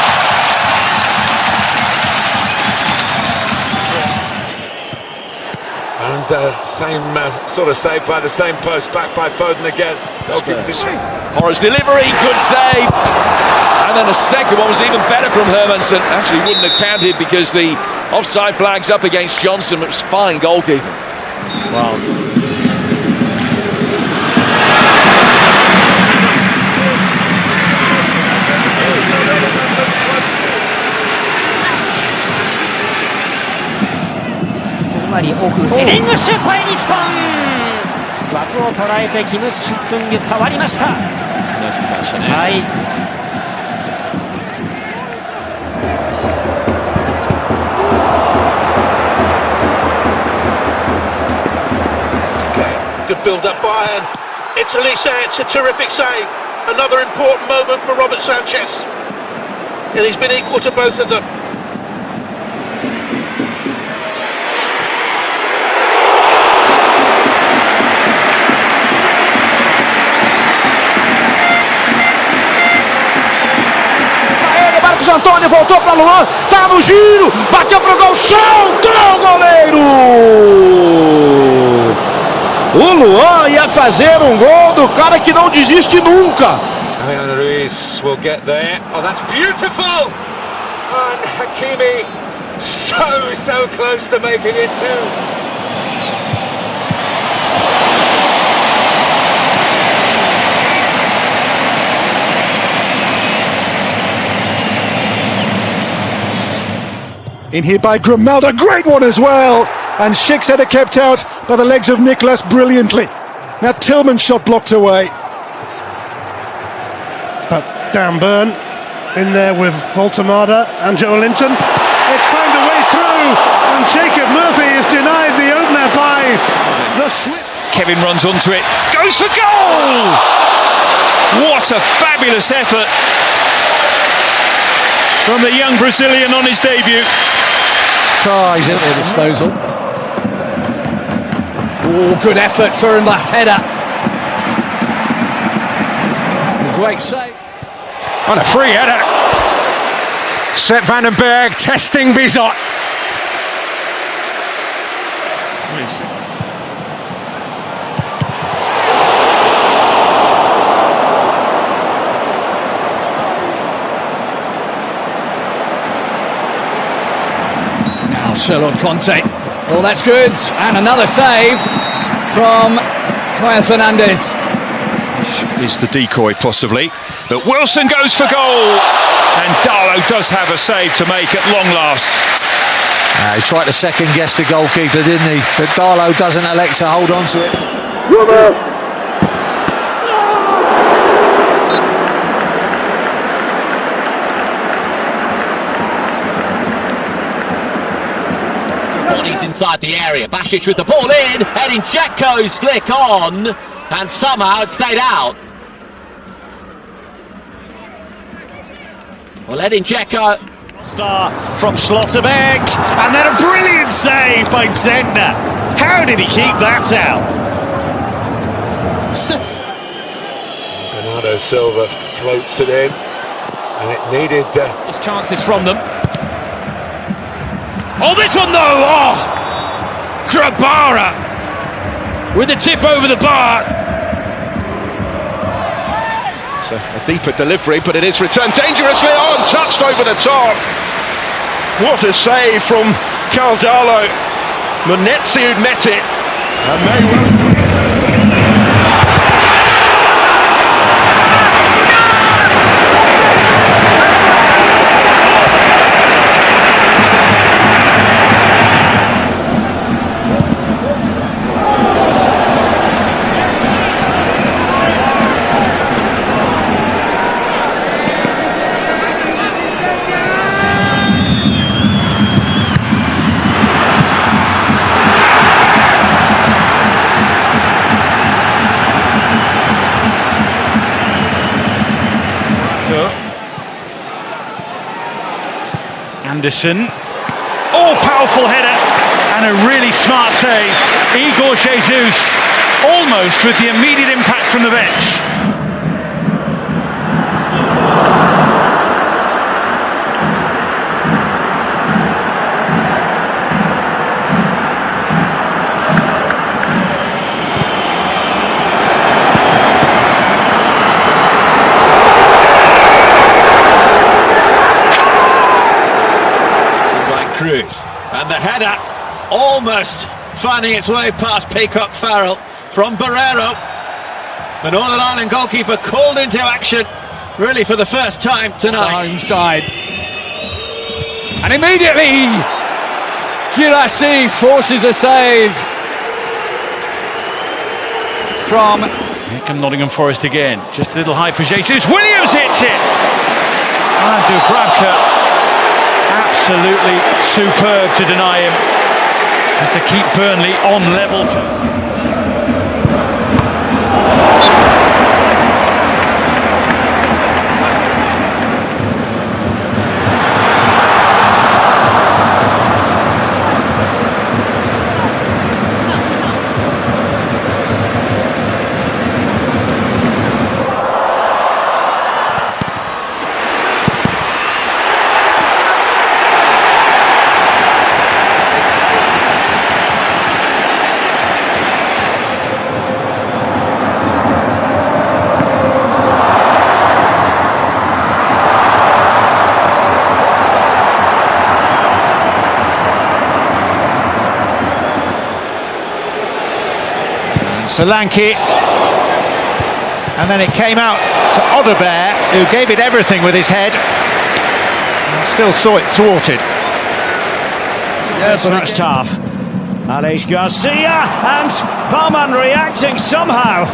Speaker 5: And same sort of save by the same post, back by Foden again.
Speaker 1: Horace delivery, good save. And then the second one was even better from Hermansen. Actually wouldn't have counted because the offside flag's up against Johnson. It was fine goalkeeping.
Speaker 2: Wow.
Speaker 6: ヘディングシュートへ日本、枠を捉えてキム・シュツンゲ触りました。はい。
Speaker 22: Good build up by Bayern. It's Elise, it's a terrific save. Another important moment for Robert Sanchez. And he's been equal to both of them.
Speaker 15: Marcos Antônio voltou para Luan, tá no giro, bateu pro gol, soltou o goleiro! O Luan ia fazer gol do cara que não desiste nunca.
Speaker 5: Ruiz will get there. Oh, that's beautiful! And Hakimi so close to making it too.
Speaker 8: In here by Grimaldo, great one as well. And Schick's header kept out by the legs of Nicholas brilliantly. Now Tillman's shot blocked away. But Dan Burn in there with Voltemada and Joe Linton. It's found a way through, and Jacob Murphy is denied the opener by the slip.
Speaker 23: Kevin runs onto it, goes for goal! What a fabulous effort from the young Brazilian on his debut.
Speaker 15: Oh, he's in at the disposal. Oh, good effort for him, last header. Great save.
Speaker 3: On a free header. Sepp van den Berg testing Bizot.
Speaker 15: Marcelo Conte. Oh, that's good. And another save from Juan Fernandez.
Speaker 23: Is the decoy possibly, but Wilson goes for goal, and Darlow does have a save to make at long last.
Speaker 15: He tried to second guess the goalkeeper, didn't he? But Darlow doesn't elect to hold on to it.
Speaker 4: Bodies inside the area. Basic with the ball in. Edin Dzeko's flick on, and somehow it stayed out. Well, Edin Dzeko.
Speaker 20: Star from Schlotterbeck, and then a brilliant save by Zender. How did he keep that out?
Speaker 5: Bernardo Silva floats it in. And it needed...
Speaker 2: chances from them. Oh, this one though! Oh! Grabara! With a tip over the bar.
Speaker 23: It's a deeper delivery, but it is returned dangerously on, touched over the top. What a save from Caldalo. Munetsi who'd met it, and may well...
Speaker 10: Anderson, powerful header and a really smart save. Igor Jesus, almost with the immediate impact from the bench.
Speaker 4: And the header almost finding its way past Peacock Farrell from Barrero. The Northern Ireland goalkeeper called into action really for the first time tonight.
Speaker 19: The home side. And immediately Girassi forces a save from...
Speaker 10: Here come Nottingham Forest again. Just a little high for Jesus. Williams hits it! And Dubravka, absolutely superb to deny him and to keep Burnley on level.
Speaker 11: Solanke, and then it came out to Odebear, who gave it everything with his head and still saw it thwarted.
Speaker 14: Yes, that's tough. Alex Garcia and Baumann reacting somehow.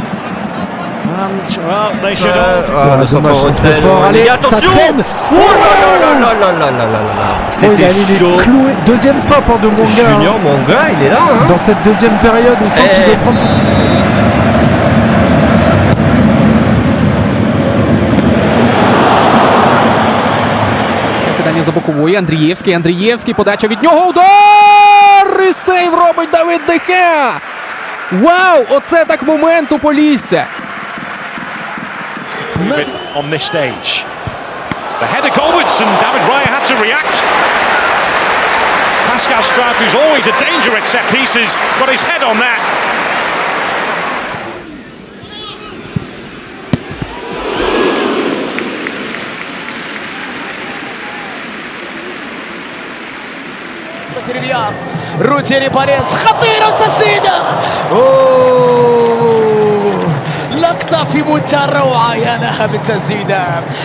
Speaker 14: And well, they should all.
Speaker 15: Allez, attention! Oh là là là là là là là! C'était chaud. Deuxième fois pour de Monga. Junior Monga, il est là. Hein. Dans cette deuxième période, on sent qu'il doit prendre tout ce qui se
Speaker 3: Кидання за бокової. Андрієвський. Подача від нього. Удар! І сейв робить Давид Де Геа. Вау! Оце так момент у Полісся.
Speaker 23: On this stage, the header goalwards and David Raya had to react. Pascal Straub, who's always a danger at set pieces, got his head on that.
Speaker 17: روتيري باريس خطيرة وتسديدة لقطة في منتهى الروعة. يا لها من تسديدة،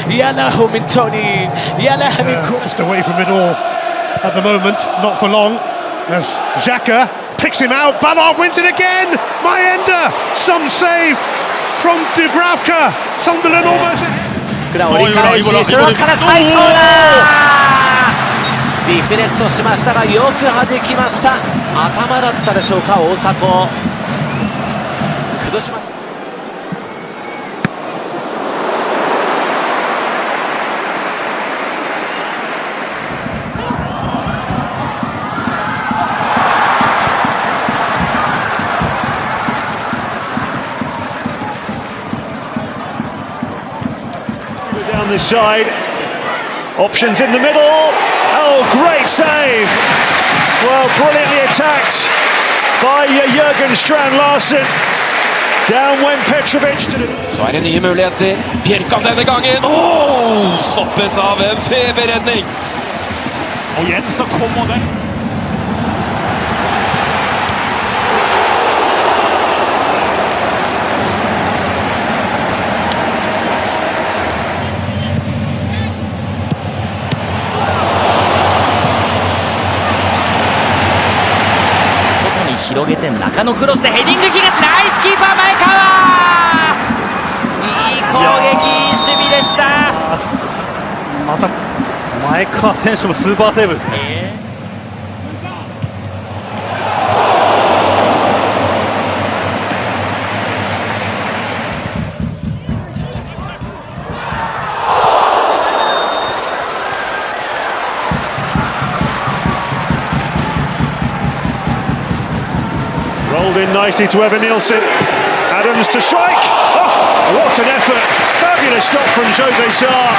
Speaker 17: يا له من توني، يا لها من كرة.
Speaker 8: Just away from it all at the moment, not for long, as Xhaka picks him out. Ballard wins it again. Mayenda, some save from Dubravka. Sunderland almost.
Speaker 12: 折り返し、そのから最高だ。リフレクトしましたがよく弾きました。頭だったでしょうか、大迫。崩しました。
Speaker 23: Down this side.
Speaker 8: Options in the middle. Oh, great save. Well, brilliantly attacked by Jürgen Strand Larsen. Down went Petrovic to the...
Speaker 7: Så er det nye muligheter. Bjerkan denne gangen. Stoppes av en feberredning.
Speaker 8: Og igjen så kommer det.
Speaker 6: 外に広げて中野クロスでヘディング東、ナイスキーパー前川、いい攻撃、いい守備でした。
Speaker 20: また前川選手もスーパーセーブですね。
Speaker 8: Rolled in nicely to Evan Nielsen. Adams to strike. Oh, what an effort. Fabulous stop from Jose Sarr.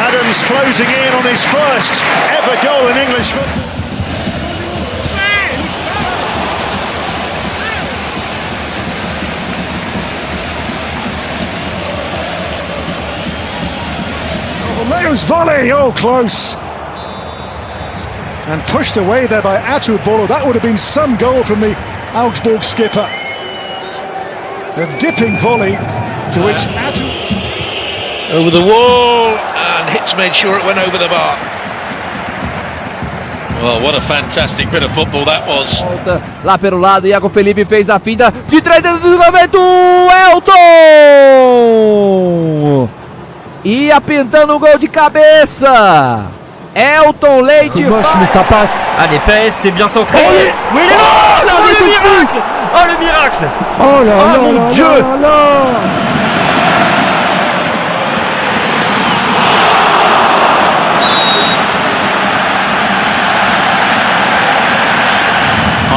Speaker 8: Adams closing in on his first ever goal in English football. Oh, Leo's volley, oh close. And pushed away there by Atu Bolo. That would have been some goal from the Augsburg skipper. A dipping volley to which Atu...
Speaker 22: Over the wall, and Hitch made sure it went over the bar. Well, what a fantastic bit of football that was.
Speaker 15: Lá pelo lado, Iago Felipe fez a finta de trás dentro do cruzamento, Elton! Ia pintando o gol de cabeça. Elton Leite.
Speaker 9: Moche, mais ça passe.
Speaker 6: Allez, PS, c'est bien centré. Oui, il est là. Oh, le miracle. Oh, le miracle.
Speaker 9: Oh là là,
Speaker 6: mon
Speaker 9: là,
Speaker 6: Dieu.
Speaker 9: là, là.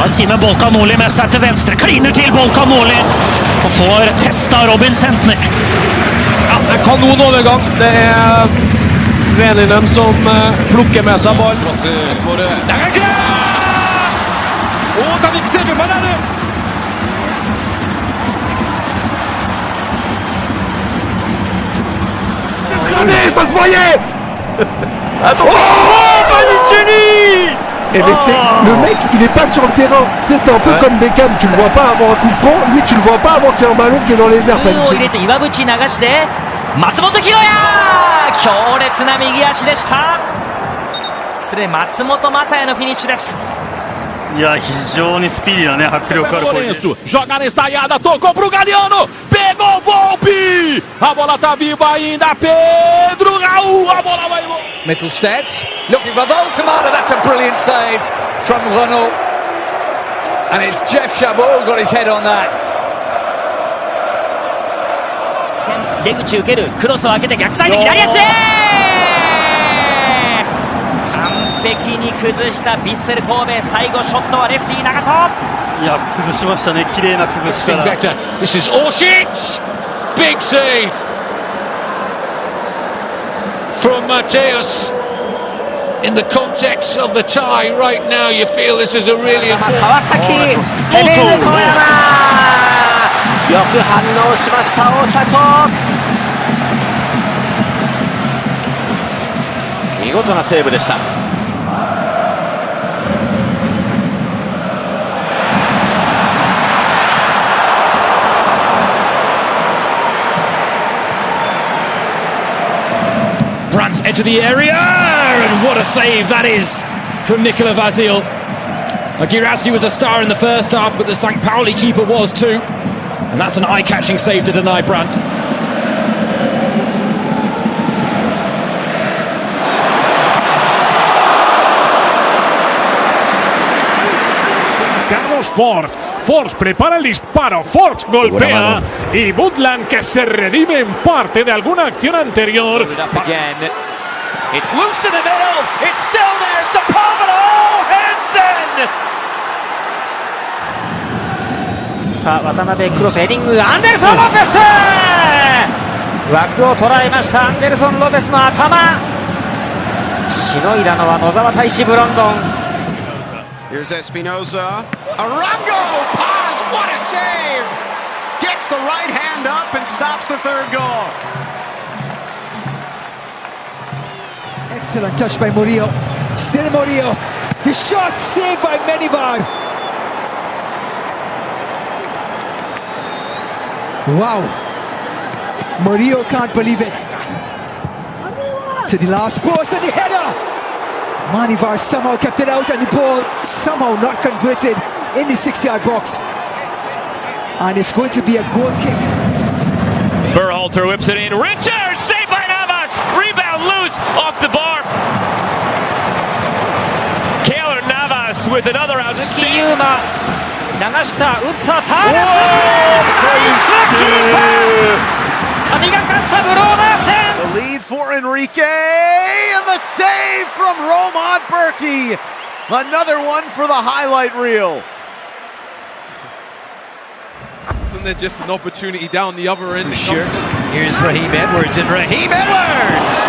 Speaker 6: Ja, Simen Bolkanoli med seg til venstre, kliner til Bolkanoli og får testa Robin Sentner.
Speaker 7: Ja, det er kanonenovergang. Det er Veninem som plukker med seg ball. Der er klart! Og da fikk Steve på denne!
Speaker 9: Ça se voyait.
Speaker 6: Oh, Panicini!
Speaker 9: Et mais le mec, il est pas sur le terrain. Tu sais, c'est un peu comme Beckham. Tu le vois pas avoir un coup franc. Lui, tu le vois pas avant qu'il y ait un ballon qui est dans les airs. Panicini.
Speaker 6: 松本清也、強烈な右足でした。失礼、松本雅也のフィニッシュです。
Speaker 20: いや、非常にスピーディーなね、迫力ある攻撃。
Speaker 16: Joga na ensaiada, tocou pro Galeano, pegou o Volpe, a bola tá viva ainda, Pedro Raul, a bola vai...
Speaker 17: Mittelstadt looking for Voltemada, that's a brilliant save from Renault, and it's Jeff Chabot got his head on that.
Speaker 6: 出口受ける、クロスを開けて逆サイド左足、完璧に崩したヴィッセル神戸。最後ショットはレフティー長戸。
Speaker 20: いや、崩しましたね、綺麗な崩しから。
Speaker 1: This is Orsic, big save from Mateus. In the context of the tie right now, you feel this is a really important...
Speaker 15: 川崎、ヘディング遠山、よく反応しました大迫。見事なセーブでした。
Speaker 18: Brandt into the area, and what a save that is from Nicola Vasil. Girassi was a star in the first half, but the St. Pauli keeper was too. And that's an eye-catching save to deny Brandt.
Speaker 8: Carlos Ford. Force prepara el disparo, Force golpea y Butland, que se redime en parte de alguna acción anterior.
Speaker 17: It's loose in the middle, it's still there, Sapavalo Hansen!
Speaker 6: さあ渡辺クロスヘディング、アンデルソン・ロペス、枠を捉えました。アンデルソン・ロペスの頭、しのいだのは野沢大使ブロンドン。
Speaker 5: Here's Espinosa. Arango! Paz! What a save! Gets the right hand up and stops the third goal.
Speaker 13: Excellent touch by Murillo. Still Murillo. The shot saved by Menivar. Wow. Murillo can't believe it. To the last post and the header. Manivar somehow kept it out and the ball somehow not converted in the 6-yard box. And it's going to be a goal kick.
Speaker 18: Berhalter whips it in. Richards saved by Navas. Rebound loose off the bar. Keylor Navas with another outstanding.
Speaker 5: The lead for Enrique and the save from Roman Berkey. Another one for the highlight reel.
Speaker 7: Isn't there just an opportunity down the other end?
Speaker 11: Sure. Here's Raheem Edwards, and Raheem Edwards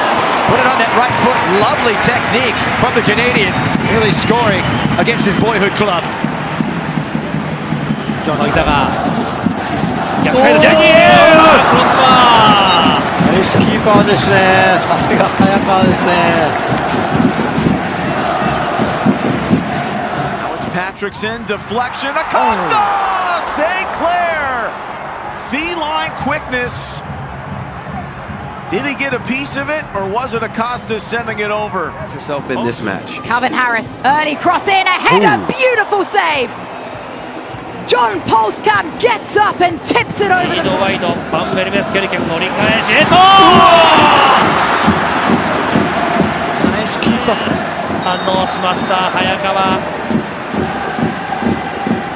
Speaker 11: put it on that right foot. Lovely technique from the Canadian, really scoring against his boyhood club.
Speaker 5: Now it's Patrickson, deflection, Acosta! St. Clair! Feline quickness. Did he get a piece of it, or was it Acosta sending it over?
Speaker 11: Yourself in this match.
Speaker 21: Calvin Harris, early cross in, a header, beautiful save. John Polskamp gets up and tips it over the...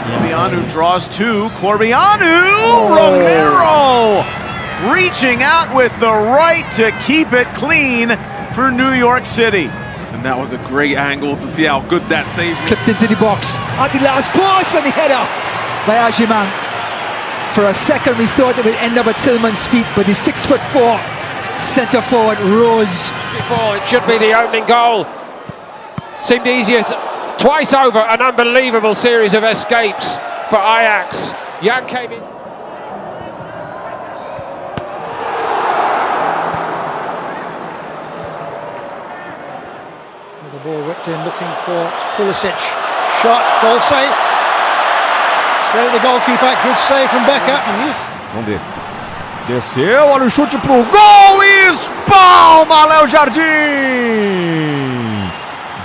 Speaker 5: Corbianu draws two. Corbianu! Romero! Reaching out with the right to keep it clean for New York City.
Speaker 7: And that was a great angle to see how good that save was.
Speaker 13: Clipped into the box at the last post and the header by Ajiman. For a second we thought it would end up at Tillman's feet, but the 6'4" centre forward rose.
Speaker 24: It should be the opening goal. Seemed easier twice over. An unbelievable series of escapes for Ajax. Young came in.
Speaker 12: The ball whipped in, looking for Pulisic. Shot, goal save. Straight at the goalkeeper, good save from Becker.
Speaker 3: Vamos ver. Desceu, olha o chute pro gol e espalma Léo Jardim.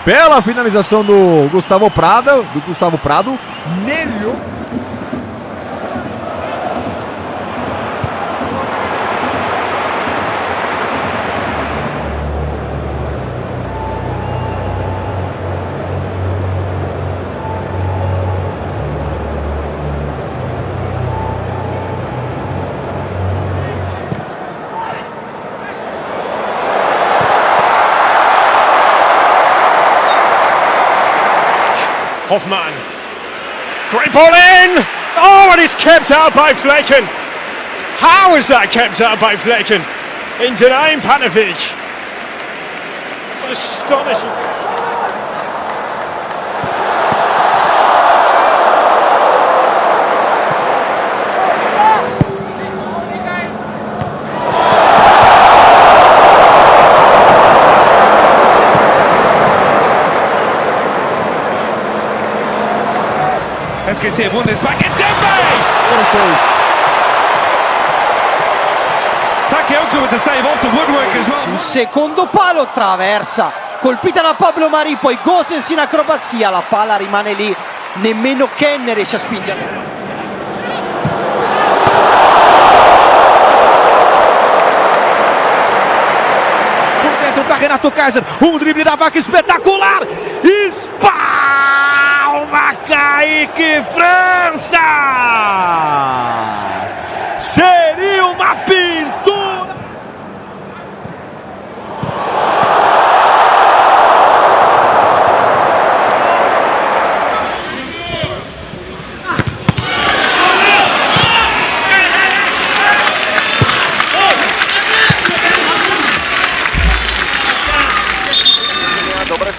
Speaker 3: Bela finalização do Gustavo Prado. Melhor.
Speaker 8: Hoffman, great ball in! Oh, and it's kept out by Flecken. How is that kept out by Flecken? In denying Panovic. It's astonishing.
Speaker 3: Esquecer, Bundesbank and Dembele! What a save. Takayoko with the save off the woodwork as well.
Speaker 12: Sul secondo palo traversa, colpita da Pablo Mari, poi Gosens in acrobazia, la palla rimane lì, nemmeno Ken riesce a spingere.
Speaker 15: Por dentro para Renato Kaiser, drible da vaca espetacular, espalma Kaique França! Seria uma pintura!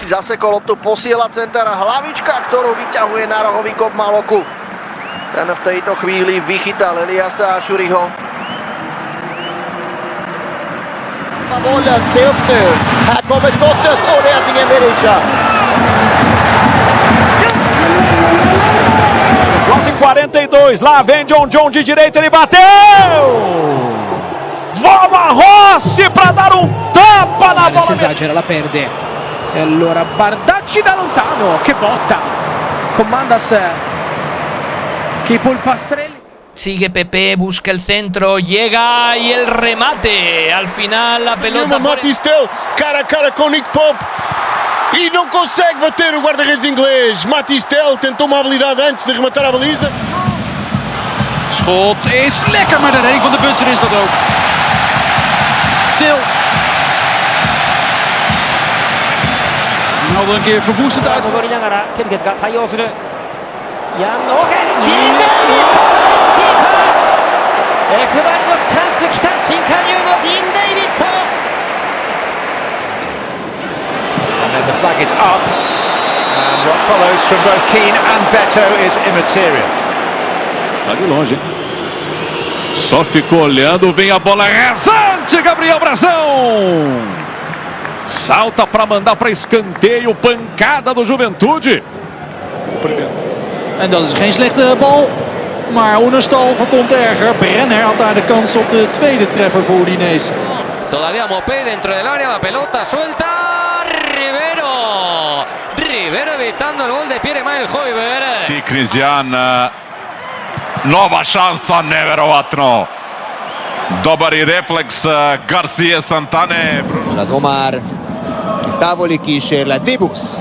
Speaker 2: si zasekol loptu, posiela center, hlavička, ktorú vyťahuje na rohový kop Maloku. Ten v tejto chvíli vychytal Eliasa Šuriho.
Speaker 4: Bollen, se upp nu. Här kommer skottet och räddningen Berisha.
Speaker 16: Quase 42, lá vem John de direita, ele bateu! Volta Rossi para dar tapa na bola.
Speaker 13: Si esagera, la perde. E allora Bardacci da lontano, che botta. Con Mandas che polpastrelli.
Speaker 10: Sigue Pepe, busca el centro, llega y el remate. Al final la pelota.
Speaker 19: Matistel, cara a cara com Nick Pope. E não consegue bater o guarda-redes inglês. Matistel tentou uma habilidade antes de rematar a baliza.
Speaker 18: Schot is lekker, maar de redding van de Bunsen is dat ook. Til. Ronaldo een keer verwoestend uit.
Speaker 11: And then the flag is up, and what follows from both Keane and Beto is immaterial.
Speaker 16: Tá de longe, hein? Só ficou olhando, vem a bola rasante, Gabriel Brazão! Salta para mandar para escanteio, pancada do Juventude.
Speaker 25: En dat is geen slechte bal, maar Oenerstal voorkomt erger. Brenner had daar de kans op de tweede treffer voor Udinese.
Speaker 10: Todavía Mopé dentro del área, la pelota suelta. Rivero evitando el gol de Pierre Emile Højbjerg.
Speaker 26: Ti Cristiano, nova šansa, neverovatno. Dobar i refleks Garcia Santane.
Speaker 4: Omar, távoli kísérlet, Dibusz.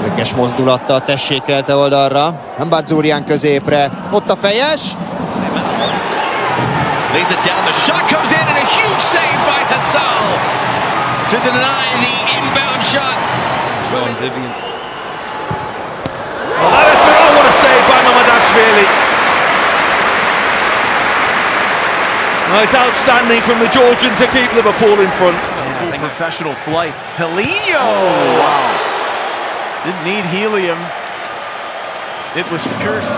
Speaker 4: Ökes mozdulattal tessékelte oldalra, Mbazurian középre, ott a fejes.
Speaker 5: Lays it down, the shot comes in and a huge save by Hassal to deny the inbound shot.
Speaker 23: Well, what a save by Mamadashvili. No, it's outstanding from the Georgian to keep Liverpool in front.
Speaker 5: Full professional flight. Helinho! Oh, wow. Didn't need helium. It was Pierce.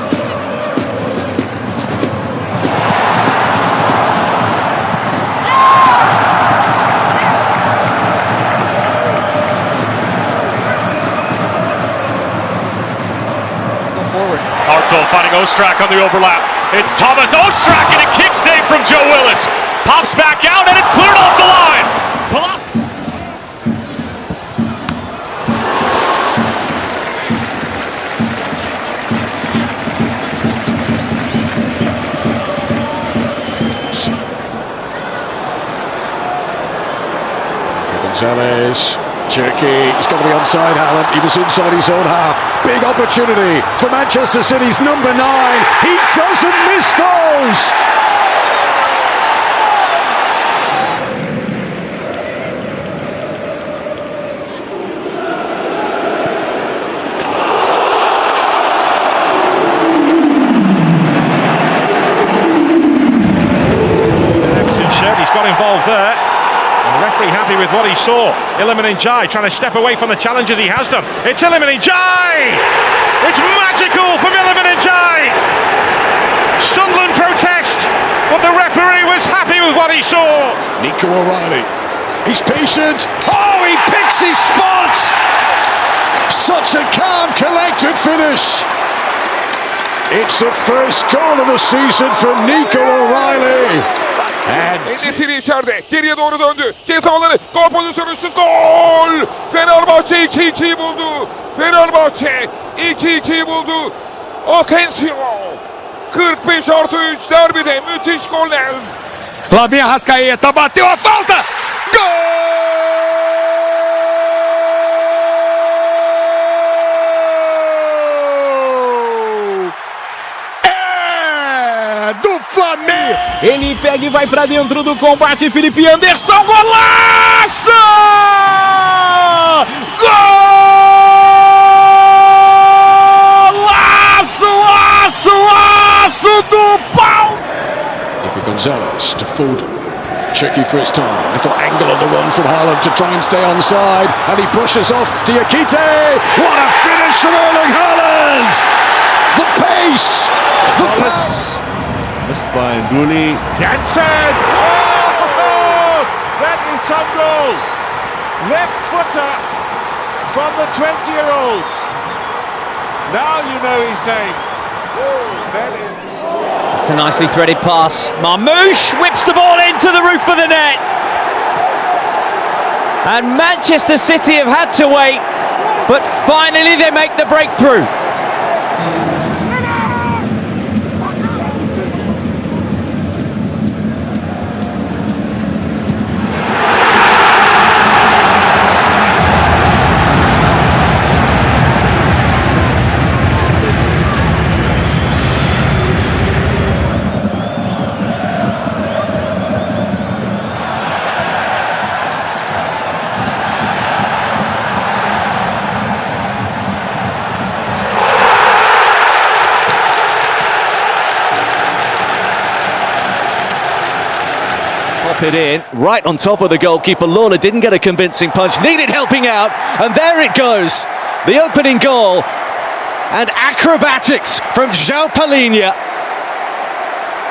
Speaker 27: Arto finding Ostrak on the overlap. It's Thomas Ostrak and a kick save from Joe Willis. Pops back out and it's cleared off the line.
Speaker 1: Gonzalez, Cherky, he's got to be onside, Haaland. He was inside his own half. Big opportunity for Manchester City's number 9. He doesn't miss those.
Speaker 8: He's got involved there. The referee happy with what he saw. Iliman Ndiaye trying to step away from the challenges he has done. It's Iliman Ndiaye! It's magical from Iliman Ndiaye! Sunderland protest, but the referee was happy with what he saw.
Speaker 1: Nico O'Reilly, he's patient. Oh, he picks his spot! Such a calm, collected finish. It's the first goal of the season for Nico O'Reilly.
Speaker 3: Enesiri içeride. Geriye doğru döndü. Ceza alanı. Gol pozisyonu şut. Gol! Fenerbahçe 2-2'yi buldu. Fenerbahçe 2-2'yi buldu. Asensio. 45+3 derbide müthiş goller.
Speaker 7: Lá Arrascaeta, bateu a falta. Gol! Do Flamengo.
Speaker 16: Ele pega e vai pra dentro do combate. Felipe Anderson, golaço! Golaço! Aço do pau!
Speaker 1: Nico Gonzalez to Foden. Tricky for his time. Little angle on the run from Haaland to try and stay onside, and he pushes off Diakite. What a finish from Erling Haaland! The pace, the pass.
Speaker 16: Missed by Nduli. Jansen! Oh! That is some goal! Left footer from the 20-year-old. Now you know his name. That is...
Speaker 6: It's a nicely threaded pass. Marmoush whips the ball into the roof of the net. And Manchester City have had to wait, but finally they make the breakthrough.
Speaker 15: It in, right on top of the goalkeeper. Lawler didn't get a convincing punch, needed helping out, and there it goes. The opening goal, and acrobatics from João Palhinha.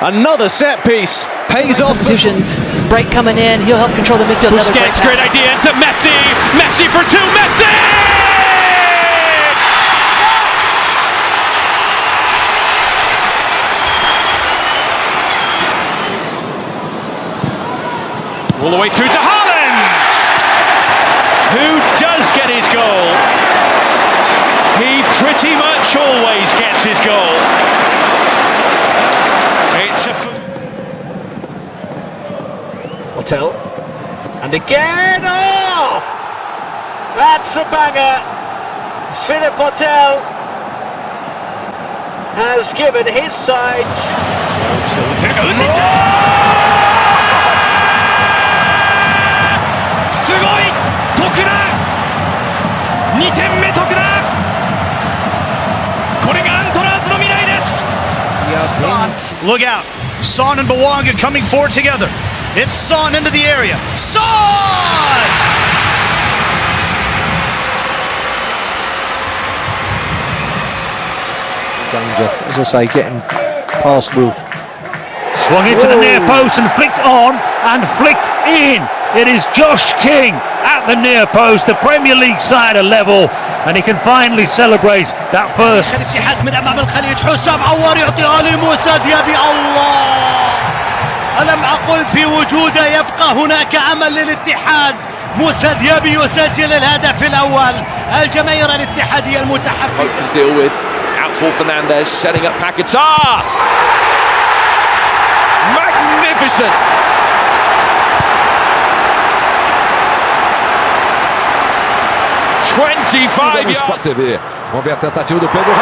Speaker 15: Another set piece, pays off.
Speaker 9: Substitutions, break coming in, he'll help control the midfield.
Speaker 27: Busquets, great idea into Messi, Messi for two, Messi!
Speaker 23: All the way through to Haaland, who does get his goal. He pretty much always gets his goal. It's a...
Speaker 11: Hotel, and again, oh! That's a banger. Philip Hotel has given his side.
Speaker 14: Look out. Son and Bawanga coming forward together. It's Son into the area. Son!
Speaker 11: Danger, as I say, getting past Wolf.
Speaker 16: Swung into the near post and flicked on and flicked in. It is Josh King at the near post. The Premier League side are level, and he can finally celebrate that first.
Speaker 14: الاتحاد من امام الخليج. حسام عوار يعطيها لموسى ديابي. الله! ألم أقل في وجوده يبقى هناك أمل للاتحاد. موسى ديابي يسجل الهدف الأول. الجماهير الاتحادية المتحفزة.
Speaker 15: Deal with out for Fernandez, setting up Paquetá. Magnificent.
Speaker 17: Sport TV. Vamos ver a tentativa do Pedro.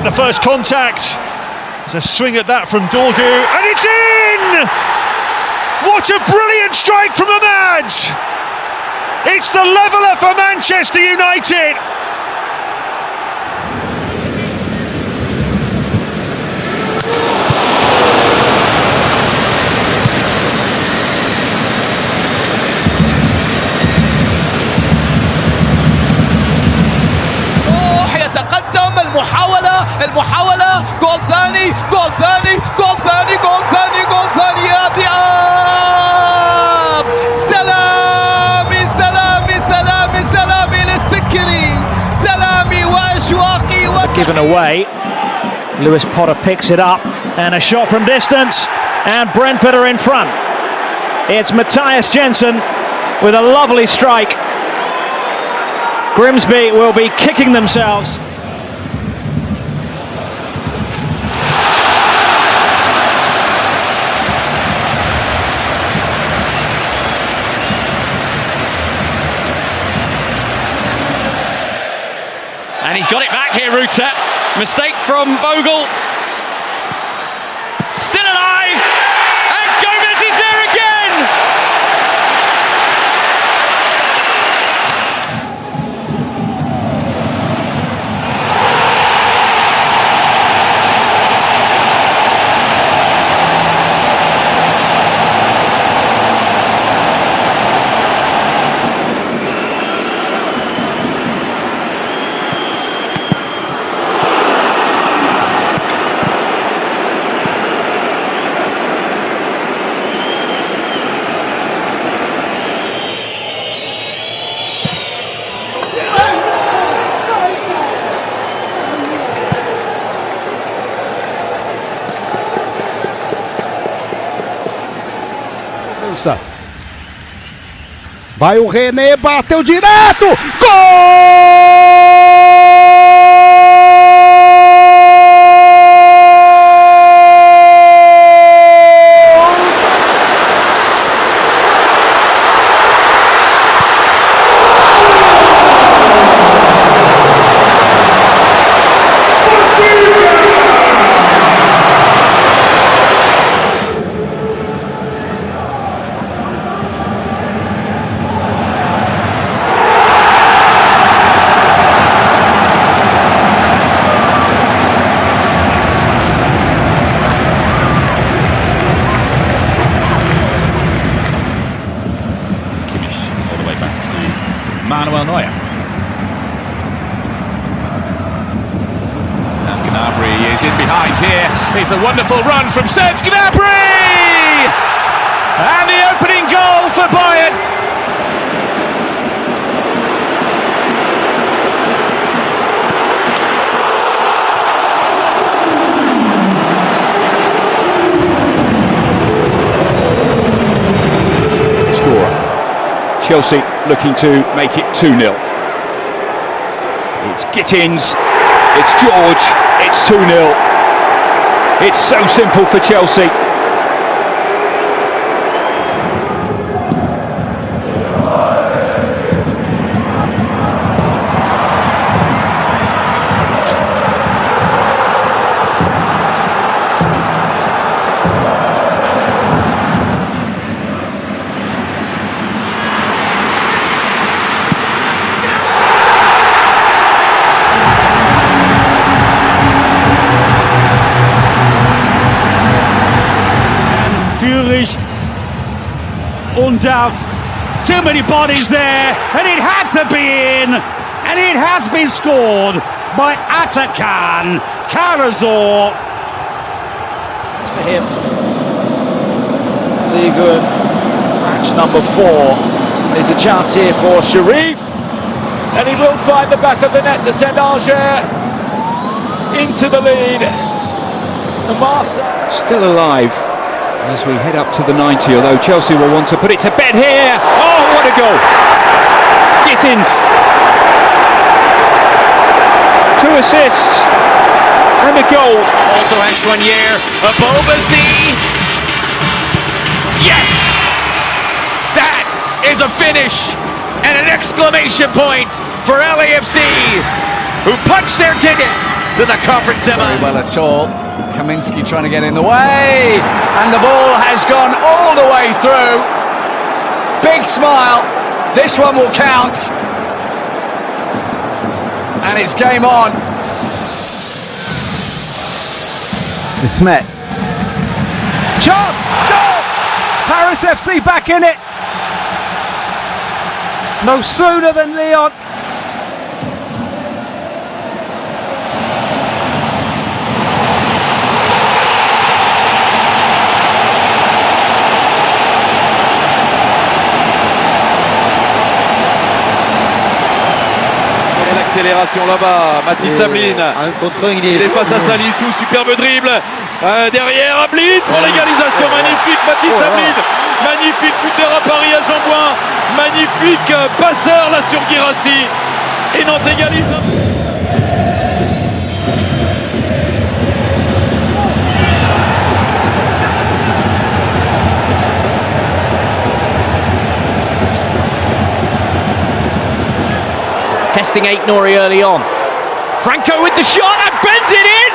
Speaker 8: The first contact. It's a swing at that from Dorgu, and it's in! What a brilliant strike from Ahmad! It's the leveller for Manchester United.
Speaker 14: المحاولة جول ثاني جول ثاني جول ثاني جول ثاني جول ثاني يا ذئاب. سلامي سلامي سلامي سلامي للسكري. سلامي وأشواقي
Speaker 20: given away. Lewis Potter picks it up and a shot from distance, and Brentford are in front. It's Matthias Jensen with a lovely strike. Grimsby will be kicking themselves.
Speaker 6: And he's got it back here, Ruta. Mistake from Bogle. Still alive! And Gomez is there again!
Speaker 2: Vai o René, bateu direto! Gol!
Speaker 16: Manuel Neuer. And Gnabry is in behind here. It's a wonderful run from Serge Gnabry! And the opening goal for Bayern.
Speaker 15: Chelsea looking to make it 2-0. It's Gittins, it's George, it's 2-0. It's so simple for Chelsea.
Speaker 14: Undav, too many bodies there, and it had to be in, and it has been scored by Atakan Karazor.
Speaker 11: It's for him. League match number 4. There's a chance here for Sharif, and he will find the back of the net to send Alger into the lead. And Marseille
Speaker 15: still alive as we head up to the 90, although Chelsea will want to put it to bed here. Oh, what a goal! Gittins. 2 assists and a goal.
Speaker 12: Also Eshwanier, Abobasi. Yes! That is a finish and an exclamation point for LAFC, who punched their ticket to the conference semi.
Speaker 13: Very well at all. Kaminsky trying to get in the way, and the ball has gone all the way through. Big smile. This one will count, and it's game on.
Speaker 15: De Smet.
Speaker 13: Chance! Goal! Paris FC back in it. No sooner than Lyon.
Speaker 19: Accélération là-bas, Mathis Sablin, il est face à Salissou, superbe dribble, derrière Ablin pour l'égalisation, magnifique Mathis Sablin, magnifique buteur à Paris à Jean-Bouin, magnifique passeur là sur Guirassy, Et Nantes égalise.
Speaker 6: Testing 8 Nori early on. Franco with the shot and bends it in!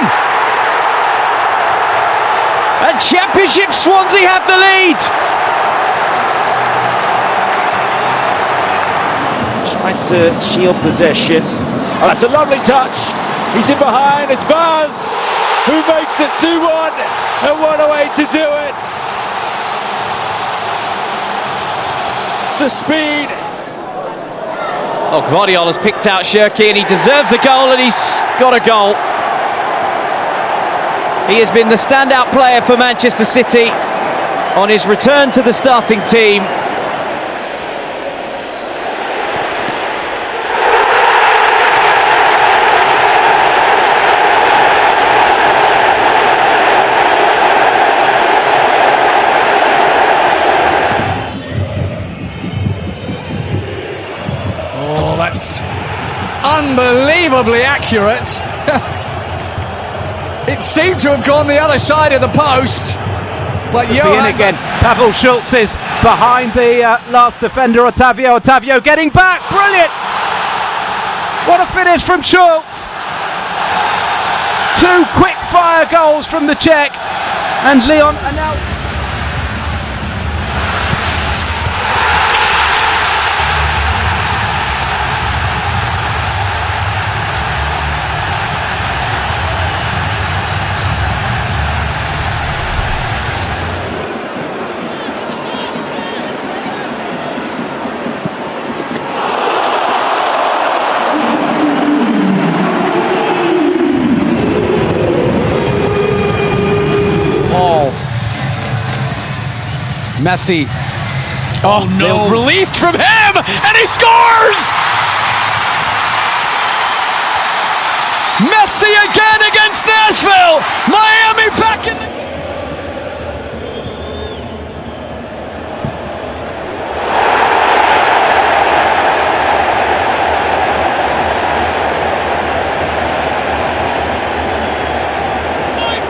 Speaker 6: And Championship Swansea have the lead!
Speaker 11: Trying to shield possession. Oh, that's a lovely touch. He's in behind. It's Vaz who makes it 2-1. And what a way to do it. The speed.
Speaker 6: Oh, Guardiola's picked out Shirky and he deserves a goal and he's got a goal. He has been the standout player for Manchester City on his return to the starting team.
Speaker 13: That's unbelievably accurate. It seemed to have gone the other side of the post. But
Speaker 15: in again. Pavel Schultz is behind the last defender, Otavio. Otavio getting back. Brilliant. What a finish from Schultz. 2 quick fire goals from the Czech. And Leon are now...
Speaker 13: Messi.
Speaker 7: Oh no!
Speaker 13: Released from him, and he scores! Messi again against Nashville. Miami back in.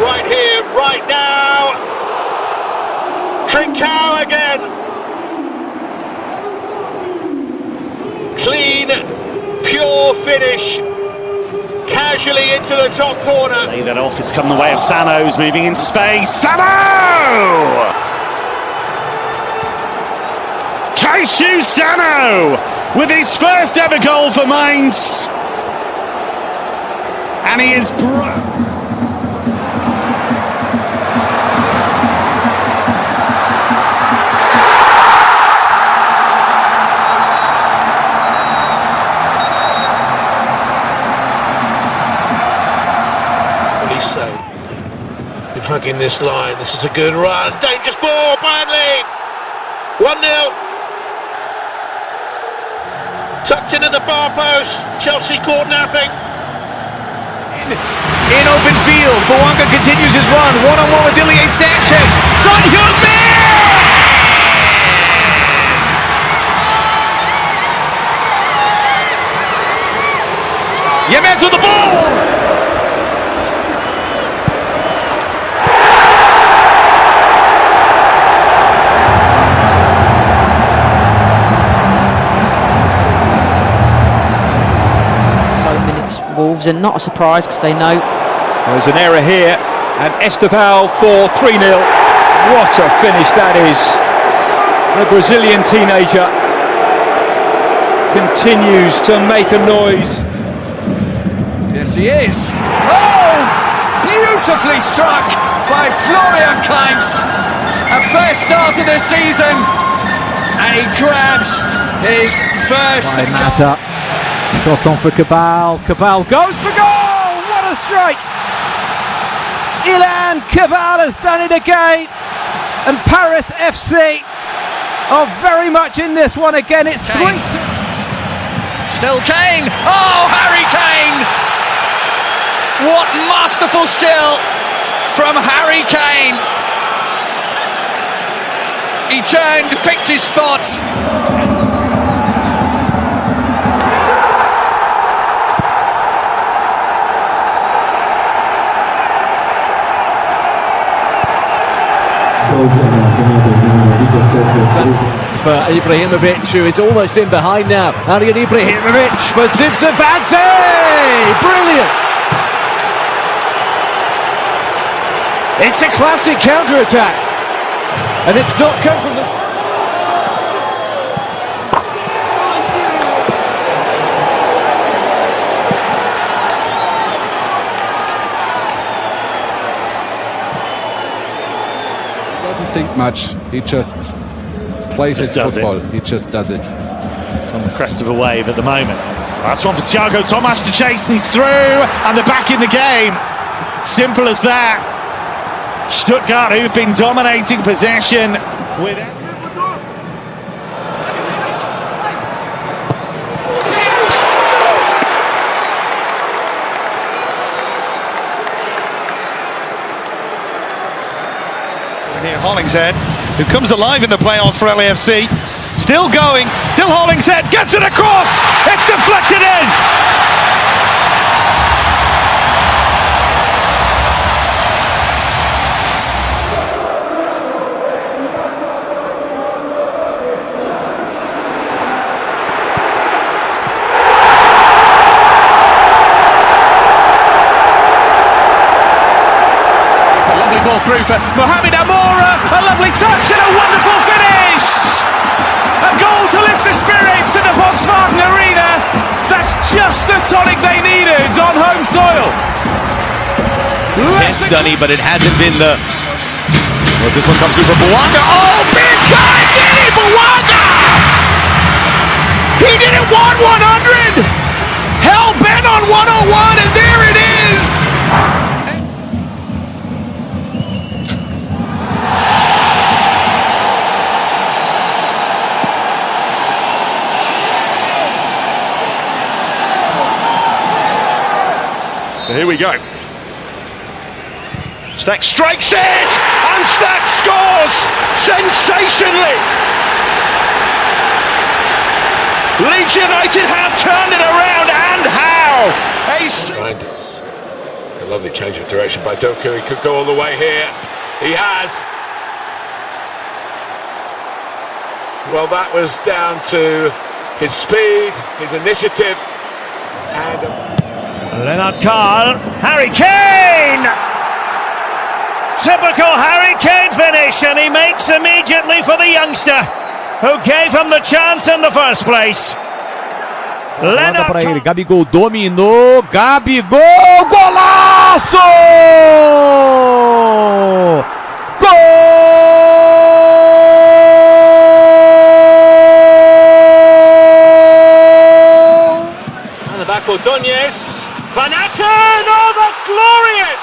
Speaker 8: Right here, right now. Trincao again. Clean, pure finish. Casually into the top corner.
Speaker 2: Lay that off. It's come the way of Sano, who's moving into space. Sano! Kaishu Sano with his first ever goal for Mainz. And he is...
Speaker 8: So, been hugging this line. This is a good run. Dangerous ball, Burnley. 1-0. Tucked into the far post. Chelsea caught napping.
Speaker 12: In open field, Bouanga continues his run. One-on-one with Ilie Sanchez. Son Heung-min! Yamal with the ball.
Speaker 9: Wolves, and not a surprise because they know
Speaker 15: there's an error here, and Estevao for 3-0. What a finish that is. The Brazilian teenager continues to make a noise.
Speaker 13: Yes, he is. Oh, beautifully struck by Florian Kainz. A first start of the season, and he grabs his first.
Speaker 15: By Mata. Shot on for Cabal. Cabal goes for goal! What a strike! Ilan Cabal has done it again. And Paris FC are very much in this one again. It's 3-2.
Speaker 12: Still Kane. Oh, Harry Kane! What masterful skill from Harry Kane. He turned, picked his spots.
Speaker 15: For Ibrahimovic, who is almost in behind now. Alian Ibrahimovic for Zivzavante! Brilliant! It's a classic counter-attack. And it's not come from the...
Speaker 17: Doesn't think much. He just plays his football. He just does it.
Speaker 2: It's on the crest of a wave at the moment. That's one for Thiago Thomas to chase, and he's through, and they're back in the game. Simple as that. Stuttgart, who've been dominating possession with...
Speaker 19: Here, Hollingshead, who comes alive in the playoffs for LAFC. Still going, still Hollingshead, gets it across! It's deflected in!
Speaker 12: Ball through for Mohamed Amoura, a lovely touch and a wonderful finish! A goal to lift the spirits in the Volkswagen Arena. That's just the tonic they needed on home soil. Tense, Dunny, but it hasn't been the... Well, this one comes through for Bouanga. Oh, big time! Did he, Bouanga? He didn't want 100! Hell bent on 101, and there it is!
Speaker 23: So here we go. Stack strikes it, and Stack scores sensationally. Leeds United have turned it around, and how?
Speaker 10: Behind us. It's a lovely change of direction by Doku. He could go all the way here. He has. Well, that was down to his speed, his initiative, and...
Speaker 20: Leonard Carl, Harry Kane! Typical Harry Kane finish, and he makes immediately for the youngster who gave him the chance in the first place.
Speaker 15: Leonard para ele, Gabigol dominou, Gabigol, golaço! Gol!
Speaker 18: And the back for Donetsk. Van Aken! Oh, that's glorious!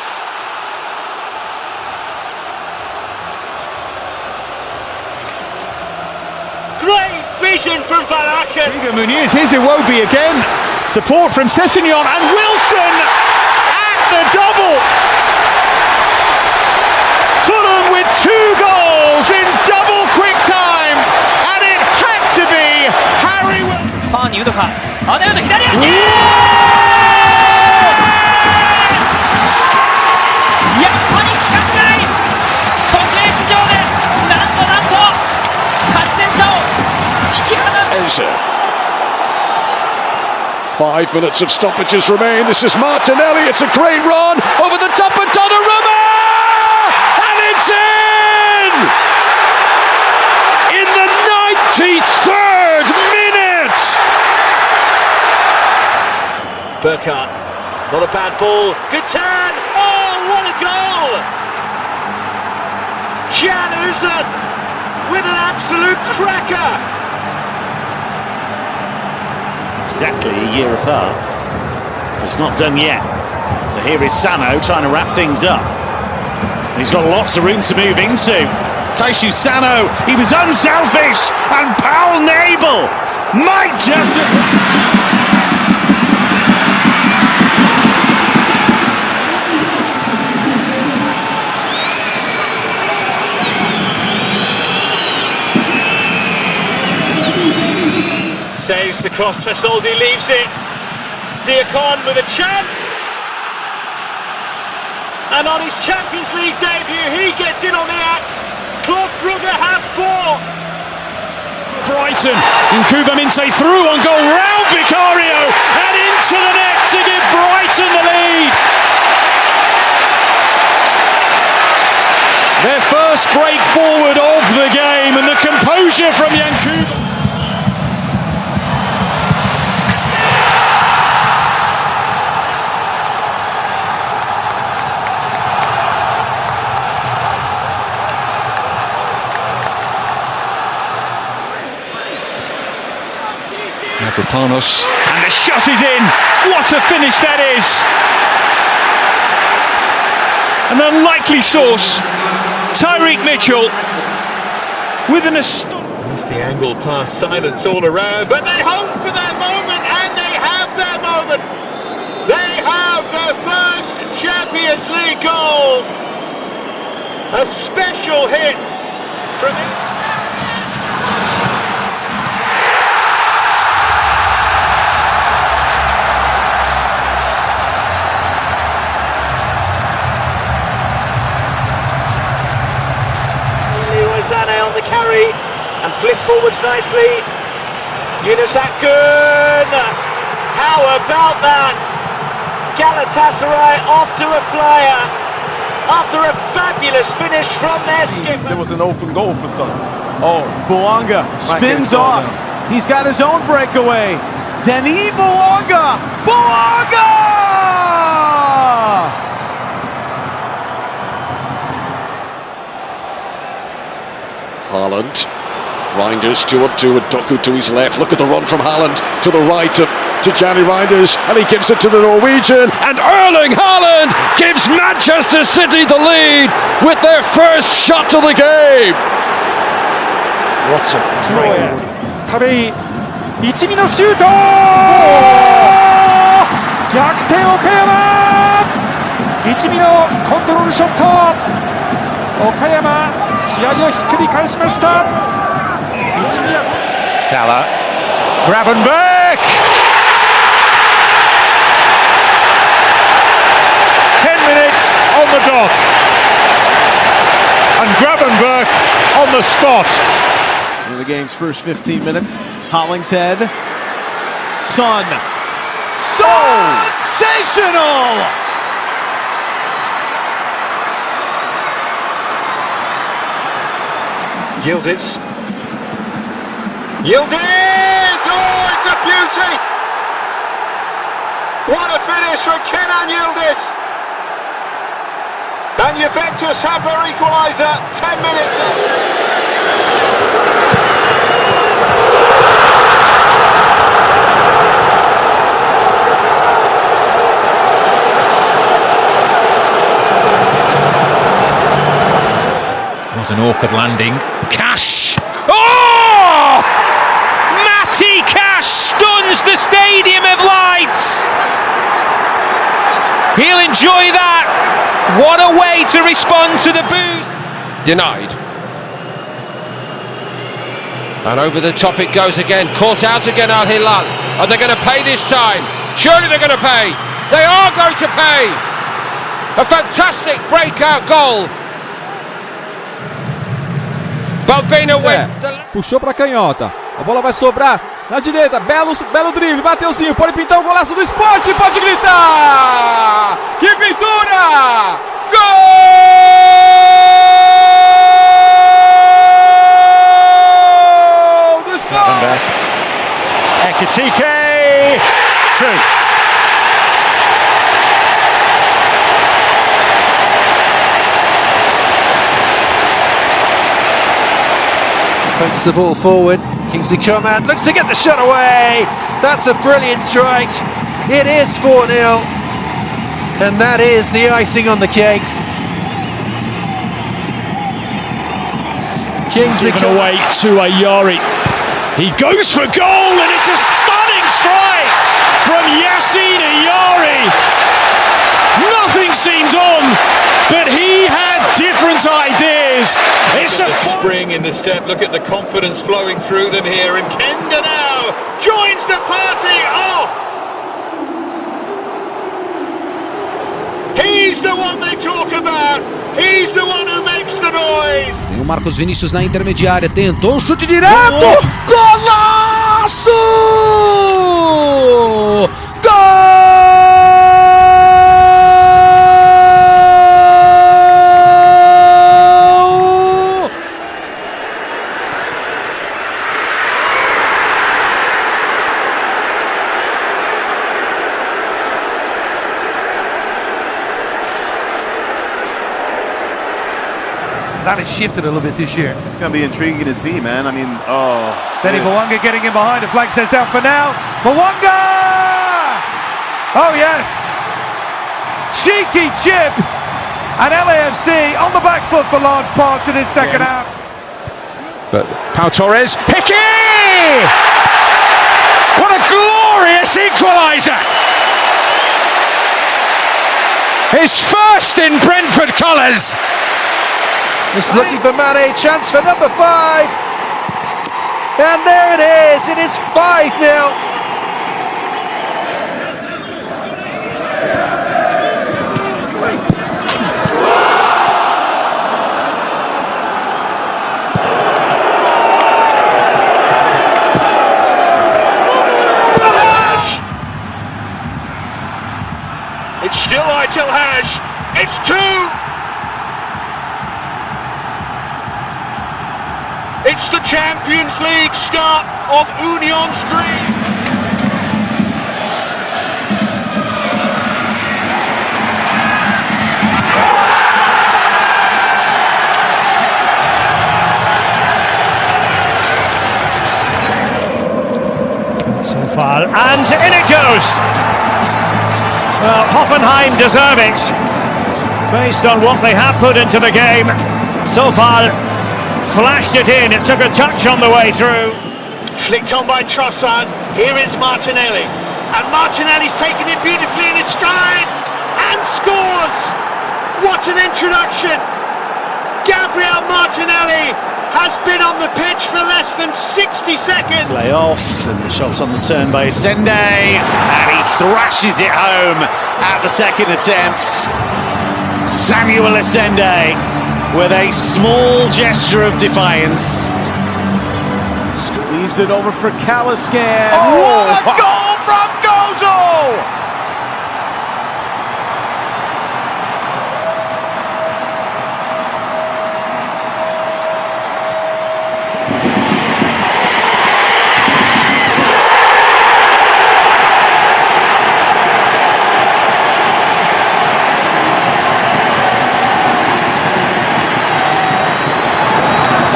Speaker 18: Great vision from Van Aken!
Speaker 8: Muniz, here's Iwobi again. Support from Sessegnon and Wilson at the double. Fulham with 2 goals in double quick time, and it had to be Harry Wilson.
Speaker 21: ファーにウドか。アデルト左足。やっぱり規格外。途中出場でなんと勝ち点差を引き離す。
Speaker 1: 5 minutes of stoppages remain. This is Martinelli. It's a great run over the top of Donnarumma, and it's in the 93rd minute.
Speaker 18: Burkhardt, not a bad ball. Good turn. Oh, what a goal! Jan Uzan with an absolute cracker.
Speaker 2: Exactly a year apart. But it's not done yet. But here is Sano trying to wrap things up. He's got lots of room to move into. Taishu Sano, he was unselfish, and Paul Nabel might just...
Speaker 18: Saves the cross, Fasoldi leaves it. Diakon with a chance. And on his Champions League debut, he gets in on the act.
Speaker 21: Club Brugge have 4.
Speaker 20: Brighton, Nkuba Minte through on goal, round Vicario and into the net to give Brighton the lead. Their first break forward of the game, and the composure from Nkuba.
Speaker 1: Mavropanos.
Speaker 20: And the shot is in. What a finish that is. An unlikely source. Tyreek Mitchell with an
Speaker 10: It's the angle pass, silence all around, but they hope for their moment, and they have their moment. They have their first Champions League goal. A special hit from it.
Speaker 21: On the carry and flip forwards nicely. Yunus Akun. How about that? Galatasaray off to a flyer after a fabulous finish from their skipper.
Speaker 19: There was an open goal for some. Oh, Bouanga spins off. He's got his own breakaway. Denis Bouanga. Bouanga!
Speaker 1: Haaland, Reinders 2-on-2 and Doku to his left. Look at the run from Haaland to the right to Gianni Reinders, and he gives it to the Norwegian, and Erling Haaland gives Manchester City the lead with their first shot of the game.
Speaker 20: What a great
Speaker 21: 軽い一味のシュート逆転岡山一味のコントロールショット岡山試合をひっくり返しました。
Speaker 20: Salah, Gravenberch.
Speaker 8: 10 minutes on the dot. And Gravenberch on the spot.
Speaker 19: In the game's first 15 minutes, Hollingshead. Son. Sensational!
Speaker 10: Yildiz. Yildiz! Oh, it's a beauty! What a finish from Kenan Yildiz! And Juventus have their equaliser 10 minutes.
Speaker 20: Was an awkward landing. Cash! Oh! Matty Cash stuns the Stadium of Lights! He'll enjoy that! What a way to respond to the boos!
Speaker 3: Denied. And over the top it goes again. Caught out again, Al Hilal. Are they going to pay this time? Surely they're going to pay! They are going to pay! A fantastic breakout goal!
Speaker 15: Puxou pra canhota, a bola vai sobrar na direita, belo drible, Mateuzinho, pode pintar o golaço do Sport, pode gritar! Que pintura! Gol do Sport!
Speaker 8: Ekitike, 2.
Speaker 15: Punts the ball forward. Kingsley Coman looks to get the shot away. That's a brilliant strike. It is 4-0. And that is the icing on the cake.
Speaker 20: Kingsley given away to Ayari. He goes for goal, and it's a stunning strike from Yassine Ayari. Nothing seemed on, but he had different ideas. It's a
Speaker 10: spring in the step. Look at the confidence flowing through them here, and Kenda now joins the party. Oh, he's the one they talk about. He's the one who makes them noise!
Speaker 15: Tem o Marcos Vinícius na intermediária, tentou um chute direto! Golaço!
Speaker 12: That has shifted a little bit this year.
Speaker 4: It's going to be intriguing to see, man. I mean,
Speaker 12: Denny Bawanga getting in behind. The flag says down for now. Bawanga! Oh, yes. Cheeky chip. And LAFC on the back foot for large parts of this second half.
Speaker 1: But Pau Torres, Hickey! What a glorious equaliser! His first in Brentford colours.
Speaker 3: It's looking for Mane, chance for number 5. And there it is. It is 5-0.
Speaker 10: It's still Eitel Hash. It's 2. It's the Champions League start of Union's dream.
Speaker 8: So far, and in it goes. Well, Hoffenheim deserve it, based on what they have put into the game. So far, flashed it in, it took a touch on the way through.
Speaker 21: Flicked on by Trossard, here is Martinelli. And Martinelli's taken it beautifully in its stride, and scores! What an introduction! Gabriel Martinelli has been on the pitch for less than 60 seconds.
Speaker 2: Lay off, and the shot's on the turn by Sende, and he thrashes it home at the second attempt. Samuel Asende with a small gesture of defiance.
Speaker 19: Leaves it over for Caliscan.
Speaker 11: Oh, what a goal from Gozo!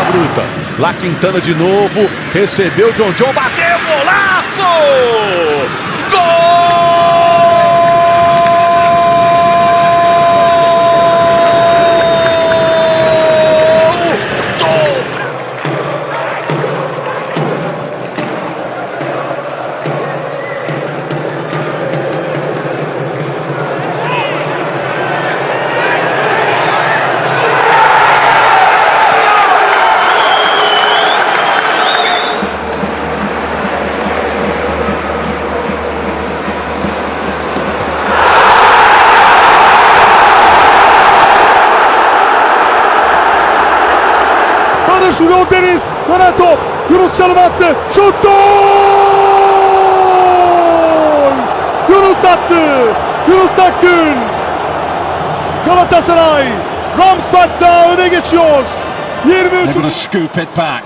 Speaker 5: Bruta. Lá Quintana de novo, recebeu, John, bateu, golaço! Gol!
Speaker 22: Şurada Deniz, dönen top, Yunus çalım attı, şut, gol! Yunus attı, Yunus Akgün. Galatasaray, Ramsbach'ta öne geçiyor. 23.
Speaker 24: They're going to scoop it back.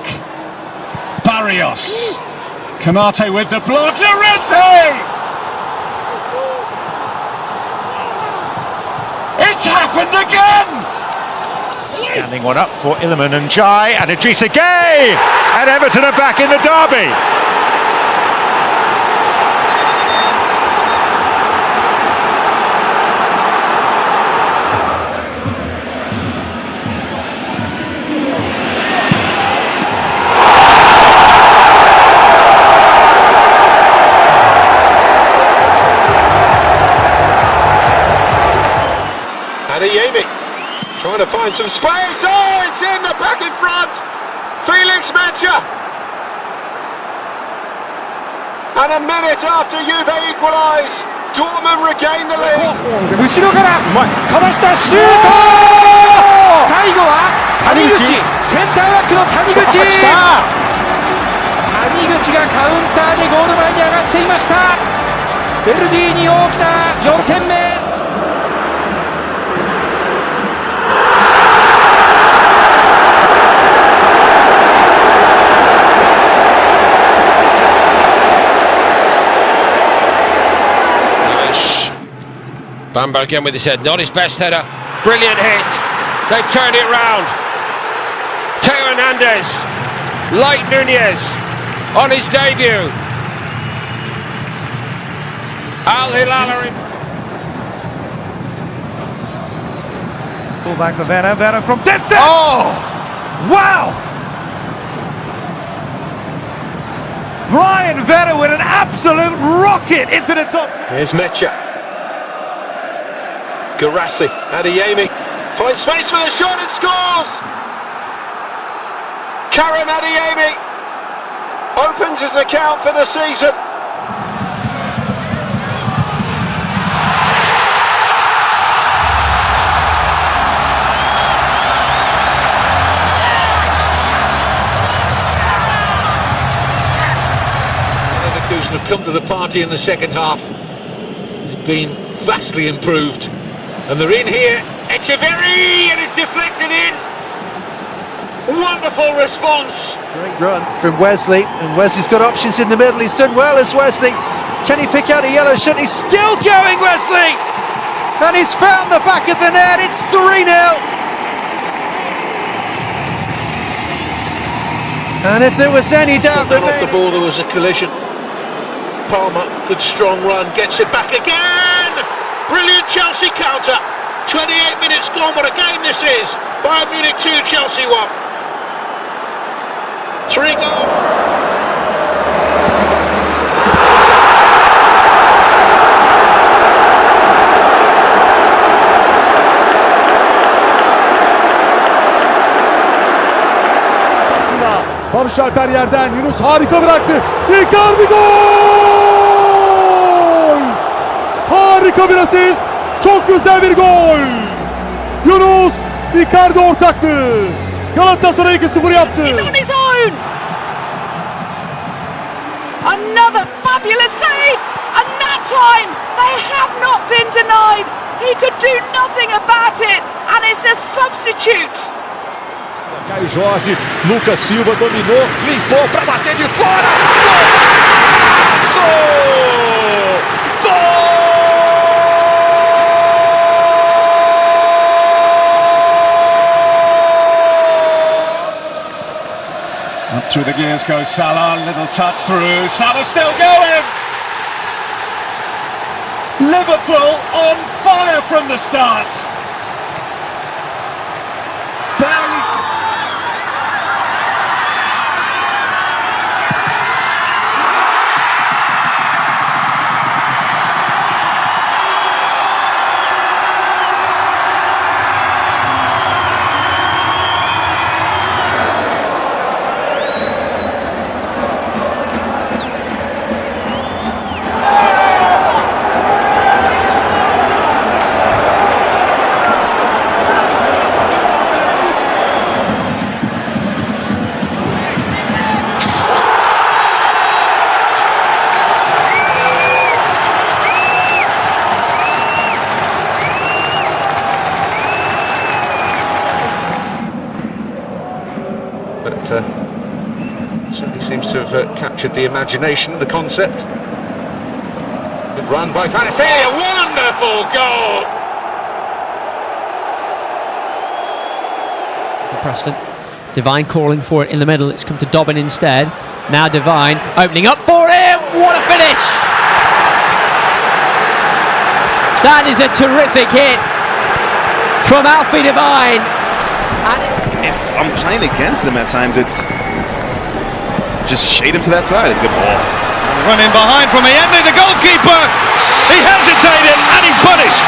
Speaker 24: Barrios, Canate with the block, Llorente! It's happened again!
Speaker 1: Standing one up for Iliman and Jai, and Idrissa Gueye! And Everton are back in the derby!
Speaker 10: Adeyemi trying to find some space. Oh, it's in the back in front. Felix Metscher. And a minute after Juve equalise, Dortmund regain the lead.
Speaker 6: 後ろからかわしたシュート最後は谷口、センターバックの谷口、谷口がカウンターでゴール前に上がっていました。ベルディに大きな4点目。
Speaker 3: Bamba again with his head, not his best header. Brilliant hit. They've turned it round. Teo Hernandez, Light Nunez on his debut. Al Hilal are in.
Speaker 19: Pull back for Werner, Werner from distance! Oh! Wow! Brian Werner with an absolute rocket into the top.
Speaker 10: Here's Mecha. Garassi, Adeyemi, finds space for the shot and scores! Karim Adeyemi opens his account for the season.
Speaker 18: Leverkusen have come to the party in the second half. They've been vastly improved. And they're in here, Echeverry, and it's deflected in. Wonderful response.
Speaker 7: Great run from Wesley, and Wesley's got options in the middle. He's done well as Wesley. Can he pick out a yellow shot? He's still going, Wesley! And he's found the back of the net. It's 3-0. And if there was any doubt
Speaker 18: remaining, off the ball, there was a collision. Palmer, good strong run, gets it back again. Brilliant Chelsea counter. 28 minutes gone, what a game this is. Bayern Munich 2, Chelsea 1. 3 goals.
Speaker 22: Barış Alper yerden, Yunus harika bıraktı. Icardi gol! Harika bir asist. Çok güzel bir gol. Yunus, Icardi ortaktı. Galatasaray 2-0 yaptı.
Speaker 9: He's on his own. Another fabulous save. And that time, they have not been denied. He could do nothing about it. And it's a substitute.
Speaker 5: Caio Jorge, Lucas Silva dominou, limpou para bater de fora. Gol!
Speaker 24: Up through the gears goes Salah, little touch through, Salah still going! Liverpool on fire from the start! Barely.
Speaker 3: But certainly seems to have captured the imagination, the concept. Good run by Fantasy, a wonderful goal!
Speaker 6: Preston, Devine calling for it in the middle. It's come to Dobbin instead. Now Devine opening up for him. What a finish! That is a terrific hit from Alfie Devine.
Speaker 4: If I'm playing against him at times, it's just shade him to that side. Good ball.
Speaker 11: Run in behind from Allende, the goalkeeper. He hesitated and he's punished.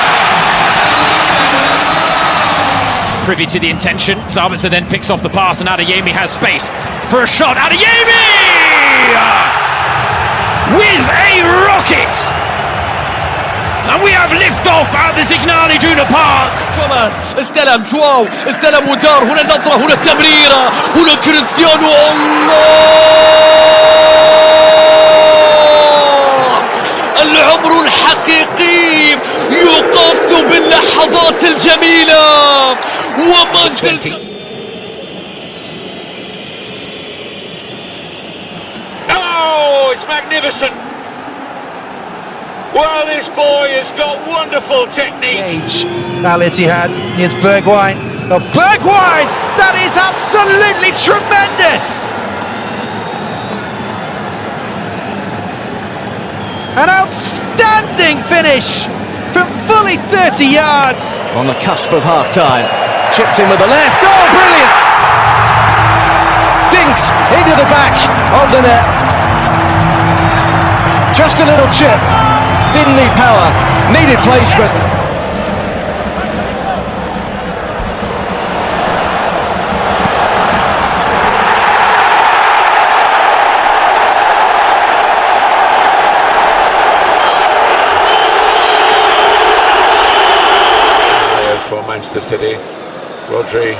Speaker 6: Privy to the intention. Sabitzer then picks off the pass and Adeyemi has space for a shot. Adeyemi! With a rocket!
Speaker 12: And we have liftoff at the Signal Iduna Park.
Speaker 13: كمان استلم جواو، استلم ودار. هنا النظرة، هنا التمريرة، هنا كريستيانو. الله، العمر الحقيقي يقاس باللحظات الجميلة.
Speaker 18: Oh, it's magnificent. Well, this boy has got wonderful technique.
Speaker 7: Al Ittihad, here's Bergwijn. Oh, Bergwijn! That is absolutely tremendous! An outstanding finish from fully 30 yards.
Speaker 11: On the cusp of half-time. Chips in with the left. Oh, brilliant! Dinks into the back of the net. Just a little chip. Didn't need power, needed placement.
Speaker 10: For Manchester City, Rodri,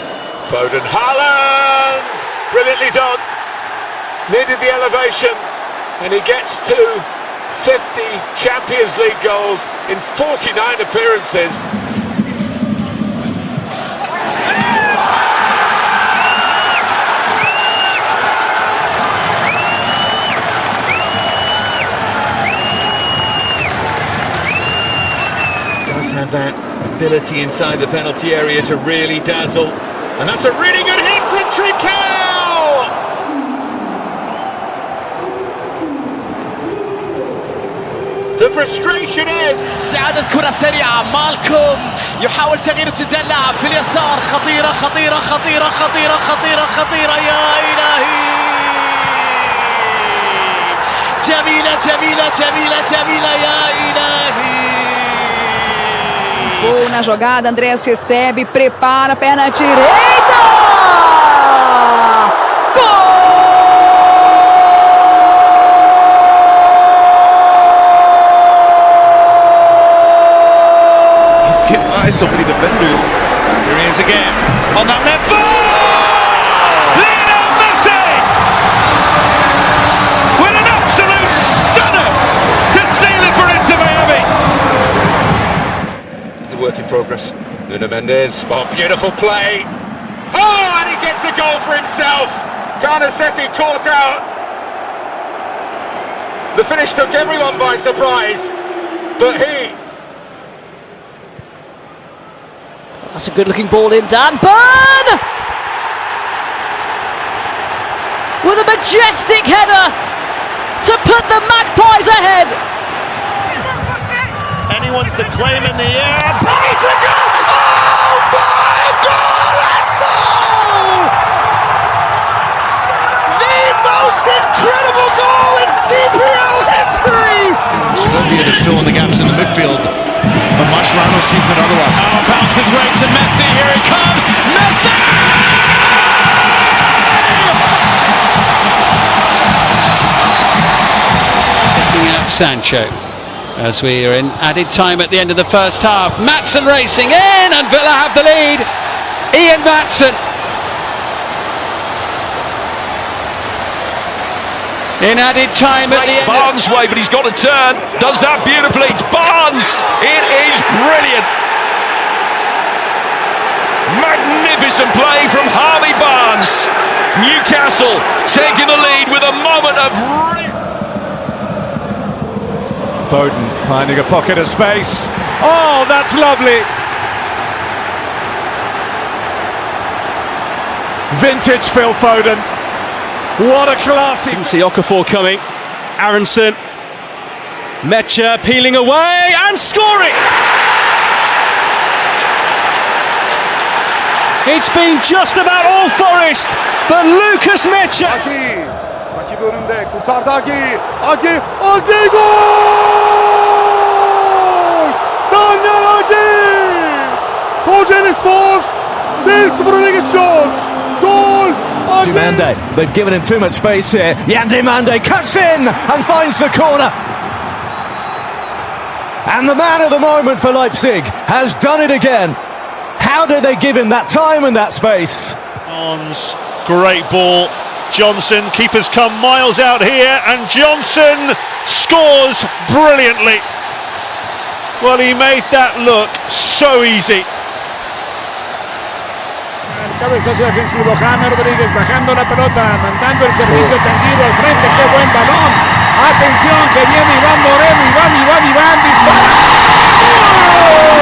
Speaker 10: Foden, Haaland! Brilliantly done. Needed the elevation, and he gets to 50 Champions League goals in 49 appearances.
Speaker 12: Does have that ability inside the penalty area to really dazzle. And that's a really good hit from Trincao!
Speaker 18: The frustration is
Speaker 13: استعادة كرة سريعة. مالكوم يحاول تغيير اتجاه اللاعب في اليسار. خطيرة خطيرة خطيرة خطيرة خطيرة خطيرة يا إلهي. جميلة جميلة جميلة جميلة يا إلهي.
Speaker 9: Gol na jogada, Andrés recebe, prepara, perna direita!
Speaker 4: So many defenders.
Speaker 2: Here he is again on that left foot. Lionel Messi with an absolute stunner to seal it for Inter Miami.
Speaker 18: it's a work in progress. Nuno Mendes, oh, beautiful play. Oh, and he gets the goal for himself. Garnasepi caught out. The finish took everyone by surprise, but he.
Speaker 9: That's a good-looking ball in. Dan Burn! With a majestic header to put the Magpies ahead.
Speaker 2: Anyone's to claim in the air. Bicycle! Oh my golazo! The most incredible goal in CPL history!
Speaker 5: Serbia to fill in the gaps in the midfield, but Mascherano sees it otherwise.
Speaker 12: Oh, bounces right to Messi. Here it comes. Messi!
Speaker 3: Picking out Sancho as we are in added time at the end of the first half. Maatsen racing in, and Villa have the lead. Ian Maatsen in added time at the end.
Speaker 20: Barnes way, but he's got a turn. Does that beautifully. It's Barnes. It is brilliant. Magnificent play from Harvey Barnes. Newcastle taking the lead with a moment of
Speaker 12: Foden finding a pocket of space. Oh, that's lovely. Vintage Phil Foden. What a classy. You can see Okafor coming. Aronson. Mecha peeling away and scoring. It's been just about all Forest, but Lucas Mecha.
Speaker 22: Agi, rakibi önünde kurtardı Agi. Agi gol! Daniel Agi! Kocaelispor 1-0 öne geçiyor. Gol!
Speaker 11: Diomande, they've given him too much space here. Diomande cuts in and finds the corner.
Speaker 22: And the man of the moment for Leipzig has done it again. How did they give him that time and that space?
Speaker 8: Great ball. Johnson, keeper's come miles out here, and Johnson scores brilliantly. Well, he made that look so easy.
Speaker 14: El cabezazo defensivo, James Rodríguez bajando la pelota, mandando el servicio tendido al frente, qué buen balón. Atención, que viene Iván Moreno, Iván, dispara. ¡Gol!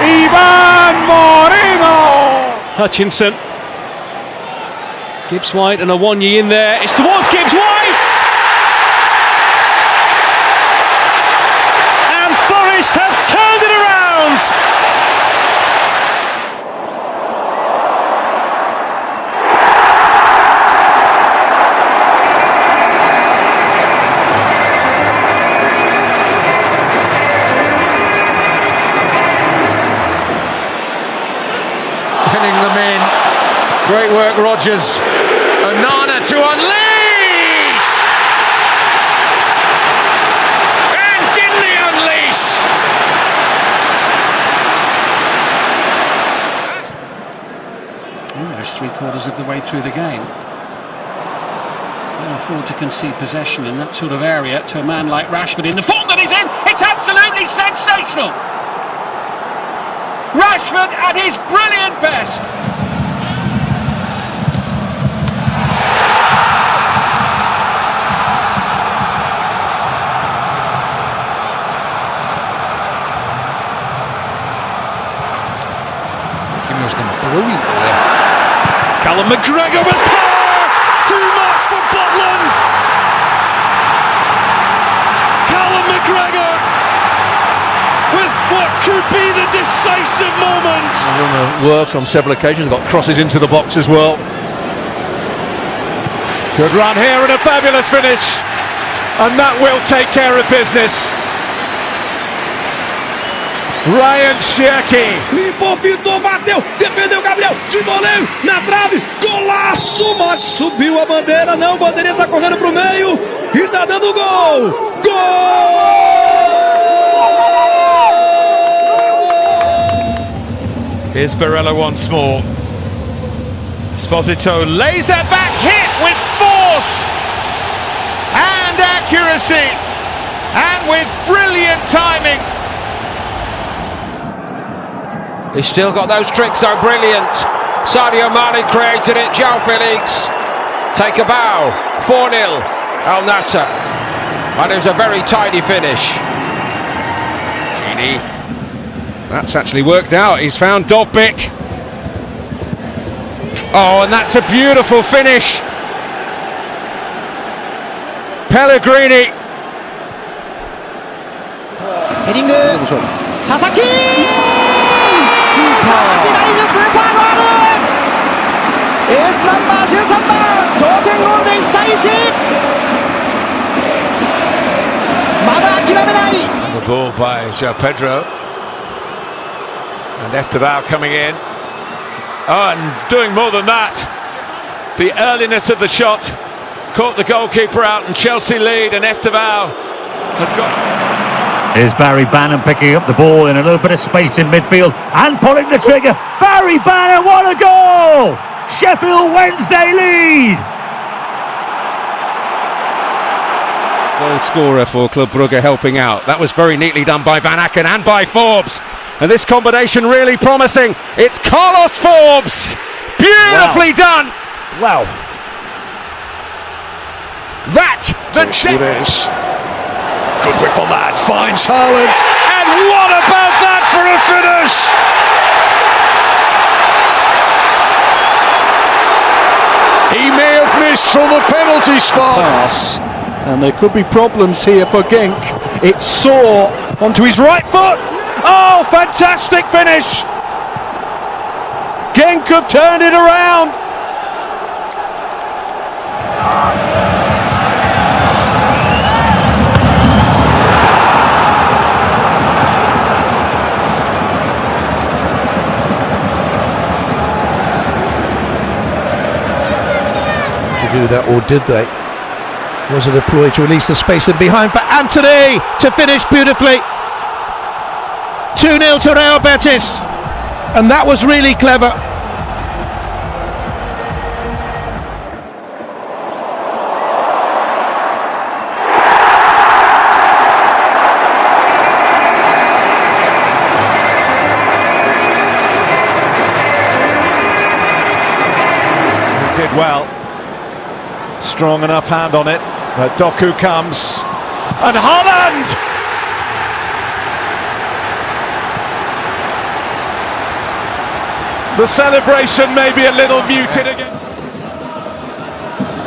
Speaker 14: Iván Moreno!
Speaker 20: Hutchinson. Gibbs White and Awonyi in there. It's towards Gibbs White! And Forest have turned it around!
Speaker 3: Pinning them in. Great work, Rodgers. Onana to unleash! And didn't he unleash?
Speaker 16: Almost 3/4 of the way through the game. Can't afford to concede possession in that sort of area to a man like Rashford in the form that he's in. It's absolutely sensational! Rashford at his brilliant best.
Speaker 3: Brilliant there.
Speaker 20: Callum McGregor with power! Too much for Butland! Callum McGregor with what could be the decisive moment!
Speaker 3: Work on several occasions, got crosses into the box as well.
Speaker 11: Good run here and a fabulous finish. And that will take care of business. Ryan Cherky.
Speaker 22: Limpou, pintou, bateu, defendeu Gabriel, de voleio, na trave, golaço, mas subiu a bandeira, não, a bandeirinha tá correndo pro meio e tá dando gol! Gol!
Speaker 11: Here's Barella once more. Esposito lays that back, hit with force and accuracy and with brilliant timing.
Speaker 3: He's still got those tricks though, brilliant. Sadio Mane created it, João Felix. Take a bow, 4-0, Al Nassr. And it was a very tidy finish.
Speaker 11: Gini. That's actually worked out, he's found Dobbik. Oh, and that's a beautiful finish. Pellegrini.
Speaker 22: 헤딩 사사키! 나이스 슈퍼골! 에스남 마지막만 동点ゴールで1対1! まだ諦めない!
Speaker 11: On the ball by João Pedro. And Estevao coming in. Oh, and doing more than that. The earliness of the shot caught the goalkeeper out, and Chelsea lead, and Estevao has got...
Speaker 17: Here's Barry Bannan picking up the ball in a little bit of space in midfield and pulling the trigger. Barry Bannan, what a goal! Sheffield Wednesday lead!
Speaker 11: Goal scorer for Club Brugge helping out. That was very neatly done by Van Aken and by Forbes. And this combination really promising. It's Carlos Forbes! Beautifully done!
Speaker 22: Wow.
Speaker 11: That the chance.
Speaker 1: Good whip on that, finds Haaland, and what about that for a finish? He may have missed from the penalty spot.
Speaker 22: Pass, and there could be problems here for Genk. It's Saw onto his right foot. Oh, fantastic finish! Genk have turned it around. Do that, or did they? Was a deploy to release the space in behind for Anthony to finish beautifully. 2-0 to Real Betis, and that was really clever.
Speaker 11: Did well. Strong enough hand on it. But Doku comes. And Haaland! The celebration may be a little muted again.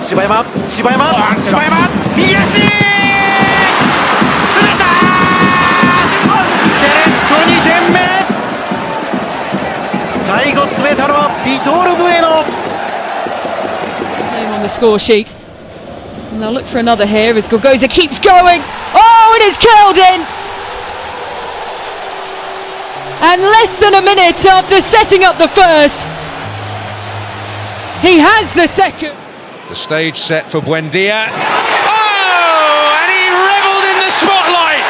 Speaker 22: Shibayama! Messi! 詰めた！セレッソ2点目！最後詰めたのはビトール・ブエノ。
Speaker 9: On the score sheet, and they'll look for another here as Gorgoza keeps going. Oh, it is curled in, and less than a minute after setting up the first, he has the second.
Speaker 3: The stage set for Buendia. Oh, and he revelled in the spotlight.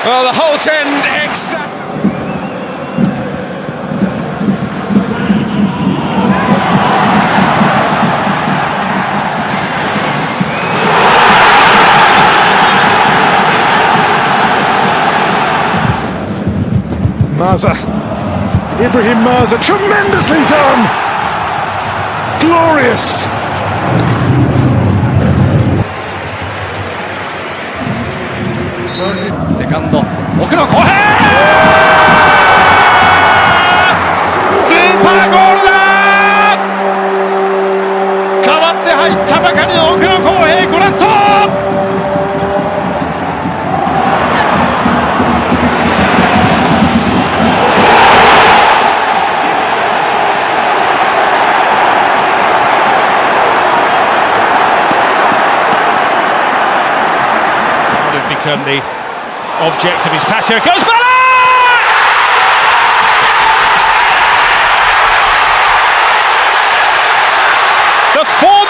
Speaker 3: Well, the whole end ecstatic.
Speaker 22: Maza, Ibrahim Maza, tremendously done, glorious.
Speaker 12: Second, 奥の後編スーパーゴールだ代わって入ったばかりの奥の後編ゴラッソ
Speaker 20: become the object of his pass. Here it goes, Bala! The fourth